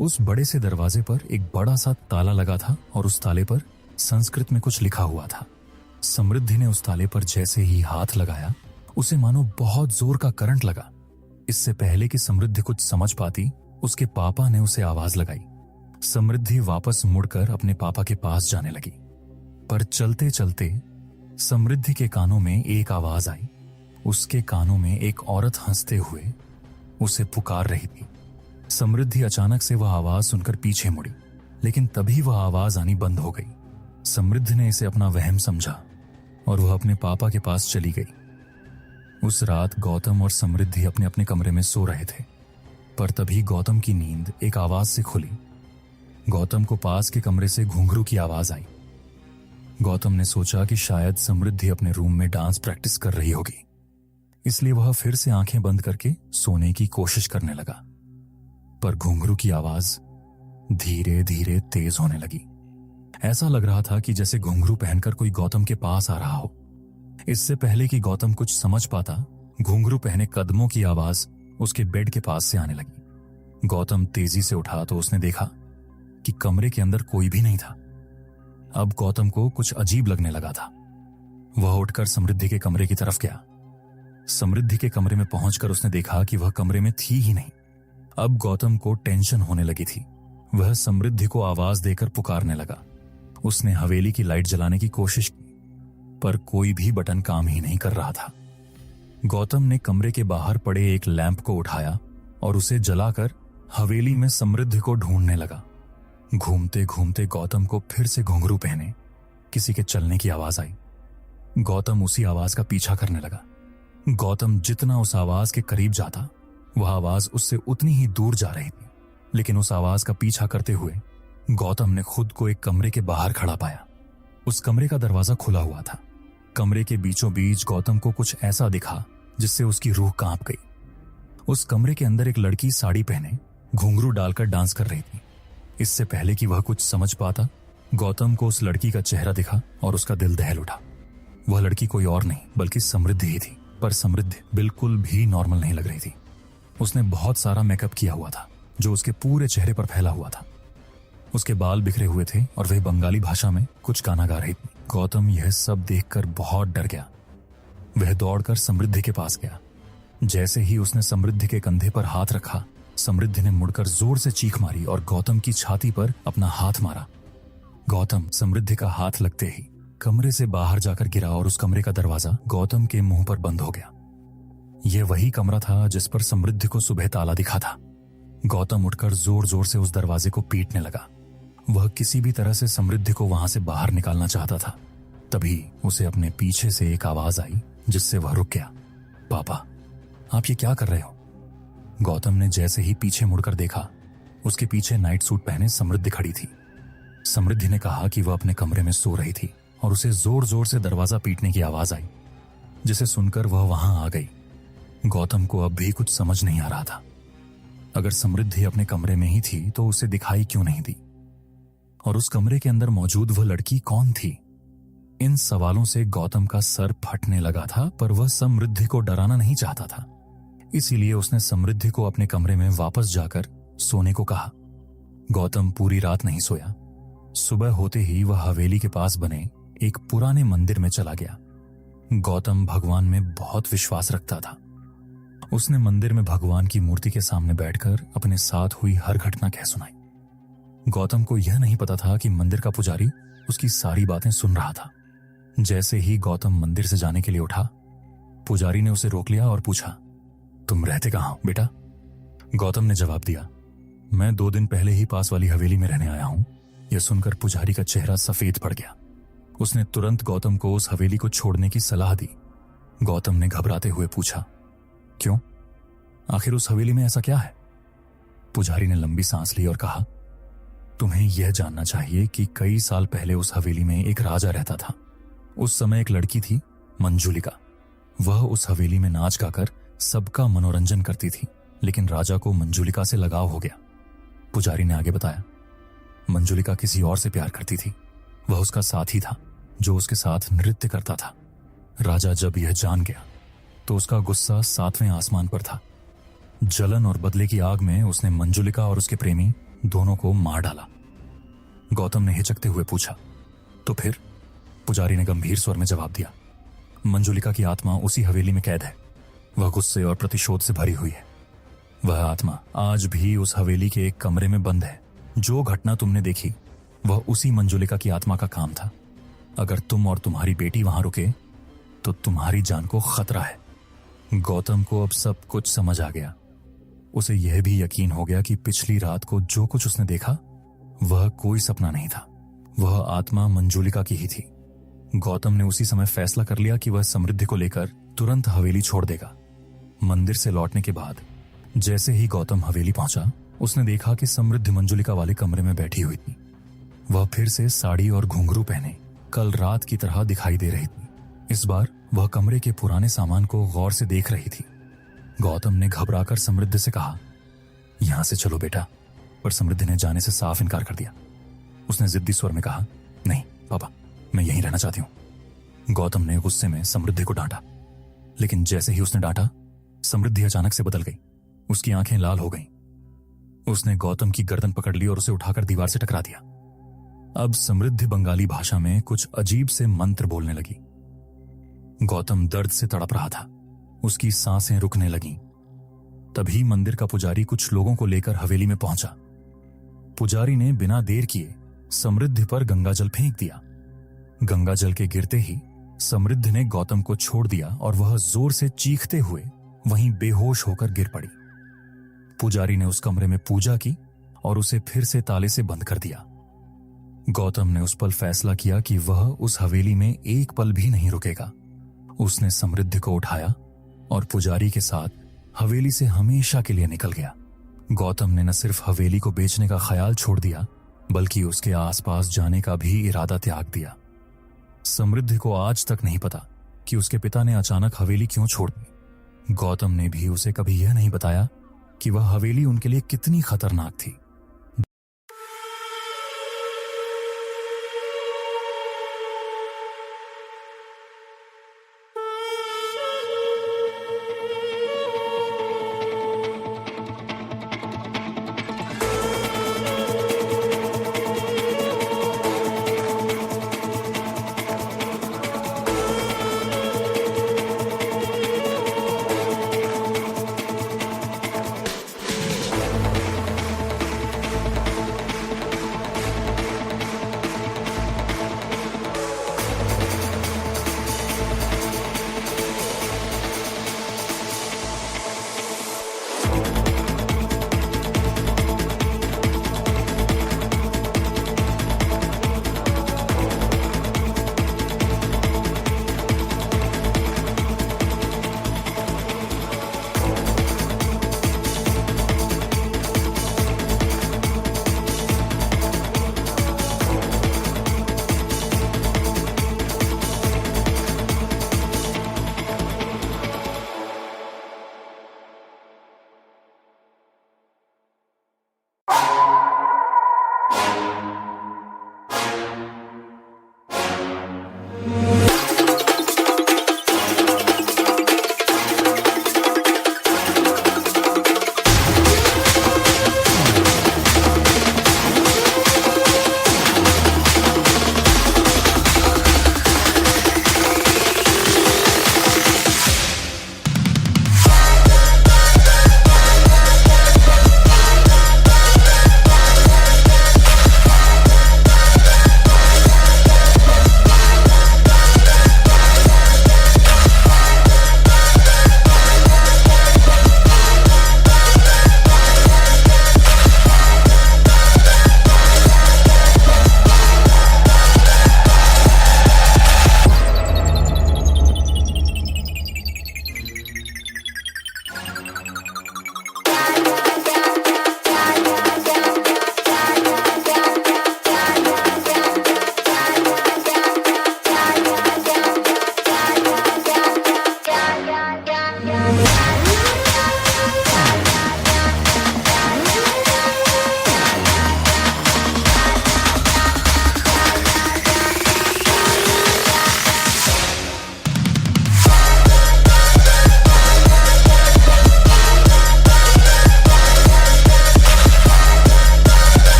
उस बड़े से दरवाजे पर एक बड़ा सा ताला लगा था और उस ताले पर संस्कृत में कुछ लिखा हुआ था। समृद्धि ने उस ताले पर जैसे ही हाथ लगाया, उसे मानो बहुत जोर का करंट लगा। इससे पहले कि समृद्धि कुछ समझ पाती, उसके पापा ने उसे आवाज लगाई। समृद्धि वापस मुड़कर अपने पापा के पास जाने लगी। पर चलते चलते समृद्धि के कानों में एक आवाज आई। उसके कानों में एक औरत हंसते हुए उसे पुकार रही थी। समृद्धि अचानक से वह आवाज सुनकर पीछे मुड़ी, लेकिन तभी वह आवाज आनी बंद हो गई। समृद्धि ने इसे अपना वहम समझा और वह अपने पापा के पास चली गई। उस रात गौतम और समृद्धि अपने अपने कमरे में सो रहे थे। पर तभी गौतम की नींद एक आवाज से खुली। गौतम को पास के कमरे से घुंघरू की आवाज आई। गौतम ने सोचा कि शायद समृद्धि अपने रूम में डांस प्रैक्टिस कर रही होगी, इसलिए वह फिर से आंखें बंद करके सोने की कोशिश करने लगा। पर घुंघरू की आवाज धीरे धीरे तेज होने लगी। ऐसा लग रहा था कि जैसे घुंघरू पहनकर कोई गौतम के पास आ रहा हो। इससे पहले कि गौतम कुछ समझ पाता, घुंघरू पहने कदमों की आवाज उसके बेड के पास से आने लगी। गौतम तेजी से उठा तो उसने देखा कि कमरे के अंदर कोई भी नहीं था। अब गौतम को कुछ अजीब लगने लगा था। वह उठकर समृद्धि के कमरे की तरफ गया। समृद्धि के कमरे में पहुंचकर उसने देखा कि वह कमरे में थी ही नहीं। अब गौतम को टेंशन होने लगी थी। वह समृद्धि को आवाज देकर पुकारने लगा। उसने हवेली की लाइट जलाने की कोशिश की, पर कोई भी बटन काम ही नहीं कर रहा था। गौतम ने कमरे के बाहर पड़े एक लैंप को उठाया और उसे जलाकर हवेली में समृद्धि को ढूंढने लगा। घूमते घूमते गौतम को फिर से घुंघरू पहने किसी के चलने की आवाज आई। गौतम उसी आवाज का पीछा करने लगा। गौतम जितना उस आवाज के करीब जाता, वह आवाज उससे उतनी ही दूर जा रही थी। लेकिन उस आवाज का पीछा करते हुए गौतम ने खुद को एक कमरे के बाहर खड़ा पाया। उस कमरे का दरवाजा खुला हुआ था। कमरे के बीचों बीच गौतम को कुछ ऐसा दिखा जिससे उसकी रूह कांप गई। उस कमरे के अंदर एक लड़की साड़ी पहने घुंघरू डालकर डांस कर रही थी। इससे पहले कि वह कुछ समझ पाता, गौतम को उस लड़की का चेहरा दिखा और उसका दिल दहल उठा। वह लड़की कोई और नहीं बल्कि समृद्धि ही थी, पर समृद्धि बिल्कुल भी नॉर्मल नहीं लग रही थी। उसने बहुत सारा मेकअप किया हुआ था जो उसके पूरे चेहरे पर फैला हुआ था। उसके बाल बिखरे हुए थे और वह बंगाली भाषा में कुछ गाना गा रही थी। गौतम यह सब देखकर बहुत डर गया। वह दौड़कर समृद्धि के पास गया। जैसे ही उसने समृद्धि के कंधे पर हाथ रखा, समृद्धि ने मुड़कर जोर से चीख मारी और गौतम की छाती पर अपना हाथ मारा। गौतम समृद्धि का हाथ लगते ही कमरे से बाहर जाकर गिरा और उस कमरे का दरवाजा गौतम के मुंह पर बंद हो गया। यह वही कमरा था जिस पर समृद्धि को सुबह ताला दिखा था। गौतम उठकर जोर जोर से उस दरवाजे को पीटने लगा। वह किसी भी तरह से समृद्धि को वहां से बाहर निकालना चाहता था। तभी उसे अपने पीछे से एक आवाज आई जिससे वह रुक गया। पापा, आप ये क्या कर रहे हो? गौतम ने जैसे ही पीछे मुड़कर देखा, उसके पीछे नाइट सूट पहने समृद्धि खड़ी थी। समृद्धि ने कहा कि वह अपने कमरे में सो रही थी और उसे जोर जोर से दरवाजा पीटने की आवाज आई, जिसे सुनकर वह वहां आ गई। गौतम को अब भी कुछ समझ नहीं आ रहा था। अगर समृद्धि अपने कमरे में ही थी तो उसे दिखाई क्यों नहीं दी? और उस कमरे के अंदर मौजूद वह लड़की कौन थी? इन सवालों से गौतम का सर फटने लगा था, पर वह समृद्धि को डराना नहीं चाहता था। इसीलिए उसने समृद्धि को अपने कमरे में वापस जाकर सोने को कहा। गौतम पूरी रात नहीं सोया। सुबह होते ही वह हवेली के पास बने एक पुराने मंदिर में चला गया। गौतम भगवान में बहुत विश्वास रखता था। उसने मंदिर में भगवान की मूर्ति के सामने बैठकर अपने साथ हुई हर घटना कह सुनाई। गौतम को यह नहीं पता था कि मंदिर का पुजारी उसकी सारी बातें सुन रहा था। जैसे ही गौतम मंदिर से जाने के लिए उठा, पुजारी ने उसे रोक लिया और पूछा, तुम रहते कहाँ हो बेटा? गौतम ने जवाब दिया, मैं 2 दिन पहले ही पास वाली हवेली में रहने आया हूं। यह सुनकर पुजारी का चेहरा सफेद पड़ गया। उसने तुरंत गौतम को उस हवेली को छोड़ने की सलाह दी। गौतम ने घबराते हुए पूछा, क्यों? आखिर उस हवेली में ऐसा क्या है? पुजारी ने लंबी सांस ली और कहा, तुम्हें यह जानना चाहिए कि कई साल पहले उस हवेली में एक राजा रहता था। उस समय एक लड़की थी, मंजुलिका। वह उस हवेली में नाच गाकर सबका मनोरंजन करती थी, लेकिन राजा को मंजुलिका से लगाव हो गया। पुजारी ने आगे बताया, मंजुलिका किसी और से प्यार करती थी। वह उसका साथी था जो उसके साथ नृत्य करता था। राजा जब यह जान गया तो उसका गुस्सा 7वें आसमान पर था। जलन और बदले की आग में उसने मंजुलिका और उसके प्रेमी दोनों को मार डाला। गौतम ने हिचकते हुए पूछा, तो फिर? पुजारी ने गंभीर स्वर में जवाब दिया, मंजुलिका की आत्मा उसी हवेली में कैद है। वह गुस्से और प्रतिशोध से भरी हुई है। वह आत्मा आज भी उस हवेली के एक कमरे में बंद है। जो घटना तुमने देखी वह उसी मंजुलिका की आत्मा का काम था। अगर तुम और तुम्हारी बेटी वहां रुके तो तुम्हारी जान को खतरा है। गौतम को अब सब कुछ समझ आ गया। उसे यह भी यकीन हो गया कि पिछली रात को जो कुछ उसने देखा वह कोई सपना नहीं था। वह आत्मा मंजुलिका की ही थी। गौतम ने उसी समय फैसला कर लिया कि वह समृद्धि को लेकर तुरंत हवेली छोड़ देगा। मंदिर से लौटने के बाद जैसे ही गौतम हवेली पहुंचा, उसने देखा कि समृद्धि मंजुलिका वाले कमरे में बैठी हुई थी। वह फिर से साड़ी और घुंघरू पहने कल रात की तरह दिखाई दे रही थी। इस बार वह कमरे के पुराने सामान को गौर से देख रही थी। गौतम ने घबराकर समृद्धि से कहा, यहां से चलो बेटा, पर समृद्धि ने जाने से साफ इनकार कर दिया। उसने जिद्दी स्वर में कहा, नहीं पापा, मैं यहीं रहना चाहती हूं। गौतम ने गुस्से में समृद्धि को डांटा, लेकिन जैसे ही उसने डांटा, समृद्धि अचानक से बदल गई। उसकी आंखें लाल हो गईं। उसने गौतम की गर्दन पकड़ ली और उसे उठाकर दीवार से टकरा दिया। अब समृद्धि बंगाली भाषा में कुछ अजीब से मंत्र बोलने लगी। गौतम दर्द से तड़प रहा था। उसकी सांसें रुकने लगीं। तभी मंदिर का पुजारी कुछ लोगों को लेकर हवेली में पहुंचा। पुजारी ने बिना देर किए समृद्धि पर गंगाजल फेंक दिया। गंगाजल के गिरते ही समृद्धि ने गौतम को छोड़ दिया और वह जोर से चीखते हुए वहीं बेहोश होकर गिर पड़ी। पुजारी ने उस कमरे में पूजा की और उसे फिर से ताले से बंद कर दिया। गौतम ने उस पल फैसला किया कि वह उस हवेली में एक पल भी नहीं रुकेगा। उसने समृद्धि को उठाया और पुजारी के साथ हवेली से हमेशा के लिए निकल गया। गौतम ने न सिर्फ हवेली को बेचने का ख्याल छोड़ दिया, बल्कि उसके आसपास जाने का भी इरादा त्याग दिया। समृद्धि को आज तक नहीं पता कि उसके पिता ने अचानक हवेली क्यों छोड़ दी। गौतम ने भी उसे कभी यह नहीं बताया कि वह हवेली उनके लिए कितनी खतरनाक थी।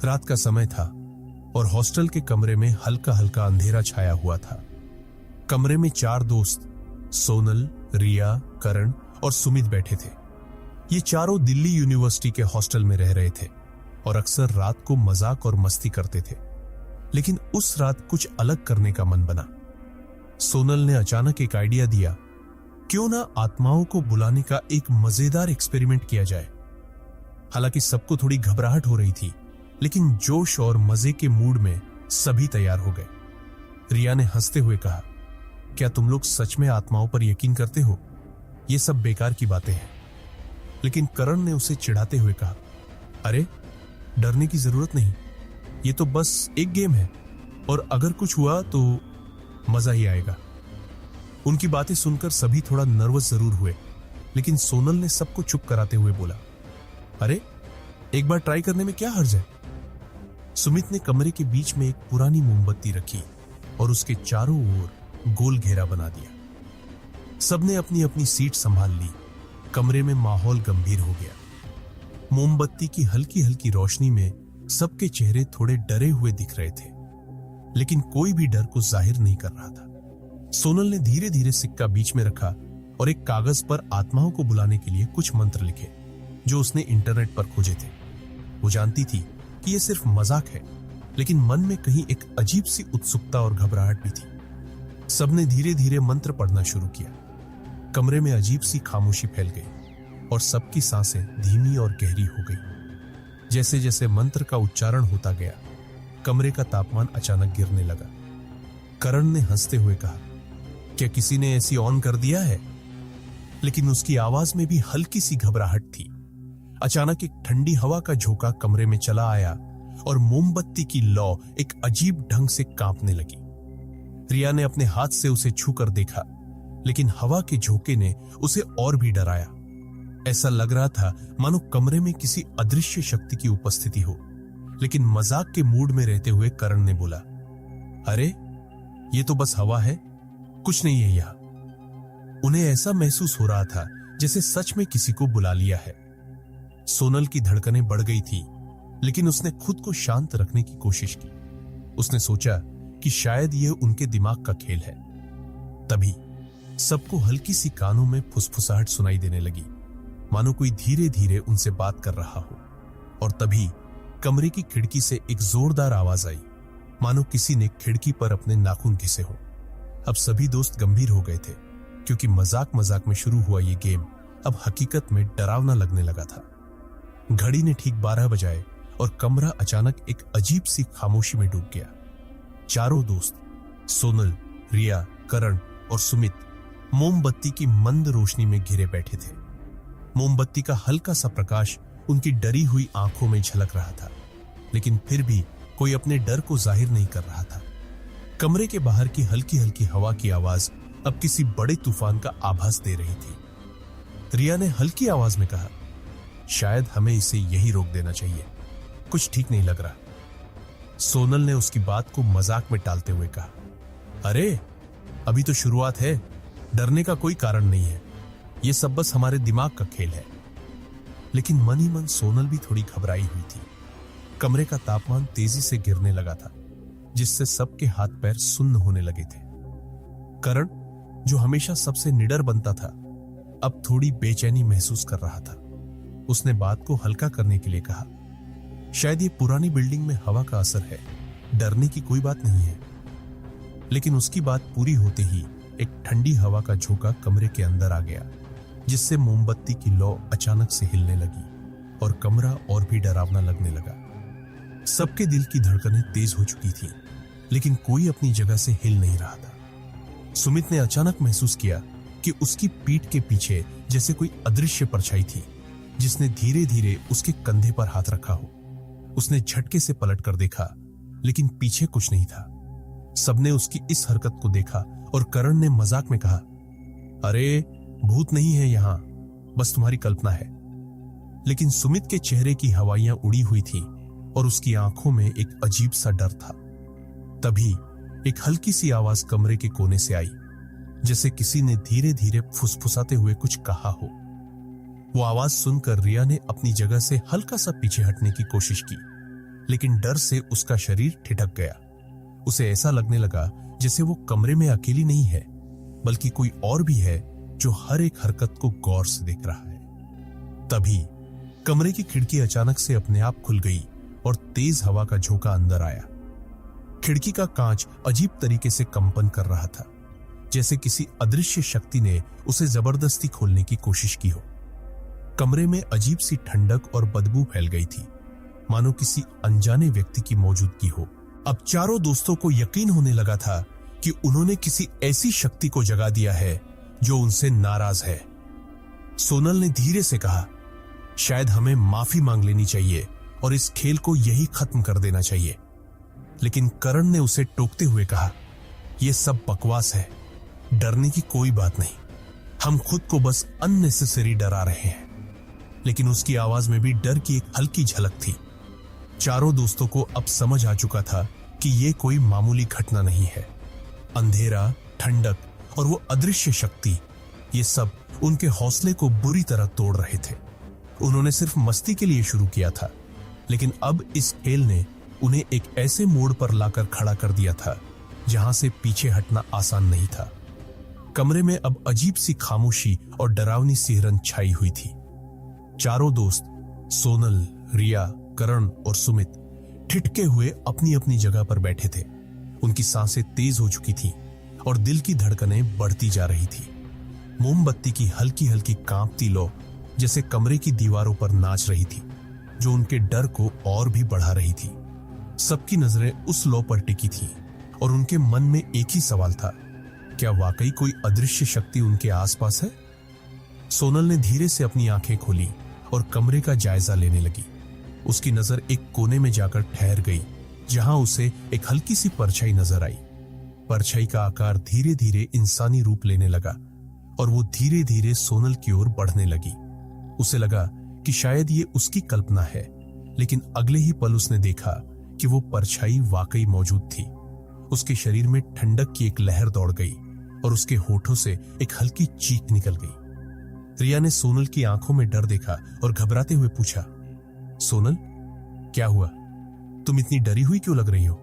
रात का समय था और हॉस्टल के कमरे में हल्का हल्का अंधेरा छाया हुआ था। कमरे में 4 दोस्त सोनल, रिया, करण और सुमित बैठे थे। ये चारों दिल्ली यूनिवर्सिटी के हॉस्टल में रह रहे थे और अक्सर रात को मजाक और मस्ती करते थे। लेकिन उस रात कुछ अलग करने का मन बना। सोनल ने अचानक एक आइडिया दिया, क्यों ना आत्माओं को बुलाने का एक मजेदार एक्सपेरिमेंट किया जाए। हालांकि सबको थोड़ी घबराहट हो रही थी, लेकिन जोश और मजे के मूड में सभी तैयार हो गए। रिया ने हंसते हुए कहा, क्या तुम लोग सच में आत्माओं पर यकीन करते हो? ये सब बेकार की बातें हैं। लेकिन करण ने उसे चिढ़ाते हुए कहा, अरे डरने की जरूरत नहीं, ये तो बस एक गेम है और अगर कुछ हुआ तो मजा ही आएगा। उनकी बातें सुनकर सभी थोड़ा नर्वस जरूर हुए, लेकिन सोनल ने सबको चुप कराते हुए बोला, अरे एक बार ट्राई करने में क्या हर्ज है। सुमित ने कमरे के बीच में एक पुरानी मोमबत्ती रखी और उसके चारों ओर गोल घेरा बना दिया। सबने अपनी अपनी सीट संभाल ली। कमरे में माहौल गंभीर हो गया। मोमबत्ती की हल्की हल्की रोशनी में सबके चेहरे थोड़े डरे हुए दिख रहे थे, लेकिन कोई भी डर को जाहिर नहीं कर रहा था। सोनल ने धीरे धीरे सिक्का बीच में रखा और एक कागज पर आत्माओं को बुलाने के लिए कुछ मंत्र लिखे, जो उसने इंटरनेट पर खोजे थे। वो जानती थी कि यह सिर्फ मजाक है, लेकिन मन में कहीं एक अजीब सी उत्सुकता और घबराहट भी थी। सबने धीरे धीरे मंत्र पढ़ना शुरू किया। कमरे में अजीब सी खामोशी फैल गई और सबकी सांसें धीमी और गहरी हो गई। जैसे जैसे मंत्र का उच्चारण होता गया, कमरे का तापमान अचानक गिरने लगा। करण ने हंसते हुए कहा, क्या किसी ने एसी ऑन कर दिया है? लेकिन उसकी आवाज में भी हल्की सी घबराहट थी। अचानक एक ठंडी हवा का झोंका कमरे में चला आया और मोमबत्ती की लौ एक अजीब ढंग से कांपने लगी। रिया ने अपने हाथ से उसे छूकर देखा, लेकिन हवा के झोंके ने उसे और भी डराया। ऐसा लग रहा था मानो कमरे में किसी अदृश्य शक्ति की उपस्थिति हो। लेकिन मजाक के मूड में रहते हुए करण ने बोला, अरे ये तो बस हवा है, कुछ नहीं है यहां। उन्हें ऐसा महसूस हो रहा था जैसे सच में किसी को बुला लिया है। सोनल की धड़कनें बढ़ गई थी, लेकिन उसने खुद को शांत रखने की कोशिश की। उसने सोचा कि शायद यह उनके दिमाग का खेल है। तभी सबको हल्की सी कानों में फुसफुसाहट सुनाई देने लगी, मानो कोई धीरे धीरे उनसे बात कर रहा हो। और तभी कमरे की खिड़की से एक जोरदार आवाज आई, मानो किसी ने खिड़की पर अपने नाखून घिसे हो। अब सभी दोस्त गंभीर हो गए थे, क्योंकि मजाक मजाक में शुरू हुआ ये गेम अब हकीकत में डरावना लगने लगा था। घड़ी ने ठीक 12 बजाए और कमरा अचानक एक अजीब सी खामोशी में डूब गया। चारों दोस्त सोनल, रिया, करण और सुमित मोमबत्ती की मंद रोशनी में घिरे बैठे थे। मोमबत्ती का हल्का सा प्रकाश उनकी डरी हुई आंखों में झलक रहा था, लेकिन फिर भी कोई अपने डर को जाहिर नहीं कर रहा था। कमरे के बाहर की हल्की हल्की हवा की आवाज अब किसी बड़े तूफान का आभास दे रही थी। रिया ने हल्की आवाज में कहा, शायद हमें इसे यही रोक देना चाहिए, कुछ ठीक नहीं लग रहा। सोनल ने उसकी बात को मजाक में टालते हुए कहा, अरे अभी तो शुरुआत है, डरने का कोई कारण नहीं है, यह सब बस हमारे दिमाग का खेल है। लेकिन मन ही मन सोनल भी थोड़ी घबराई हुई थी। कमरे का तापमान तेजी से गिरने लगा था, जिससे सबके हाथ पैर सुन्न होने लगे थे। करण, जो हमेशा सबसे निडर बनता था, अब थोड़ी बेचैनी महसूस कर रहा था। उसने बात को हल्का करने के लिए कहा, शायद ये पुरानी बिल्डिंग में हवा का असर है, डरने की कोई बात नहीं है। लेकिन उसकी बात पूरी होते ही एक ठंडी हवा का झोंका कमरे के अंदर आ गया, जिससे मोमबत्ती की लौ अचानक से हिलने लगी और कमरा और भी डरावना लगने लगा। सबके दिल की धड़कनें तेज हो चुकी थी, लेकिन कोई अपनी जगह से हिल नहीं रहा था। सुमित ने अचानक महसूस किया कि उसकी पीठ के पीछे जैसे कोई अदृश्य परछाई थी, जिसने धीरे धीरे उसके कंधे पर हाथ रखा हो। उसने झटके से पलटकर देखा, लेकिन पीछे कुछ नहीं था। सबने उसकी इस हरकत को देखा और करण ने मजाक में कहा, अरे भूत नहीं है यहां, बस तुम्हारी कल्पना है। लेकिन सुमित के चेहरे की हवाइयां उड़ी हुई थी और उसकी आंखों में एक अजीब सा डर था। तभी एक हल्की सी आवाज कमरे के कोने से आई, जैसे किसी ने धीरे धीरे फुसफुसाते हुए कुछ कहा हो। वो आवाज सुनकर रिया ने अपनी जगह से हल्का सा पीछे हटने की कोशिश की, लेकिन डर से उसका शरीर ठिठक गया। उसे ऐसा लगने लगा जैसे वो कमरे में अकेली नहीं है, बल्कि कोई और भी है जो हर एक हरकत को गौर से देख रहा है। तभी कमरे की खिड़की अचानक से अपने आप खुल गई और तेज हवा का झोंका अंदर आया। खिड़की का कांच अजीब तरीके से कंपन कर रहा था, जैसे किसी अदृश्य शक्ति ने उसे जबरदस्ती खोलने की कोशिश की हो। कमरे में अजीब सी ठंडक और बदबू फैल गई थी, मानो किसी अनजाने व्यक्ति की मौजूदगी हो। अब चारों दोस्तों को यकीन होने लगा था कि उन्होंने किसी ऐसी शक्ति को जगा दिया है जो उनसे नाराज है। सोनल ने धीरे से कहा, शायद हमें माफी मांग लेनी चाहिए और इस खेल को यही खत्म कर देना चाहिए। लेकिन करण ने उसे टोकते हुए कहा, यह सब बकवास है, डरने की कोई बात नहीं, हम खुद को बस अननेसेसरी डरा रहे हैं। लेकिन उसकी आवाज में भी डर की एक हल्की झलक थी। चारों दोस्तों को अब समझ आ चुका था कि यह कोई मामूली घटना नहीं है। अंधेरा, ठंडक और वो अदृश्य शक्ति, ये सब उनके हौसले को बुरी तरह तोड़ रहे थे। उन्होंने सिर्फ मस्ती के लिए शुरू किया था, लेकिन अब इस खेल ने उन्हें एक ऐसे मोड़ पर लाकर खड़ा कर दिया था जहां से पीछे हटना आसान नहीं था। कमरे में अब अजीब सी खामोशी और डरावनी सिहरन छाई हुई थी। चारों दोस्त सोनल, रिया, करण और सुमित ठिठके हुए अपनी अपनी जगह पर बैठे थे। उनकी सांसें तेज हो चुकी थीं और दिल की धड़कनें बढ़ती जा रही थी। मोमबत्ती की हल्की हल्की कांपती लौ जैसे कमरे की दीवारों पर नाच रही थी, जो उनके डर को और भी बढ़ा रही थी। सबकी नजरें उस लौ पर टिकी थीं और उनके मन में एक ही सवाल था, क्या वाकई कोई अदृश्य शक्ति उनके आसपास है? सोनल ने धीरे से अपनी आंखें खोली और कमरे का जायजा लेने लगी। उसकी नजर एक कोने में जाकर ठहर गई, जहां उसे एक हल्की सी परछाई नजर आई। परछाई का आकार धीरे धीरे इंसानी रूप लेने लगा और वो धीरे धीरे सोनल की ओर बढ़ने लगी। उसे लगा कि शायद ये उसकी कल्पना है, लेकिन अगले ही पल उसने देखा कि वो परछाई वाकई मौजूद थी। उसके शरीर में ठंडक की एक लहर दौड़ गई और उसके होठों से एक हल्की चीख निकल गई। रिया ने सोनल की आंखों में डर देखा और घबराते हुए पूछा, सोनल, क्या हुआ? तुम इतनी डरी हुई क्यों लग रही हो?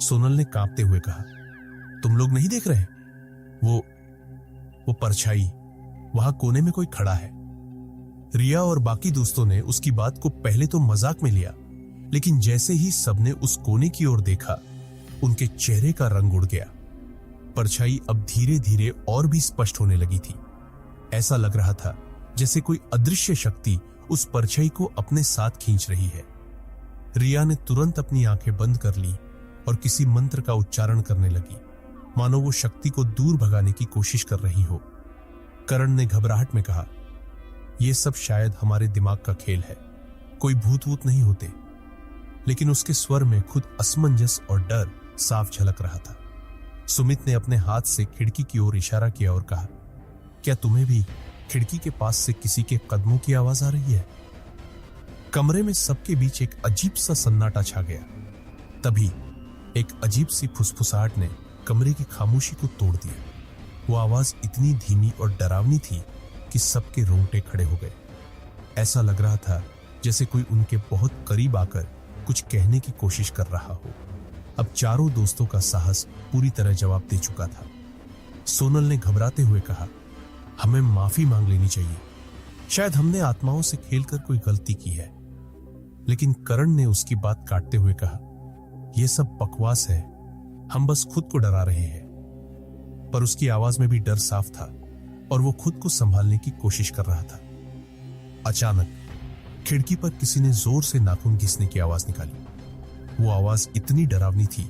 सोनल ने कांपते हुए कहा, तुम लोग नहीं देख रहे? वो परछाई, वहां कोने में कोई खड़ा है। रिया और बाकी दोस्तों ने उसकी बात को पहले तो मजाक में लिया, लेकिन जैसे ही सबने उस कोने की ओर देखा, उनके चेहरे का रंग उड़ गया। परछाई अब धीरे धीरे और भी स्पष्ट होने लगी थी। ऐसा लग रहा था जैसे कोई अदृश्य शक्ति उस परछाई को अपने साथ खींच रही है। रिया ने तुरंत अपनी आंखें बंद कर ली और किसी मंत्र का उच्चारण करने लगी, मानो वो शक्ति को दूर भगाने की कोशिश कर रही हो। करण ने घबराहट में कहा, यह सब शायद हमारे दिमाग का खेल है, कोई भूत वूत नहीं होते। लेकिन उसके स्वर में खुद असमंजस और डर साफ झलक रहा था। सुमित ने अपने हाथ से खिड़की की ओर इशारा किया और कहा, क्या तुम्हें भी खिड़की के पास से किसी के कदमों की आवाज आ रही है? कमरे में सबके बीच एक अजीब सा सन्नाटा छा गया। तभी एक अजीब सी फुसफुसाहट ने कमरे की खामोशी को तोड़ दिया। वो आवाज इतनी धीमी और डरावनी थी कि सबके रोंगटे खड़े हो गए। ऐसा लग रहा था जैसे कोई उनके बहुत करीब आकर कुछ कहने की कोशिश कर रहा हो। अब चारों दोस्तों का साहस पूरी तरह जवाब दे चुका था। सोनल ने घबराते हुए कहा, हमें माफी मांग लेनी चाहिए, शायद हमने आत्माओं से खेलकर कोई गलती की है। लेकिन करण ने उसकी बात काटते हुए कहा, यह सब बकवास है, हम बस खुद को डरा रहे हैं। पर उसकी आवाज में भी डर साफ था और वो खुद को संभालने की कोशिश कर रहा था। अचानक खिड़की पर किसी ने जोर से नाखून घिसने की आवाज निकाली। वो आवाज इतनी डरावनी थी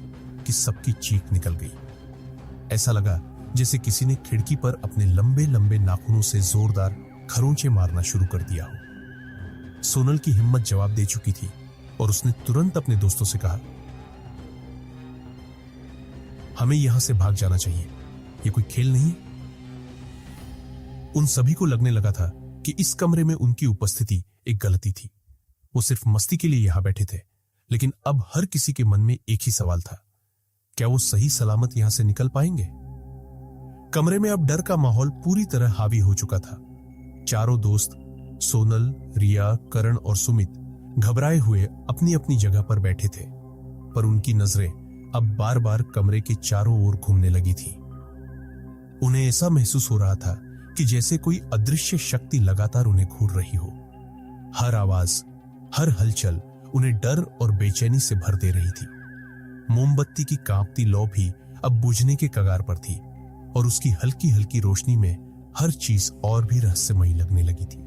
कि सबकी चीख निकल गई। ऐसा लगा जैसे किसी ने खिड़की पर अपने लंबे लंबे नाखूनों से जोरदार खरोंचे मारना शुरू कर दिया हो। सोनल की हिम्मत जवाब दे चुकी थी और उसने तुरंत अपने दोस्तों से कहा, हमें यहां से भाग जाना चाहिए, ये कोई खेल नहीं है। उन सभी को लगने लगा था कि इस कमरे में उनकी उपस्थिति एक गलती थी। वो सिर्फ मस्ती के लिए यहां बैठे थे, लेकिन अब हर किसी के मन में एक ही सवाल था, क्या वो सही सलामत यहां से निकल पाएंगे? कमरे में अब डर का माहौल पूरी तरह हावी हो चुका था। चारों दोस्त सोनल, रिया, करण और सुमित घबराए हुए अपनी अपनी जगह पर बैठे थे, पर उनकी नजरें अब बार बार कमरे के चारों ओर घूमने लगी थी। उन्हें ऐसा महसूस हो रहा था कि जैसे कोई अदृश्य शक्ति लगातार उन्हें घूर रही हो। हर आवाज, हर हलचल उन्हें डर और बेचैनी से भर दे रही थी। मोमबत्ती की कांपती लौ भी अब बुझने के कगार पर थी और उसकी हल्की हल्की रोशनी में हर चीज और भी रहस्यमयी लगने लगी थी।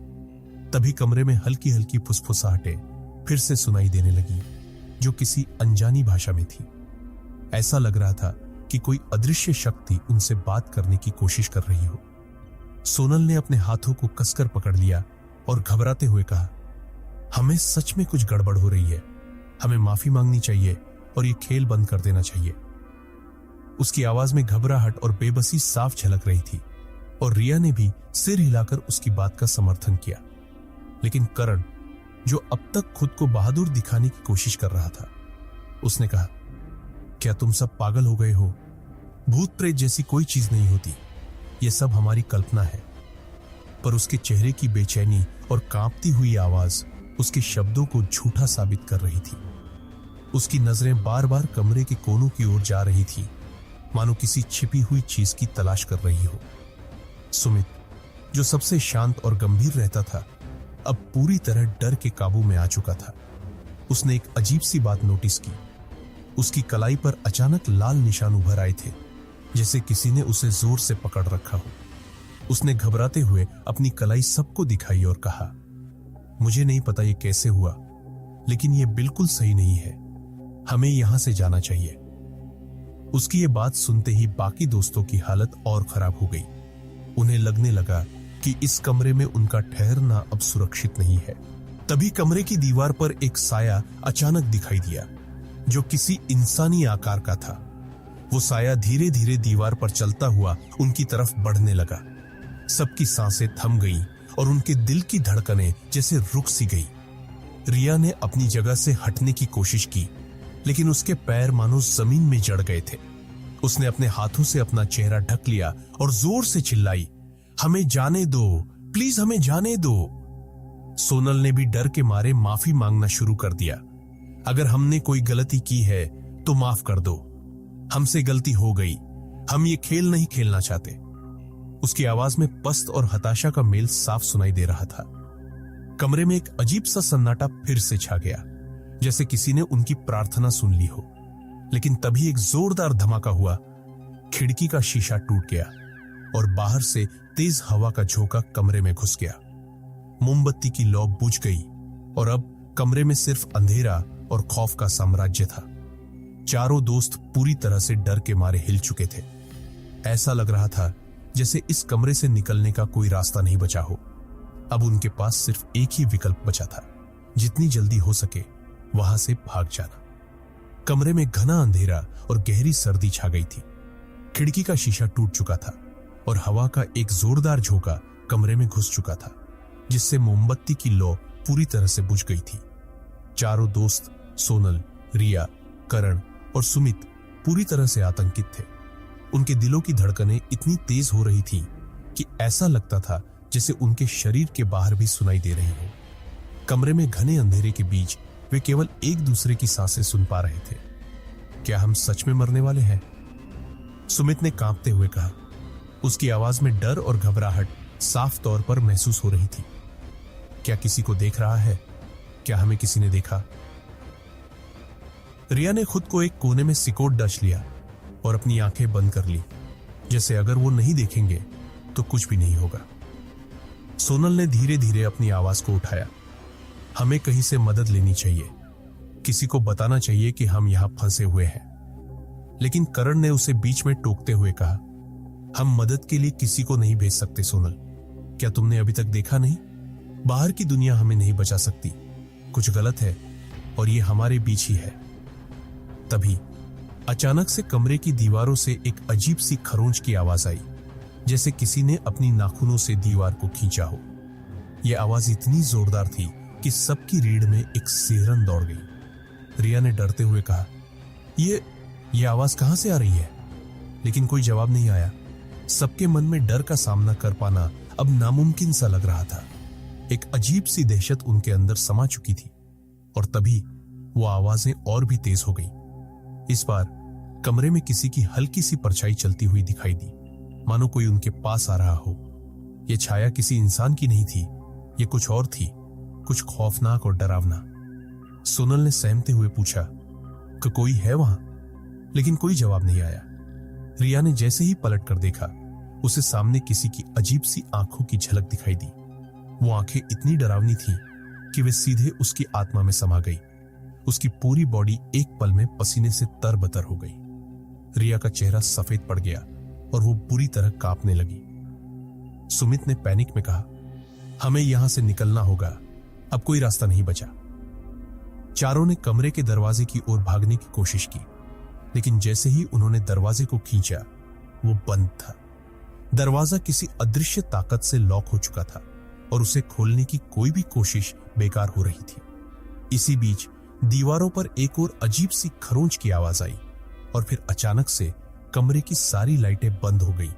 तभी कमरे में हल्की हल्की फुसफुसाहटें फिर से सुनाई देने लगी, जो किसी अनजानी भाषा में थी। ऐसा लग रहा था कि कोई अदृश्य शक्ति उनसे बात करने की कोशिश कर रही हो। सोनल ने अपने हाथों को कसकर पकड़ लिया और घबराते हुए कहा, हमें सच में कुछ गड़बड़ हो रही है, हमें माफी मांगनी चाहिए और ये खेल बंद कर देना चाहिए। उसकी आवाज में घबराहट और बेबसी साफ झलक रही थी और रिया ने भी सिर हिलाकर उसकी बात का समर्थन किया। लेकिन करण, जो अब तक खुद को बहादुर दिखाने की कोशिश कर रहा था, उसने कहा, क्या तुम सब पागल हो गए हो? भूत प्रेत जैसी कोई चीज नहीं होती, यह सब हमारी कल्पना है। पर उसके चेहरे की बेचैनी और कांपती हुई आवाज उसके शब्दों को झूठा साबित कर रही थी। उसकी नजरें बार बार कमरे के कोनों की ओर जा रही थी, मानो किसी छिपी हुई चीज की तलाश कर रही हो। सुमित, जो सबसे शांत और गंभीर रहता था, अब पूरी तरह डर के काबू में आ चुका था। उसने एक अजीब सी बात नोटिस की। उसकी कलाई पर अचानक लाल निशान उभर आए थे, जैसे किसी ने उसे जोर से पकड़ रखा हो। उसने घबराते हुए अपनी कलाई सबको दिखाई और कहा, मुझे नहीं पता ये कैसे हुआ, लेकिन ये बिल्कुल सही नहीं है। हमें यहां से जाना चाहिए। उसकी ये बात सुनते ही बाकी दोस्तों की हालत और खराब हो गई। उन्हें लगने लगा कि इस कमरे में उनका ठहरना अब सुरक्षित नहीं है। तभी कमरे की दीवार पर एक साया अचानक दिखाई दिया, जो किसी इंसानी आकार का था। वो साया धीरे धीरे दीवार पर चलता हुआ उनकी तरफ बढ़ने लगा। सबकी सांसें थम गईं और उनके दिल की धड़कनें जैसे रुक सी गई। रिया ने अपनी जगह से हटने की कोशिश की, लेकिन उसके पैर मानो जमीन में जड़ गए थे। उसने अपने हाथों से अपना चेहरा ढक लिया और जोर से चिल्लाई, हमें जाने दो, प्लीज हमें जाने दो। सोनल ने भी डर के मारे माफी मांगना शुरू कर दिया। अगर हमने कोई गलती की है तो माफ कर दो, हमसे गलती हो गई, हम ये खेल नहीं खेलना चाहते। उसकी आवाज में पस्त और हताशा का मेल साफ सुनाई दे रहा था। कमरे में एक अजीब सा सन्नाटा फिर से छा गया, जैसे किसी ने उनकी प्रार्थना सुन ली हो। लेकिन तभी एक जोरदार धमाका हुआ। खिड़की का शीशा टूट गया और बाहर से तेज हवा का झोंका कमरे में घुस गया। मोमबत्ती की लौ बुझ गई और अब कमरे में सिर्फ अंधेरा और खौफ का साम्राज्य था। चारों दोस्त पूरी तरह से डर के मारे हिल चुके थे। ऐसा लग रहा था जैसे इस कमरे से निकलने का कोई रास्ता नहीं बचा हो। अब उनके पास सिर्फ एक ही विकल्प बचा था, जितनी जल्दी हो सके वहां से भाग जाना। कमरे में घना अंधेरा और गहरी सर्दी छा गई थी। खिड़की का शीशा टूट चुका था और हवा का एक जोरदार झोंका कमरे में घुस चुका था, जिससे मोमबत्ती की लौ पूरी तरह से बुझ गई थी। चारों दोस्त सोनल, रिया, करण और सुमित पूरी तरह से आतंकित थे। उनके दिलों की धड़कनें इतनी तेज हो रही थीं कि ऐसा लगता था जैसे उनके शरीर के बाहर भी सुनाई दे रही हो। कमरे में घने अंधेरे के बीच वे केवल एक दूसरे की सांसें सुन पा रहे थे। क्या हम सच में मरने वाले हैं? सुमित ने कांपते हुए कहा। उसकी आवाज में डर और घबराहट साफ तौर पर महसूस हो रही थी। क्या किसी को देख रहा है? क्या हमें किसी ने देखा? रिया ने खुद को एक कोने में सिकोड़ डच लिया और अपनी आंखें बंद कर ली, जैसे अगर वो नहीं देखेंगे तो कुछ भी नहीं होगा। सोनल ने धीरे धीरे अपनी आवाज को उठाया। हमें कहीं से मदद लेनी चाहिए, किसी को बताना चाहिए कि हम यहां फंसे हुए हैं। लेकिन करण ने उसे बीच में टोकते हुए कहा, हम मदद के लिए किसी को नहीं भेज सकते सोनल। क्या तुमने अभी तक देखा नहीं? बाहर की दुनिया हमें नहीं बचा सकती। कुछ गलत है और ये हमारे बीच ही है। तभी अचानक से कमरे की दीवारों से एक अजीब सी खरोंच की आवाज आई, जैसे किसी ने अपनी नाखूनों से दीवार को खींचा हो। यह आवाज इतनी जोरदार थी कि सबकी रीढ़ में एक सिहरन दौड़ गई। रिया ने डरते हुए कहा, ये आवाज कहां से आ रही है? लेकिन कोई जवाब नहीं आया। सबके मन में डर का सामना कर पाना अब नामुमकिन सा लग रहा था। एक अजीब सी दहशत उनके अंदर समा चुकी थी और तभी वो आवाजें और भी तेज हो गई। इस बार कमरे में किसी की हल्की सी परछाई चलती हुई दिखाई दी, मानो कोई उनके पास आ रहा हो। यह छाया किसी इंसान की नहीं थी, ये कुछ और थी, कुछ खौफनाक और डरावना। सोनल ने सहमते हुए पूछा कि कोई है वहां? लेकिन कोई जवाब नहीं आया। रिया ने जैसे ही पलट कर देखा, उसे सामने किसी की अजीब सी आंखों की झलक दिखाई दी। वो आंखें इतनी डरावनी थीं कि वे सीधे उसकी आत्मा में समा गई। उसकी पूरी बॉडी एक पल में पसीने से तरबतर हो गई। रिया का चेहरा सफेद पड़ गया और वो बुरी तरह कांपने लगी। सुमित ने पैनिक में कहा, हमें यहां से निकलना होगा, अब कोई रास्ता नहीं बचा। चारों ने कमरे के दरवाजे की ओर भागने की कोशिश की, लेकिन जैसे ही उन्होंने दरवाजे को खींचा, वो बंद था। दरवाजा किसी अदृश्य ताकत से लॉक हो चुका था और उसे खोलने की कोई भी कोशिश बेकार हो रही थी। इसी बीच दीवारों पर एक और अजीब सी खरोंच की आवाज आई और फिर अचानक से कमरे की सारी लाइटें बंद हो गई।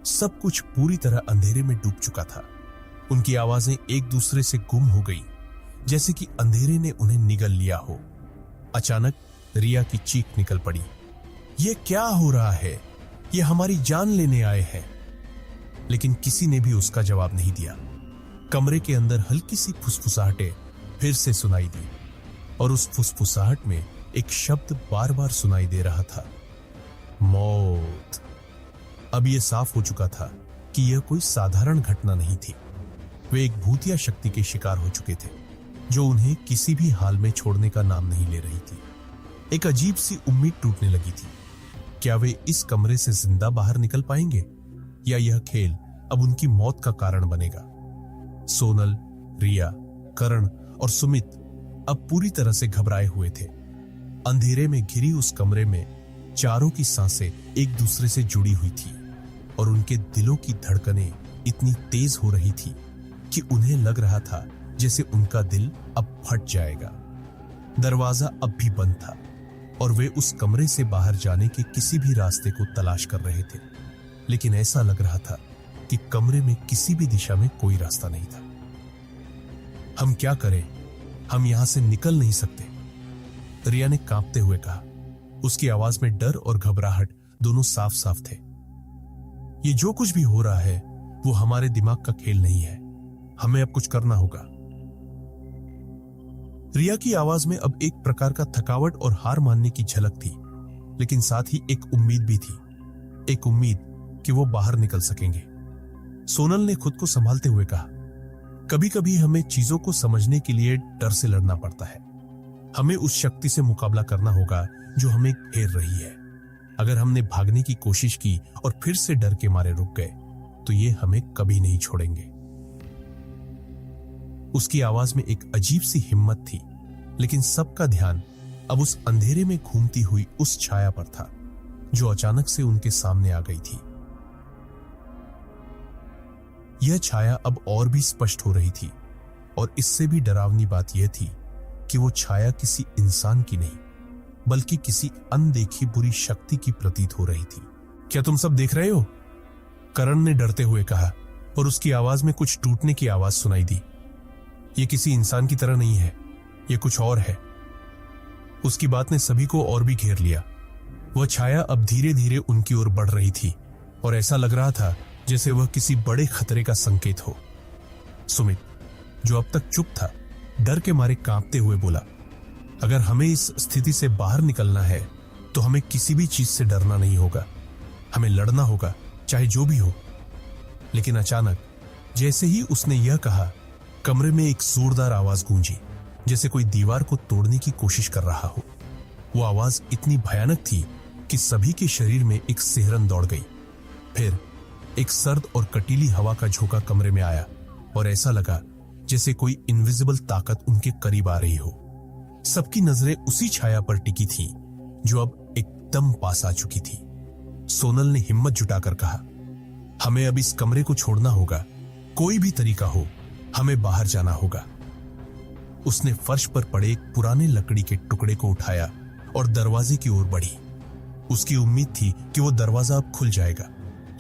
सब कुछ पूरी तरह अंधेरे में डूब चुका था। उनकी आवाजें एक दूसरे से गुम हो गई, जैसे कि अंधेरे ने उन्हें निगल लिया हो। अचानक रिया की चीख निकल पड़ी, ये क्या हो रहा है? ये हमारी जान लेने आए हैं। लेकिन किसी ने भी उसका जवाब नहीं दिया। कमरे के अंदर हल्की सी फुसफुसाहटें फिर से सुनाई दी और उस फुसफुसाहट में एक शब्द बार बार सुनाई दे रहा था, मौत। अब यह साफ हो चुका था कि यह कोई साधारण घटना नहीं थी। वे एक भूतिया शक्ति के शिकार हो चुके थे जो उन्हें किसी भी हाल में छोड़ने का नाम नहीं ले रही थी। एक अजीब सी उम्मीद टूटने लगी थी। क्या वे इस कमरे से जिंदा बाहर निकल पाएंगे या यह खेल अब उनकी मौत का कारण बनेगा? सोनल, रिया, करण और सुमित अब पूरी तरह से घबराए हुए थे। अंधेरे में घिरी उस कमरे में चारों की सांसें एक दूसरे से जुड़ी हुई थी और उनके दिलों की धड़कनें इतनी तेज हो रही थी कि उन्हें लग रहा था जैसे उनका दिल अब फट जाएगा। दरवाजा अब भी बंद था और वे उस कमरे से बाहर जाने के किसी भी रास्ते को तलाश कर रहे थे, लेकिन ऐसा लग रहा था कि कमरे में किसी भी दिशा में कोई रास्ता नहीं था। हम क्या करें? हम यहां से निकल नहीं सकते, रिया ने कांपते हुए कहा। उसकी आवाज में डर और घबराहट दोनों साफ साफ थे। ये जो कुछ भी हो रहा है वो हमारे दिमाग का खेल नहीं है, हमें अब कुछ करना होगा। रिया की आवाज में अब एक प्रकार का थकावट और हार मानने की झलक थी, लेकिन साथ ही एक उम्मीद भी थी, एक उम्मीद कि वो बाहर निकल सकेंगे। सोनल ने खुद को संभालते हुए कहा, कभी कभी हमें चीजों को समझने के लिए डर से लड़ना पड़ता है। हमें उस शक्ति से मुकाबला करना होगा जो हमें घेर रही है। अगर हमने भागने की कोशिश की और फिर से डर के मारे रुक गए तो ये हमें कभी नहीं छोड़ेंगे। उसकी आवाज में एक अजीब सी हिम्मत थी, लेकिन सबका ध्यान अब उस अंधेरे में घूमती हुई उस छाया पर था जो अचानक से उनके सामने आ गई थी। यह छाया अब और भी स्पष्ट हो रही थी और इससे भी डरावनी बात यह थी कि वो छाया किसी इंसान की नहीं बल्कि किसी अनदेखी बुरी शक्ति की प्रतीत हो रही थी। क्या तुम सब देख रहे हो? करण ने डरते हुए कहा और उसकी आवाज में कुछ टूटने की आवाज सुनाई दी। ये किसी इंसान की तरह नहीं है, ये कुछ और है। उसकी बात ने सभी को और भी घेर लिया। वह छाया अब धीरे धीरे उनकी ओर बढ़ रही थी और ऐसा लग रहा था जैसे वह किसी बड़े खतरे का संकेत हो। सुमित, जो अब तक चुप था, डर के मारे कांपते हुए बोला, अगर हमें इस स्थिति से बाहर निकलना है तो हमें किसी भी चीज से डरना नहीं होगा, हमें लड़ना होगा, चाहे जो भी हो। लेकिन अचानक जैसे ही उसने यह कहा, कमरे में एक जोरदार आवाज गूंजी, जैसे कोई दीवार को तोड़ने की कोशिश कर रहा हो। वो आवाज इतनी भयानक थी कि सभी के शरीर में एक सिहरन दौड़ गई। फिर एक सर्द और कटीली हवा का झोंका कमरे में आया और ऐसा लगा जैसे कोई इनविजिबल ताकत उनके करीब आ रही हो। सबकी नजरें उसी छाया पर टिकी थीं, जो अब एकदम पास आ चुकी थी। सोनल ने हिम्मत जुटाकर कहा, हमें अब इस कमरे को छोड़ना होगा, कोई भी तरीका हो, हमें बाहर जाना होगा। उसने फर्श पर पड़े एक पुराने लकड़ी के टुकड़े को उठाया और दरवाजे की ओर बढ़ी। उसकी उम्मीद थी कि वो दरवाजा अब खुल जाएगा,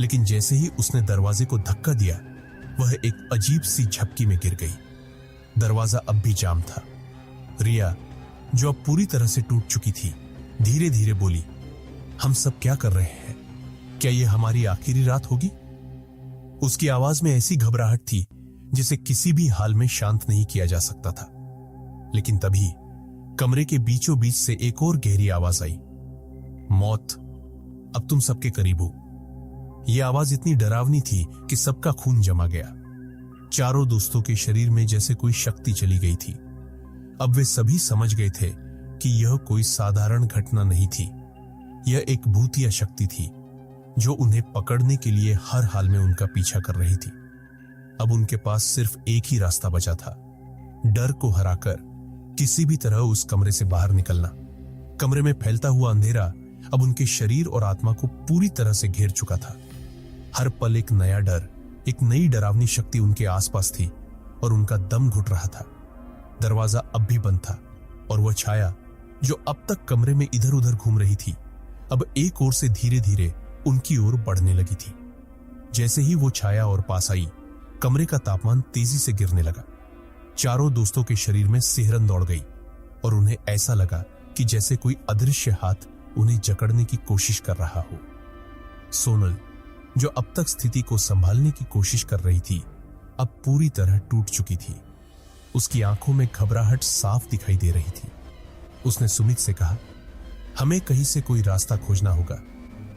लेकिन जैसे ही उसने दरवाजे को धक्का दिया, वह एक अजीब सी झपकी में गिर गई। दरवाजा अब भी जाम था। रिया, जो अब पूरी तरह से टूट चुकी थी, धीरे धीरे बोली, हम सब क्या कर रहे हैं? क्या यह हमारी आखिरी रात होगी? उसकी आवाज में ऐसी घबराहट थी जिसे किसी भी हाल में शांत नहीं किया जा सकता था। लेकिन तभी कमरे के बीचों बीच से एक और गहरी आवाज आई, मौत, अब तुम सबके करीब हो। यह आवाज इतनी डरावनी थी कि सबका खून जमा गया। चारों दोस्तों के शरीर में जैसे कोई शक्ति चली गई थी। अब वे सभी समझ गए थे कि यह कोई साधारण घटना नहीं थी, यह एक भूतिया शक्ति थी जो उन्हें पकड़ने के लिए हर हाल में उनका पीछा कर रही थी। अब उनके पास सिर्फ एक ही रास्ता बचा था, डर को हराकर किसी भी तरह उस कमरे से बाहर निकलना। कमरे में फैलता हुआ अंधेरा अब उनके शरीर और आत्मा को पूरी तरह से घेर चुका था। हर पल एक नया डर, एक नई डरावनी शक्ति उनके आसपास थी और उनका दम घुट रहा था। दरवाजा अब भी बंद था और वह छाया जो अब तक कमरे में इधर उधर घूम रही थी, अब एक ओर से धीरे धीरे उनकी ओर बढ़ने लगी थी। जैसे ही वो छाया और पास आई, कमरे का तापमान तेजी से गिरने लगा। चारों दोस्तों के शरीर में सिहरन दौड़ गई और उन्हें ऐसा लगा कि जैसे कोई अदृश्य हाथ उन्हें जकड़ने की कोशिश कर रहा हो। सोनल, जो अब तक स्थिति को संभालने की कोशिश कर रही थी, अब पूरी तरह टूट चुकी थी। उसकी आंखों में घबराहट साफ दिखाई दे रही थी। उसने सुमित से कहा, हमें कहीं से कोई रास्ता खोजना होगा,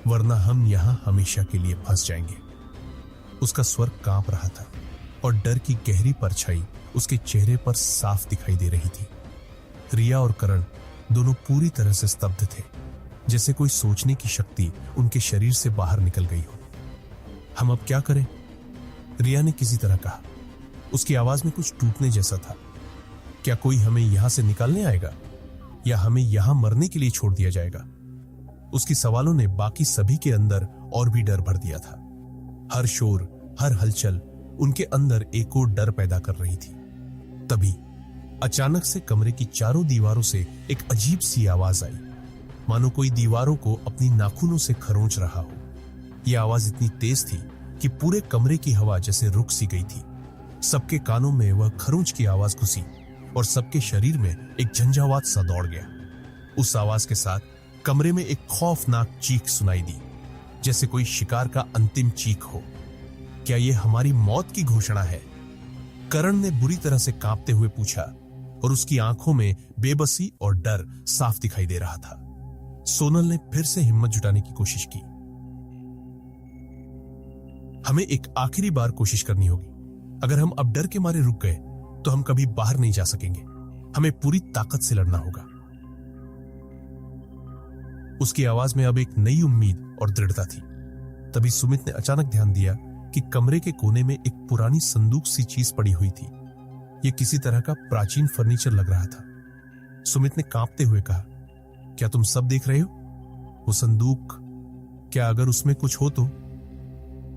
वरना हम यहां हमेशा के लिए फंस जाएंगे। उसका स्वर कांप रहा था और डर की गहरी परछाई उसके चेहरे पर साफ दिखाई दे रही थी। रिया और करण दोनों पूरी तरह से स्तब्ध थे, जैसे कोई सोचने की शक्ति उनके शरीर से बाहर निकल गई हो। हम अब क्या करें? रिया ने किसी तरह कहा। उसकी आवाज में कुछ टूटने जैसा था। क्या कोई हमें यहां से निकालने आएगा या हमें यहां मरने के लिए छोड़ दिया जाएगा? उसकी सवालों ने बाकी सभी के अंदर और भी डर भर दिया था। हर शोर, हर हलचल उनके अंदर एक और डर पैदा कर रही थी। तभी अचानक से कमरे की चारों दीवारों से एक अजीब सी आवाज आई, मानो कोई दीवारों को अपनी नाखूनों से खरोंच रहा हो। यह आवाज इतनी तेज थी कि पूरे कमरे की हवा जैसे रुक सी गई थी। सबके कानों में वह खरोंच की आवाज घुसी और सबके शरीर में एक झंझावात सा दौड़ गया। उस आवाज के साथ कमरे में एक खौफनाक चीख सुनाई दी, जैसे कोई शिकार का अंतिम चीख हो। क्या यह हमारी मौत की घोषणा है? करण ने बुरी तरह से कांपते हुए पूछा और उसकी आंखों में बेबसी और डर साफ दिखाई दे रहा था। सोनल ने फिर से हिम्मत जुटाने की कोशिश की। हमें एक आखिरी बार कोशिश करनी होगी। अगर हम अब डर के मारे रुक गए तो हम कभी बाहर नहीं जा सकेंगे। हमें पूरी ताकत से लड़ना होगा। उसकी आवाज में अब एक नई उम्मीद और दृढ़ता थी। तभी सुमित ने अचानक ध्यान दिया कि कमरे के कोने में एक पुरानी संदूक सी चीज पड़ी हुई थी। यह किसी तरह का प्राचीन फर्नीचर लग रहा था। सुमित ने कांपते हुए कहा, क्या तुम सब देख रहे हो? वो संदूक, क्या अगर उसमें कुछ हो तो?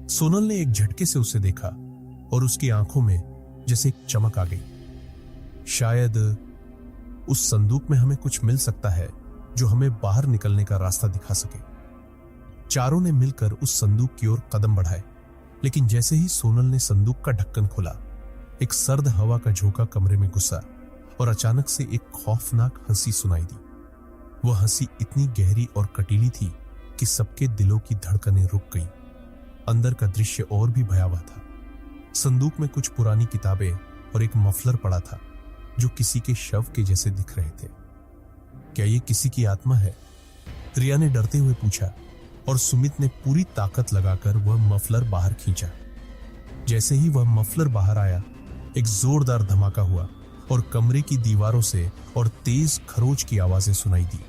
सोनल ने एक झटके से उसे देखा और उसकी आंखों में जैसे एक चमक आ गई। शायद उस संदूक में हमें कुछ मिल सकता है जो हमें बाहर निकलने का रास्ता दिखा सके। चारों ने मिलकर उस संदूक की ओर कदम बढ़ाए, लेकिन जैसे ही सोनल ने संदूक का ढक्कन खोला, एक सर्द हवा का झोंका कमरे में घुसा और अचानक से एक खौफनाक हंसी सुनाई दी। वह हंसी इतनी गहरी और कटीली थी कि सबके दिलों की धड़कनें रुक गई। अंदर का दृश्य और भी भयावह था। संदूक में कुछ पुरानी किताबें और एक मफलर पड़ा था जो किसी के शव के जैसे दिख रहे थे। क्या ये किसी की आत्मा है? रिया ने डरते हुए पूछा और सुमित ने पूरी ताकत लगाकर वह मफलर बाहर खींचा। जैसे ही वह मफलर बाहर आया, एक जोरदार धमाका हुआ और कमरे की दीवारों से और तेज खरोच की आवाजें सुनाई दी।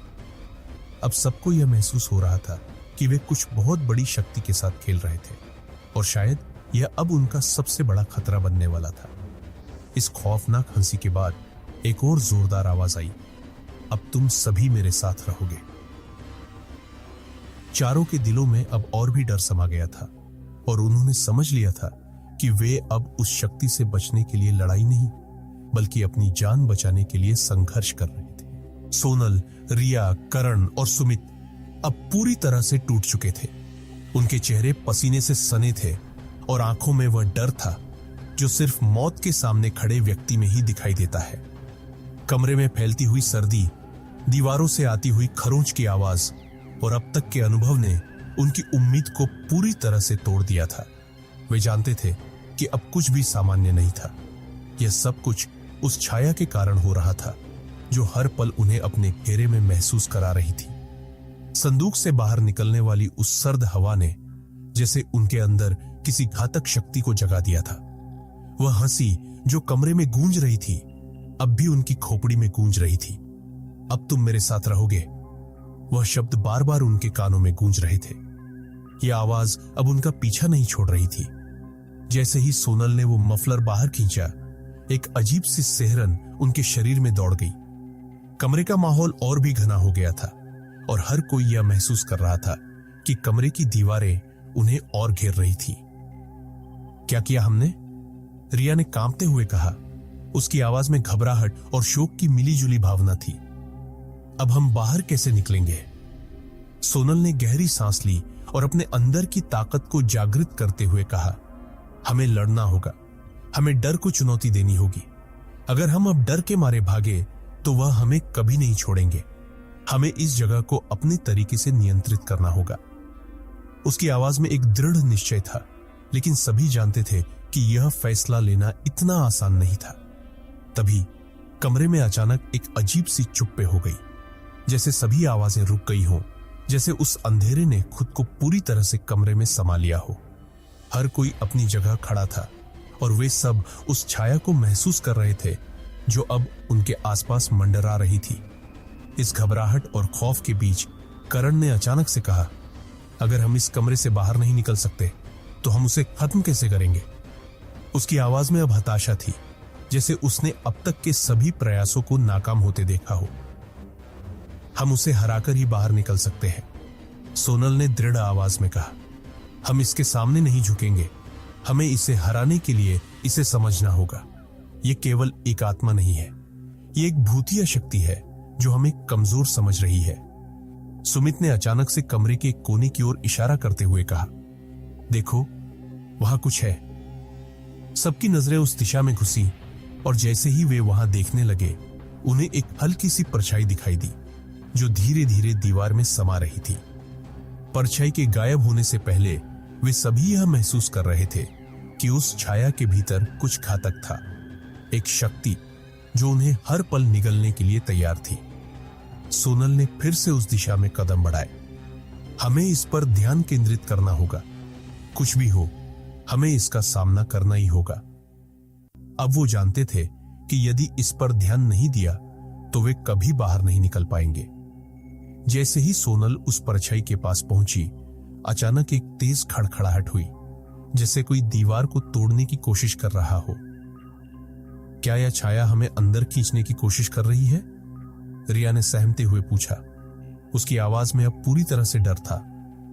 अब सबको यह महसूस हो रहा था कि वे कुछ बहुत बड़ी शक्ति के साथ खेल रहे थे और शायद यह अब उनका सबसे बड़ा खतरा बनने वाला था। इस खौफनाक हंसी के बाद एक और जोरदार आवाज आई, अब तुम सभी मेरे साथ रहोगे। चारों के दिलों में अब और भी डर समा गया था और उन्होंने समझ लिया था कि वे अब उस शक्ति से बचने के लिए लड़ाई नहीं, बल्कि अपनी जान बचाने के लिए संघर्ष कर रहे थे। सोनल, रिया, करण और सुमित अब पूरी तरह से टूट चुके थे। उनके चेहरे पसीने से सने थे और आंखों में वह डर था जो सिर्फ मौत के सामने खड़े व्यक्ति में ही दिखाई देता है। कमरे में फैलती हुई सर्दी, दीवारों से आती हुई खरोंच की आवाज और अब तक के अनुभव ने उनकी उम्मीद को पूरी तरह से तोड़ दिया था। वे जानते थे कि अब कुछ भी सामान्य नहीं था। यह सब कुछ उस छाया के कारण हो रहा था जो हर पल उन्हें अपने घेरे में महसूस करा रही थी। संदूक से बाहर निकलने वाली उस सर्द हवा ने जैसे उनके अंदर किसी घातक शक्ति को जगा दिया था। वह हंसी जो कमरे में गूंज रही थी, अब भी उनकी खोपड़ी में गूंज रही थी। अब तुम मेरे साथ रहोगे, वह शब्द बार बार उनके कानों में गूंज रहे थे। यह आवाज अब उनका पीछा नहीं छोड़ रही थी। जैसे ही सोनल ने वो मफलर बाहर खींचा, एक अजीब सी सिहरन उनके शरीर में दौड़ गई। कमरे का माहौल और भी घना हो गया था और हर कोई यह महसूस कर रहा था कि कमरे की दीवारें उन्हें और घेर रही थी। क्या किया हमने? रिया ने कांपते हुए कहा। उसकी आवाज में घबराहट और शोक की मिलीजुली भावना थी। अब हम बाहर कैसे निकलेंगे? सोनल ने गहरी सांस ली और अपने अंदर की ताकत को जागृत करते हुए कहा, हमें लड़ना होगा, हमें डर को चुनौती देनी होगी। अगर हम अब डर के मारे भागे तो वह हमें कभी नहीं छोड़ेंगे। हमें इस जगह को अपने तरीके से नियंत्रित करना होगा। उसकी आवाज में एक दृढ़ निश्चय था, लेकिन सभी जानते थे कि यह फैसला लेना इतना आसान नहीं था। तभी कमरे में अचानक एक अजीब सी चुप्पे हो गई, जैसे सभी आवाजें रुक गई हों, जैसे उस अंधेरे ने खुद को पूरी तरह से कमरे में समा लिया हो। हर कोई अपनी जगह खड़ा था और वे सब उस छाया को महसूस कर रहे थे जो अब उनके आसपास मंडरा रही थी। इस घबराहट और खौफ के बीच करण ने अचानक से कहा, अगर हम इस कमरे से बाहर नहीं निकल सकते तो हम उसे खत्म कैसे करेंगे? उसकी आवाज में अब हताशा थी, जैसे उसने अब तक के सभी प्रयासों को नाकाम होते देखा हो। हम उसे हराकर ही बाहर निकल सकते हैं, सोनल ने दृढ़ आवाज में कहा। हम इसके सामने नहीं झुकेंगे। हमें इसे हराने के लिए इसे समझना होगा। यह केवल एक आत्मा नहीं है, यह एक भूतिया शक्ति है जो हमें कमजोर समझ रही है। सुमित ने अचानक से कमरे के एक कोने की ओर इशारा करते हुए कहा, देखो, वहां कुछ है। सबकी नजरें उस दिशा में घुसी और जैसे ही वे वहां देखने लगे, उन्हें एक हल्की सी परछाई दिखाई दी जो धीरे धीरे दीवार में समा रही थी। परछाई के गायब होने से पहले वे सभी यह महसूस कर रहे थे कि उस छाया के भीतर कुछ घातक था, एक शक्ति जो उन्हें हर पल निगलने के लिए तैयार थी। सोनल ने फिर से उस दिशा में कदम बढ़ाए। हमें इस पर ध्यान केंद्रित करना होगा। कुछ भी हो, हमें इसका सामना करना ही होगा। अब वो जानते थे कि यदि इस पर ध्यान नहीं दिया तो वे कभी बाहर नहीं निकल पाएंगे। जैसे ही सोनल उस परछाई के पास पहुंची, अचानक एक तेज खड़खड़ाहट हुई, जैसे कोई दीवार को तोड़ने की कोशिश कर रहा हो। क्या यह छाया हमें अंदर खींचने की कोशिश कर रही है? रिया ने सहमते हुए पूछा। उसकी आवाज में अब पूरी तरह से डर था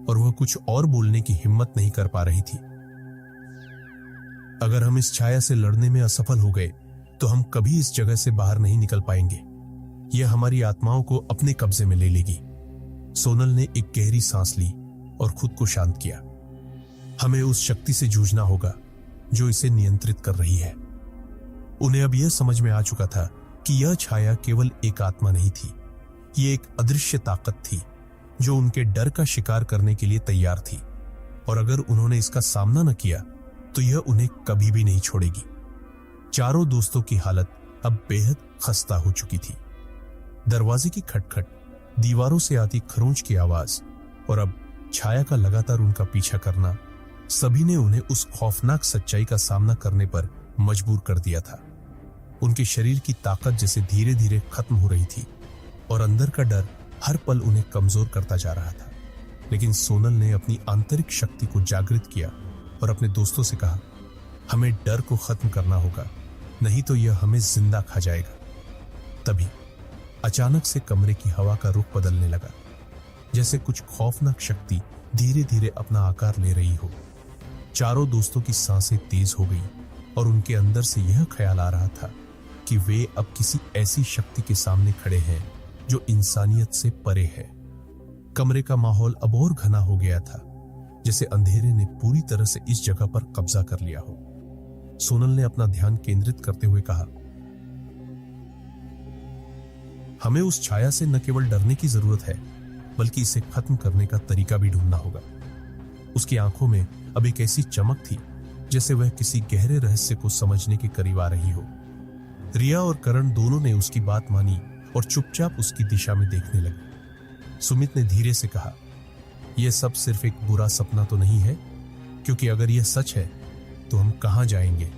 और वह कुछ और बोलने की हिम्मत नहीं कर पा रही थी। अगर हम इस छाया से लड़ने में असफल हो गए तो हम कभी इस जगह से बाहर नहीं निकल पाएंगे। यह हमारी आत्माओं को अपने कब्जे में ले लेगी। सोनल ने एक गहरी सांस ली और खुद को शांत किया। हमें उस शक्ति से जूझना होगा जो इसे नियंत्रित कर रही है। उन्हें अब यह समझ में आ चुका था कि यह छाया केवल एक आत्मा नहीं थी, यह एक अदृश्य ताकत थी जो उनके डर का शिकार करने के लिए तैयार थी, और अगर उन्होंने इसका सामना न किया तो यह उन्हें कभी भी नहीं छोड़ेगी। चारों दोस्तों की हालत अब बेहद खस्ता हो चुकी थी। दरवाजे की खटखट, दीवारों से आती खरोंच की आवाज और अब छाया का लगातार उनका पीछा करना, सभी ने उन्हें उस खौफनाक सच्चाई का सामना करने पर मजबूर कर दिया था। उनके शरीर की ताकत जैसे धीरे धीरे खत्म हो रही थी और अंदर का डर हर पल उन्हें कमजोर करता जा रहा था। लेकिन सोनल ने अपनी आंतरिक शक्ति को जागृत किया और अपने दोस्तों से कहा, हमें डर को खत्म करना होगा, नहीं तो यह हमें जिंदा खा जाएगा। तभी अचानक से कमरे की हवा का रुख बदलने लगा, जैसे कुछ खौफनाक शक्ति धीरे धीरे अपना आकार ले रही हो। चारों दोस्तों की सांसें तेज हो गई और उनके अंदर से यह ख्याल आ रहा था कि वे अब किसी ऐसी शक्ति के सामने खड़े हैं जो इंसानियत से परे है। कमरे का माहौल अब और घना हो गया था, जैसे अंधेरे ने पूरी तरह से इस जगह पर कब्जा कर लिया हो। सोनल ने अपना ध्यान केंद्रित करते हुए कहा, हमें उस छाया से न केवल डरने की जरूरत है, बल्कि इसे खत्म करने का तरीका भी ढूंढना होगा। उसकी आंखों में अब एक ऐसी चमक थी जैसे वह किसी गहरे रहस्य को समझने के करीब आ रही हो। रिया और करण दोनों ने उसकी बात मानी और चुपचाप उसकी दिशा में देखने लगे। सुमित ने धीरे से कहा, यह सब सिर्फ एक बुरा सपना तो नहीं है? क्योंकि अगर यह सच है तो हम कहां जाएंगे?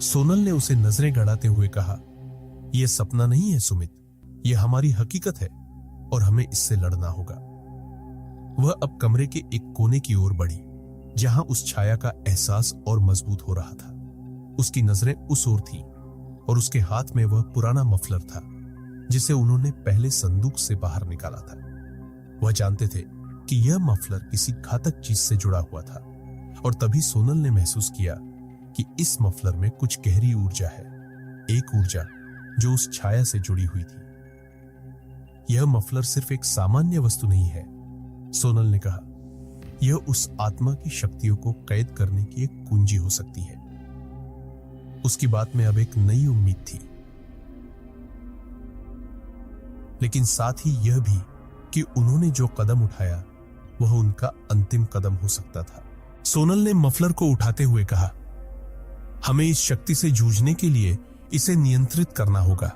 सोनल ने उसे नजरें गड़ाते हुए कहा, यह सपना नहीं है सुमित, यह हमारी हकीकत है और हमें इससे लड़ना होगा। वह अब कमरे के एक कोने की ओर बढ़ी जहां उस छाया का एहसास और मजबूत हो रहा था। उसकी नजरें उस ओर थीं और उसके हाथ में वह पुराना मफलर था जिसे उन्होंने पहले संदूक से बाहर निकाला था। वह जानते थे कि यह मफलर किसी घातक चीज से जुड़ा हुआ था और तभी सोनल ने महसूस किया कि इस मफलर में कुछ गहरी ऊर्जा है, एक ऊर्जा जो उस छाया से जुड़ी हुई थी। यह मफलर सिर्फ एक सामान्य वस्तु नहीं है, सोनल ने कहा, यह उस आत्मा की शक्तियों को कैद करने की एक कुंजी हो सकती है। उसकी बात में अब एक नई उम्मीद थी, लेकिन साथ ही यह भी कि उन्होंने जो कदम उठाया वह उनका अंतिम कदम हो सकता था। सोनल ने मफलर को उठाते हुए कहा, हमें इस शक्ति से जूझने के लिए इसे नियंत्रित करना होगा।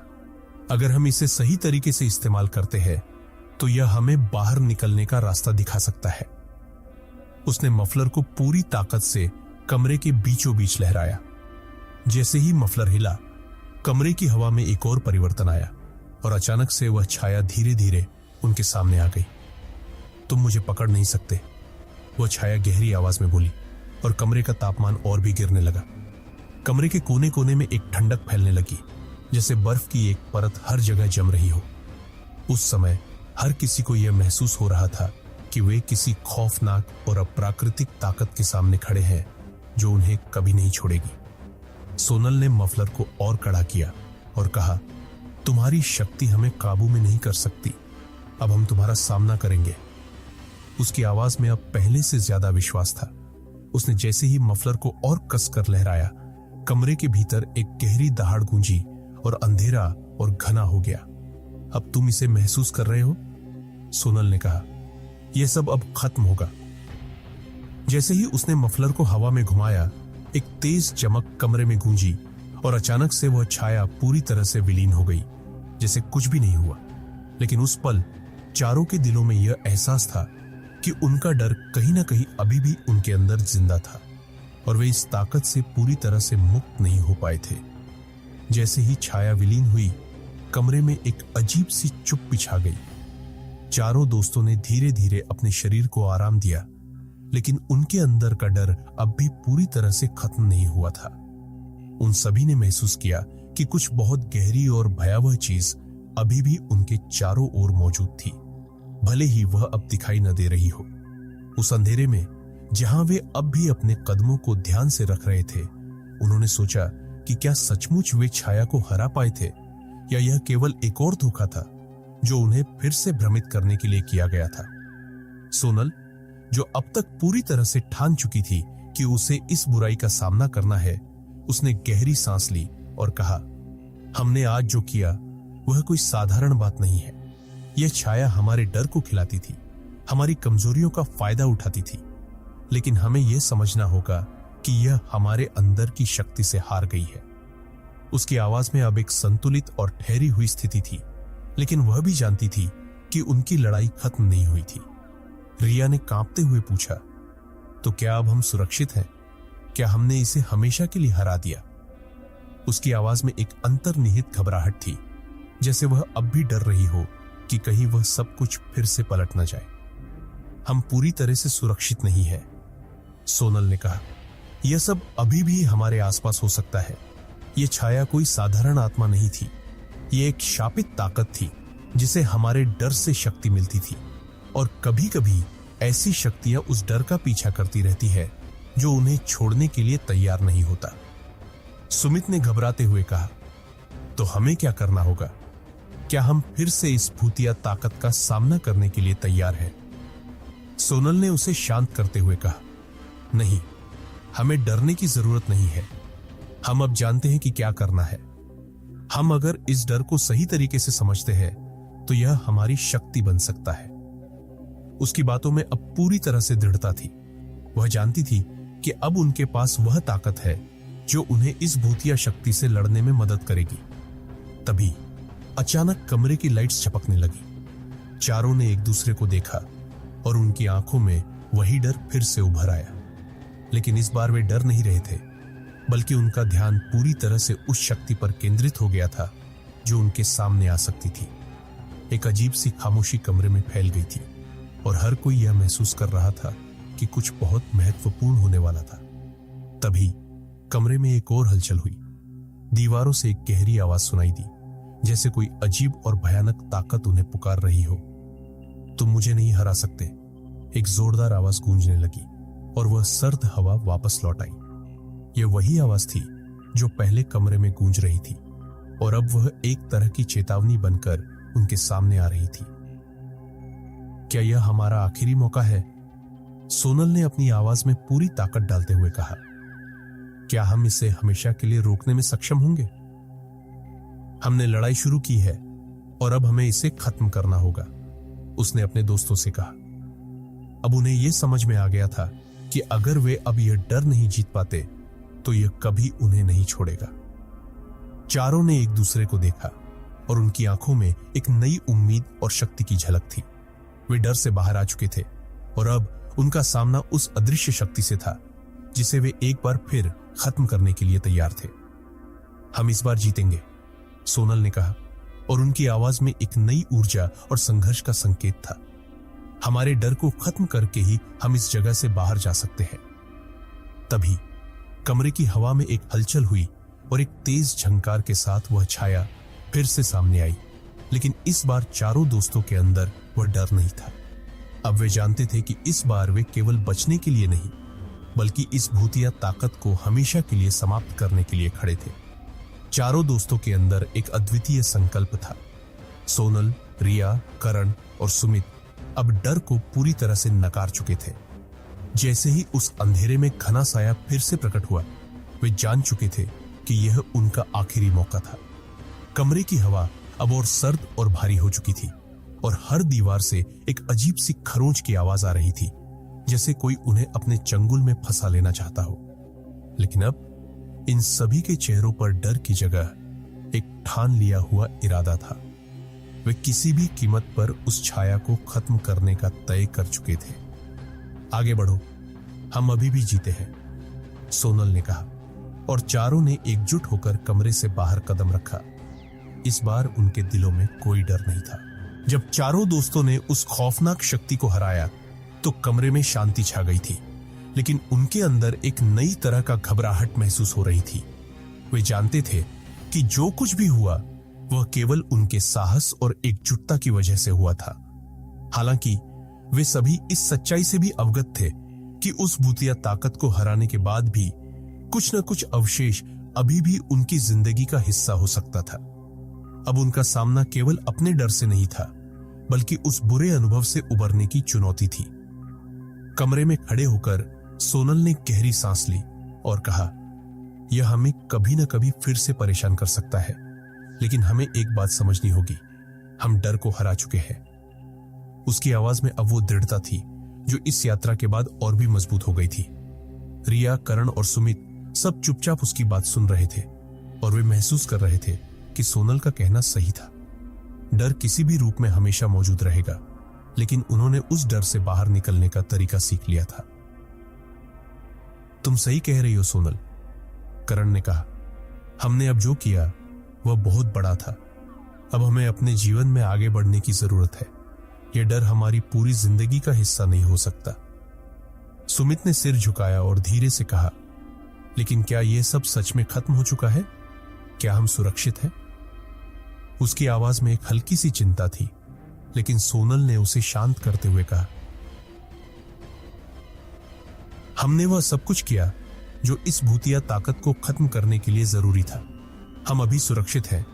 अगर हम इसे सही तरीके से इस्तेमाल करते हैं तो यह हमें बाहर निकलने का रास्ता दिखा सकता है। उसने मफलर को पूरी ताकत से कमरे के बीचों बीच लहराया। जैसे ही मफलर हिला, कमरे की हवा में एक और परिवर्तन आया और अचानक से वह छाया धीरे धीरे उनके सामने आ गई। तुम मुझे पकड़ नहीं सकते, वह छाया गहरी आवाज में बोली, और कमरे का तापमान और भी गिरने लगा। कमरे के कोने कोने में एक ठंडक फैलने लगी, जैसे बर्फ की एक परत हर जगह जम रही हो। उस समय हर किसी को यह महसूस हो रहा था कि वे किसी खौफनाक और अप्राकृतिक ताकत के सामने खड़े हैं जो उन्हें कभी नहीं छोड़ेगी। सोनल ने मफलर को और कड़ा किया और कहा, तुम्हारी शक्ति हमें काबू में नहीं कर सकती, अब हम तुम्हारा सामना करेंगे। उसकी आवाज में अब पहले से ज्यादा विश्वास था। उसने जैसे ही मफलर को और कसकर लहराया, कमरे के भीतर एक गहरी दहाड़ गूंजी और अंधेरा और घना हो गया। अब तुम इसे महसूस कर रहे हो? सोनल ने कहा, यह सब अब खत्म होगा। जैसे ही उसने मफलर को हवा में घुमाया, एक तेज चमक कमरे में गूंजी और अचानक से वह छाया पूरी तरह से विलीन हो गई, जैसे कुछ भी नहीं हुआ। लेकिन उस पल चारों के दिलों में यह एहसास था कि उनका डर कहीं ना कहीं अभी भी उनके अंदर जिंदा था और वे इस ताकत से पूरी तरह से मुक्त नहीं हो पाए थे। जैसे ही छाया विलीन हुई, कमरे में एक अजीब सी चुप्पी छा गई। चारों दोस्तों ने धीरे धीरे अपने शरीर को आराम दिया, लेकिन उनके अंदर का डर अब भी पूरी तरह से खत्म नहीं हुआ था। उन सभी ने महसूस किया कि कुछ बहुत गहरी और भयावह चीज अभी भी उनके चारों ओर मौजूद थी, भले ही वह अब दिखाई न दे रही हो। उस अंधेरे में जहां वे अब भी अपने कदमों को ध्यान से रख रहे थे, उन्होंने सोचा कि क्या सचमुच वे छाया को हरा पाए थे या यह केवल एक और धोखा था जो उन्हें फिर से भ्रमित करने के लिए किया गया था। सोनल, जो अब तक पूरी तरह से ठान चुकी थी कि उसे इस बुराई का सामना करना है, उसने गहरी सांस ली और कहा, हमने आज जो किया वह कोई साधारण बात नहीं है। यह छाया हमारे डर को खिलाती थी, हमारी कमजोरियों का फायदा उठाती थी, लेकिन हमें यह समझना होगा कि यह हमारे अंदर की शक्ति से हार गई है। उसकी आवाज में अब एक संतुलित और ठहरी हुई स्थिति थी, लेकिन वह भी जानती थी कि उनकी लड़ाई खत्म नहीं हुई थी। रिया ने कांपते हुए पूछा, तो क्या अब हम सुरक्षित हैं? क्या हमने इसे हमेशा के लिए हरा दिया? उसकी आवाज में एक अंतर्निहित घबराहट थी, जैसे वह अब भी डर रही हो कि कहीं वह सब कुछ फिर से पलट न जाए। हम पूरी तरह से सुरक्षित नहीं हैं, सोनल ने कहा। यह सब अभी भी हमारे आसपास हो सकता है। यह छाया कोई साधारण आत्मा नहीं थी, यह एक शापित ताकत थी जिसे हमारे डर से शक्ति मिलती थी, और कभी कभी ऐसी शक्तियां उस डर का पीछा करती रहती है जो उन्हें छोड़ने के लिए तैयार नहीं होता। सुमित ने घबराते हुए कहा, तो हमें क्या करना होगा? क्या हम फिर से इस भूतिया ताकत का सामना करने के लिए तैयार हैं? सोनल ने उसे शांत करते हुए कहा, नहीं, हमें डरने की जरूरत नहीं है। हम अब जानते हैं कि क्या करना है। हम अगर इस डर को सही तरीके से समझते हैं तो यह हमारी शक्ति बन सकता है। उसकी बातों में अब पूरी तरह से दृढ़ता थी। वह जानती थी कि अब उनके पास वह ताकत है जो उन्हें इस भूतिया शक्ति से लड़ने में मदद करेगी। तभी अचानक कमरे की लाइट्स चपकने लगी। चारों ने एक दूसरे को देखा और उनकी आंखों में वही डर फिर से उभर आया। लेकिन इस बार वे डर नहीं रहे थे, बल्कि उनका ध्यान पूरी तरह से उस शक्ति पर केंद्रित हो गया था जो उनके सामने आ सकती थी। एक अजीब सी खामोशी कमरे में फैल गई थी और हर कोई यह महसूस कर रहा था कि कुछ बहुत महत्वपूर्ण होने वाला था। तभी कमरे में एक और हलचल हुई। दीवारों से एक गहरी आवाज सुनाई दी, जैसे कोई अजीब और भयानक ताकत उन्हें पुकार रही हो। तुम मुझे नहीं हरा सकते, एक जोरदार आवाज गूंजने लगी और वह सर्द हवा वापस लौट आई। यह वही आवाज थी जो पहले कमरे में गूंज रही थी, और अब वह एक तरह की चेतावनी बनकर उनके सामने आ रही थी। क्या यह हमारा आखिरी मौका है? सोनल ने अपनी आवाज में पूरी ताकत डालते हुए कहा। क्या हम इसे हमेशा के लिए रोकने में सक्षम होंगे? हमने लड़ाई शुरू की है और अब हमें इसे खत्म करना होगा, उसने अपने दोस्तों से कहा। अब उन्हें यह समझ में आ गया था कि अगर वे अब यह डर नहीं जीत पाते तो यह कभी उन्हें नहीं छोड़ेगा। चारों ने एक दूसरे को देखा और उनकी आंखों में एक नई उम्मीद और शक्ति की झलक थी। वे डर से बाहर आ चुके थे और अब उनका सामना उस अदृश्य शक्ति से था जिसे वे एक बार फिर खत्म करने के लिए तैयार थे। हम इस बार जीतेंगे, सोनल ने कहा, और उनकी आवाज में एक नई ऊर्जा और संघर्ष का संकेत था। हमारे डर को खत्म करके ही हम इस जगह से बाहर जा सकते हैं। तभी कमरे की हवा में एक हलचल हुई और एक तेज झंकार के साथ वह छाया फिर से सामने आई, लेकिन इस बार चारों दोस्तों के अंदर वह डर नहीं था। अब वे जानते थे कि इस बार वे केवल बचने के लिए नहीं, बल्कि इस भूतिया ताकत को हमेशा के लिए समाप्त करने के लिए खड़े थे। चारों दोस्तों के अंदर एक अद्वितीय संकल्प था। सोनल, रिया, करण और सुमित अब डर को पूरी तरह से नकार चुके थे। जैसे ही उस अंधेरे में घना साया फिर से प्रकट हुआ, वे जान चुके थे कि यह उनका आखिरी मौका था। कमरे की हवा अब और सर्द और भारी हो चुकी थी और हर दीवार से एक अजीब सी खरोंच की आवाज आ रही थी, जैसे कोई उन्हें अपने चंगुल में फंसा लेना चाहता हो। लेकिन अब इन सभी के चेहरों पर डर की जगह एक ठान लिया हुआ इरादा था। वे किसी भी कीमत पर उस छाया को खत्म करने का तय कर चुके थे। आगे बढ़ो, हम अभी भी जीते हैं, सोनल ने कहा, और चारों ने एकजुट होकर कमरे से बाहर कदम रखा। इस बार उनके दिलों में कोई डर नहीं था। जब चारों दोस्तों ने उस खौफनाक शक्ति को हराया तो कमरे में शांति छा गई थी, लेकिन उनके अंदर एक नई तरह का घबराहट महसूस हो रही थी। वे जानते थे कि जो कुछ भी हुआ वह केवल उनके साहस और एकजुटता की वजह से हुआ था। हालांकि वे सभी इस सच्चाई से भी अवगत थे कि उस भूतिया ताकत को हराने के बाद भी कुछ न कुछ अवशेष अभी भी उनकी जिंदगी का हिस्सा हो सकता था। अब उनका सामना केवल अपने डर से नहीं था, बल्कि उस बुरे अनुभव से उबरने की चुनौती थी। कमरे में खड़े होकर सोनल ने गहरी सांस ली और कहा, यह हमें कभी न कभी फिर से परेशान कर सकता है, लेकिन हमें एक बात समझनी होगी, हम डर को हरा चुके हैं। उसकी आवाज में अब वो दृढ़ता थी जो इस यात्रा के बाद और भी मजबूत हो गई थी। रिया, करण और सुमित सब चुपचाप उसकी बात सुन रहे थे और वे महसूस कर रहे थे कि सोनल का कहना सही था। डर किसी भी रूप में हमेशा मौजूद रहेगा, लेकिन उन्होंने उस डर से बाहर निकलने का तरीका सीख लिया था। तुम सही कह रही हो सोनल, करण ने कहा, हमने अब जो किया वह बहुत बड़ा था। अब हमें अपने जीवन में आगे बढ़ने की जरूरत है। यह डर हमारी पूरी जिंदगी का हिस्सा नहीं हो सकता। सुमित ने सिर झुकाया और धीरे से कहा, लेकिन क्या यह सब सच में खत्म हो चुका है? क्या हम सुरक्षित हैं? उसकी आवाज में एक हल्की सी चिंता थी, लेकिन सोनल ने उसे शांत करते हुए कहा, हमने वह सब कुछ किया जो इस भूतिया ताकत को खत्म करने के लिए जरूरी था। हम अभी सुरक्षित हैं,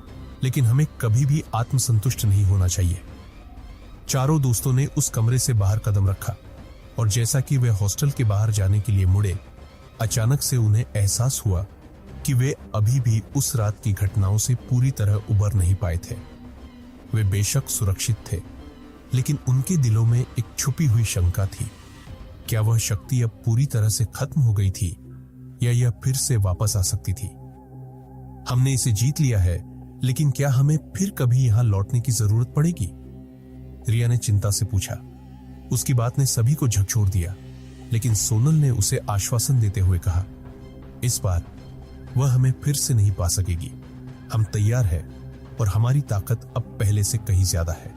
लेकिन हमें कभी भी आत्मसंतुष्ट नहीं होना चाहिए। चारों दोस्तों ने उस कमरे से बाहर कदम रखा और जैसा कि वे हॉस्टल के बाहर जाने के लिए मुड़े, अचानक से उन्हें एहसास हुआ कि वे अभी भी उस रात की घटनाओं से पूरी तरह उबर नहीं पाए थे। वे बेशक सुरक्षित थे, लेकिन उनके दिलों में एक छुपी हुई शंका थी। क्या वह शक्ति अब पूरी तरह से खत्म हो गई थी या यह फिर से वापस आ सकती थी? हमने इसे जीत लिया है, लेकिन क्या हमें फिर कभी यहां लौटने की जरूरत पड़ेगी? रिया ने चिंता से पूछा। उसकी बात ने सभी को झकझोर दिया, लेकिन सोनल ने उसे आश्वासन देते हुए कहा, इस बार वह हमें फिर से नहीं पा सकेगी। हम तैयार हैं और हमारी ताकत अब पहले से कहीं ज्यादा है।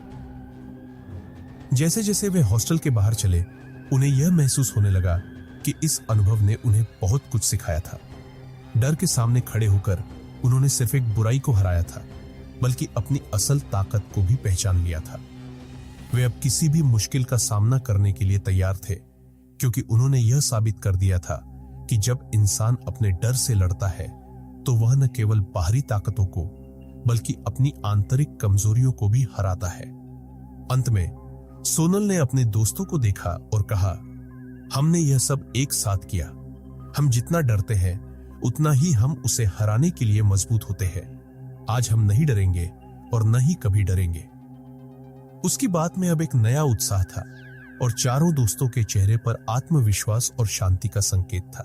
जैसे जैसे वे हॉस्टल के बाहर चले, उन्हें यह महसूस होने लगा कि इस अनुभव ने उन्हें बहुत कुछ सिखाया था। डर के सामने खड़े होकर उन्होंने सिर्फ एक बुराई को हराया था, बल्कि अपनी असल ताकत को भी पहचान लिया था। वे अब किसी भी मुश्किल का सामना करने के लिए तैयार थे, क्योंकि उन्होंने यह साबित कर दिया था कि जब इंसान अपने डर से लड़ता है तो वह न केवल बाहरी ताकतों को, बल्कि अपनी आंतरिक कमजोरियों को भी हराता है। अंत में सोनल ने अपने दोस्तों को देखा और कहा, हमने यह सब एक साथ किया। हम जितना डरते हैं उतना ही हम उसे हराने के लिए मजबूत होते हैं। आज हम नहीं डरेंगे और न ही कभी डरेंगे। उसकी बात में अब एक नया उत्साह था और चारों दोस्तों के चेहरे पर आत्मविश्वास और शांति का संकेत था।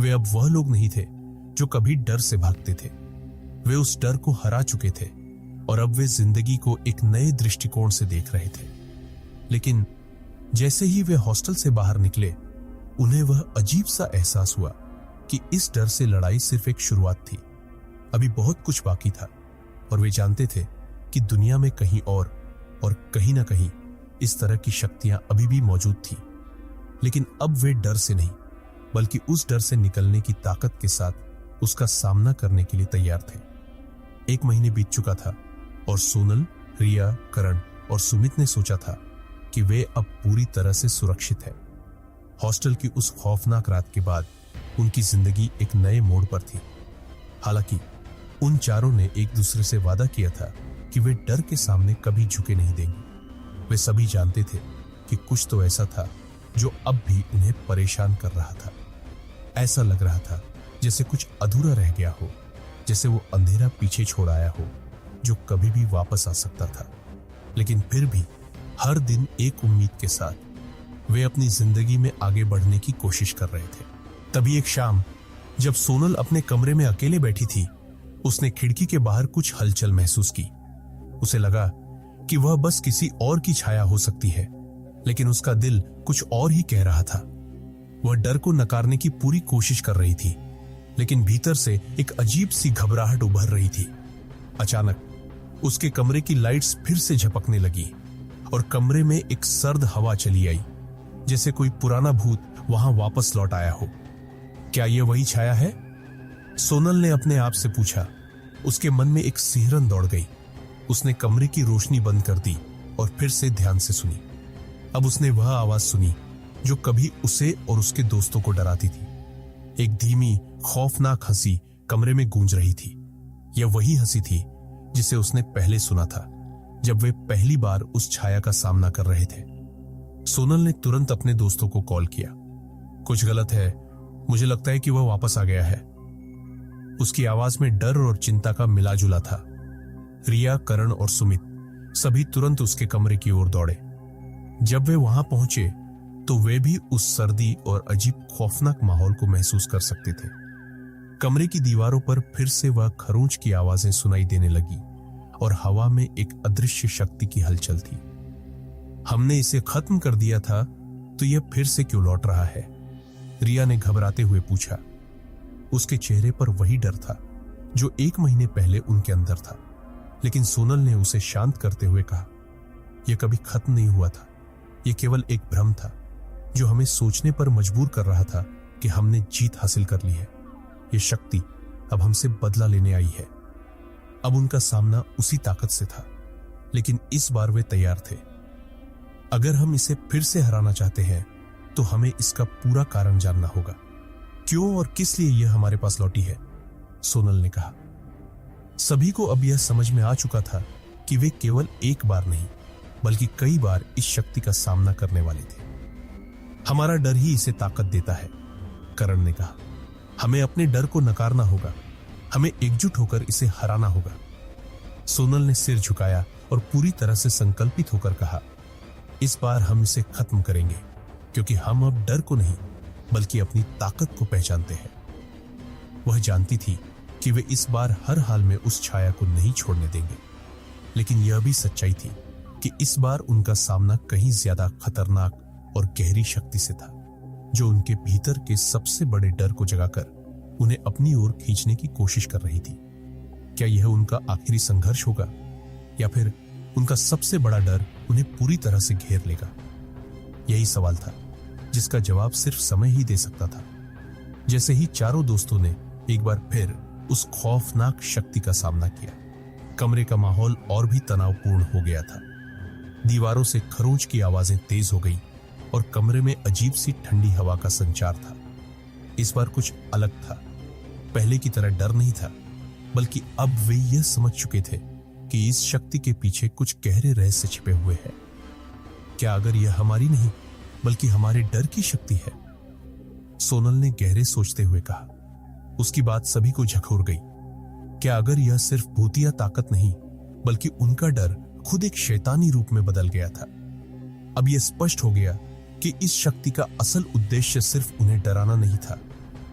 वे अब वह लोग नहीं थे जो कभी डर से भागते थे। वे उस डर को हरा चुके थे और अब वे जिंदगी को एक नए दृष्टिकोण से देख रहे थे। लेकिन जैसे ही वे हॉस्टल से बाहर निकले, उन्हें वह अजीब सा एहसास हुआ कि इस डर से लड़ाई सिर्फ एक शुरुआत थी। अभी बहुत कुछ बाकी था और वे जानते थे कि दुनिया में कहीं और कहीं ना कहीं इस तरह की शक्तियां अभी भी मौजूद थी। लेकिन अब वे डर से नहीं, बल्कि उस डर से निकलने की ताकत के साथ उसका सामना करने के लिए तैयार थे। 1 महीने बीत चुका था और सोनल, रिया, करण और सुमित ने सोचा था कि वे अब पूरी तरह से सुरक्षित है। हॉस्टल की उस खौफनाक रात के बाद उनकी जिंदगी एक नए मोड़ पर थी। हालांकि उन चारों ने एक दूसरे से वादा किया था कि वे डर के सामने कभी झुके नहीं देंगे। वे सभी जानते थे कि कुछ तो ऐसा था जो अब भी उन्हें परेशान कर रहा था। ऐसा लग रहा था जैसे कुछ अधूरा रह गया हो, जैसे वो अंधेरा पीछे छोड़ आया हो जो कभी भी वापस आ सकता था। लेकिन फिर भी हर दिन एक उम्मीद के साथ वे अपनी जिंदगी में आगे बढ़ने की कोशिश कर रहे थे। तभी एक शाम जब सोनल अपने कमरे में अकेले बैठी थी, उसने खिड़की के बाहर कुछ हलचल महसूस की। उसे लगा कि वह बस किसी और की छाया हो सकती है, लेकिन उसका दिल कुछ और ही कह रहा था। वह डर को नकारने की पूरी कोशिश कर रही थी, लेकिन भीतर से एक अजीब सी घबराहट उभर रही थी। अचानक उसके कमरे की लाइट्स फिर से झपकने लगी और कमरे में एक सर्द हवा चली आई, जैसे कोई पुराना भूत वहां वापस लौट आया हो। क्या यह वही छाया है? सोनल ने अपने आप से पूछा। उसके मन में एक सिहरन दौड़ गई। उसने कमरे की रोशनी बंद कर दी और फिर से ध्यान से सुनी। अब उसने वह आवाज सुनी जो कभी उसे और उसके दोस्तों को डराती थी। एक धीमी, खौफनाक हंसी कमरे में गूंज रही थी। यह वही हंसी थी जिसे उसने पहले सुना था जब वे पहली बार उस छाया का सामना कर रहे थे। सोनल ने तुरंत अपने दोस्तों को कॉल किया। कुछ गलत है, मुझे लगता है कि वह वापस आ गया है। उसकी आवाज में डर और चिंता का मिला जुला था। रिया, करण और सुमित सभी तुरंत उसके कमरे की ओर दौड़े। जब वे वहां पहुंचे तो वे भी उस सर्दी और अजीब खौफनाक माहौल को महसूस कर सकते थे। कमरे की दीवारों पर फिर से वह खरोंच की आवाजें सुनाई देने लगी और हवा में एक अदृश्य शक्ति की हलचल थी। हमने इसे खत्म कर दिया था, तो यह फिर से क्यों लौट रहा है? रिया ने घबराते हुए पूछा। उसके चेहरे पर वही डर था जो 1 महीने पहले उनके अंदर था। लेकिन सोनल ने उसे शांत करते हुए कहा, यह कभी खत्म नहीं हुआ था। यह केवल एक भ्रम था जो हमें सोचने पर मजबूर कर रहा था कि हमने जीत हासिल कर ली है। यह शक्ति अब हमसे बदला लेने आई है। अब उनका सामना उसी ताकत से था, लेकिन इस बार वे तैयार थे। अगर हम इसे फिर से हराना चाहते हैं तो हमें इसका पूरा कारण जानना होगा। क्यों और किस लिए यह हमारे पास लौटी है? सोनल ने कहा। सभी को अब यह समझ में आ चुका था कि वे केवल एक बार नहीं, बल्कि कई बार इस शक्ति का सामना करने वाले थे। हमारा डर ही इसे ताकत देता है, करण ने कहा। हमें अपने डर को नकारना होगा। हमें एकजुट होकर इसे हराना होगा। सोनल ने सिर झुकाया और पूरी तरह से संकल्पित होकर कहा, इस बार हम इसे खत्म करेंगे, क्योंकि हम अब डर को नहीं बल्कि अपनी ताकत को पहचानते हैं। वह जानती थी कि वे इस बार हर हाल में उस छाया को नहीं छोड़ने देंगे, लेकिन यह भी सच्चाई थी कि इस बार उनका सामना कहीं ज्यादा खतरनाक और गहरी शक्ति से था, जो उनके भीतर के सबसे बड़े डर को जगाकर उन्हें अपनी ओर खींचने की कोशिश कर रही थी। क्या यह उनका आखिरी संघर्ष होगा, या फिर उनका सबसे बड़ा डर उन्हें पूरी तरह से घेर लेगा? यही सवाल था जिसका जवाब सिर्फ समय ही दे सकता था। जैसे ही चारों दोस्तों ने एक बार फिर उस खौफनाक शक्ति का सामना किया, कमरे का माहौल और भी तनावपूर्ण हो गया था। दीवारों से खरोंच की आवाजें तेज हो गई और कमरे में अजीब सी ठंडी हवा का संचार था। इस बार कुछ अलग था। पहले की तरह डर नहीं था, बल्कि अब वे यह समझ चुके थे कि इस शक्ति के पीछे कुछ गहरे रहस्य छिपे हुए हैं। क्या अगर यह हमारी नहीं बल्कि हमारे डर की शक्ति है? सोनल ने गहरे सोचते हुए कहा। उसकी बात सभी को झकझोर गई। क्या अगर यह सिर्फ भूतिया ताकत नहीं बल्कि उनका डर खुद एक शैतानी रूप में बदल गया था? अब यह स्पष्ट हो गया कि इस शक्ति का असल उद्देश्य सिर्फ उन्हें डराना नहीं था,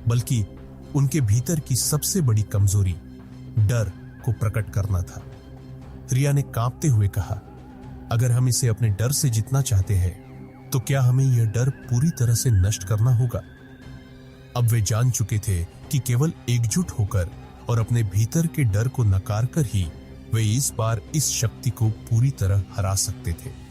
बल्कि उनके भीतर की सबसे बड़ी कमजोरी, डर को प्रकट करना था। रिया ने कांपते हुए कहा, अगर हम इसे अपने डर से जीतना चाहते हैं तो क्या हमें यह डर पूरी तरह से नष्ट करना होगा? अब वे जान चुके थे कि केवल एकजुट होकर और अपने भीतर के डर को नकार कर ही वे इस बार इस शक्ति को पूरी तरह हरा सकते थे।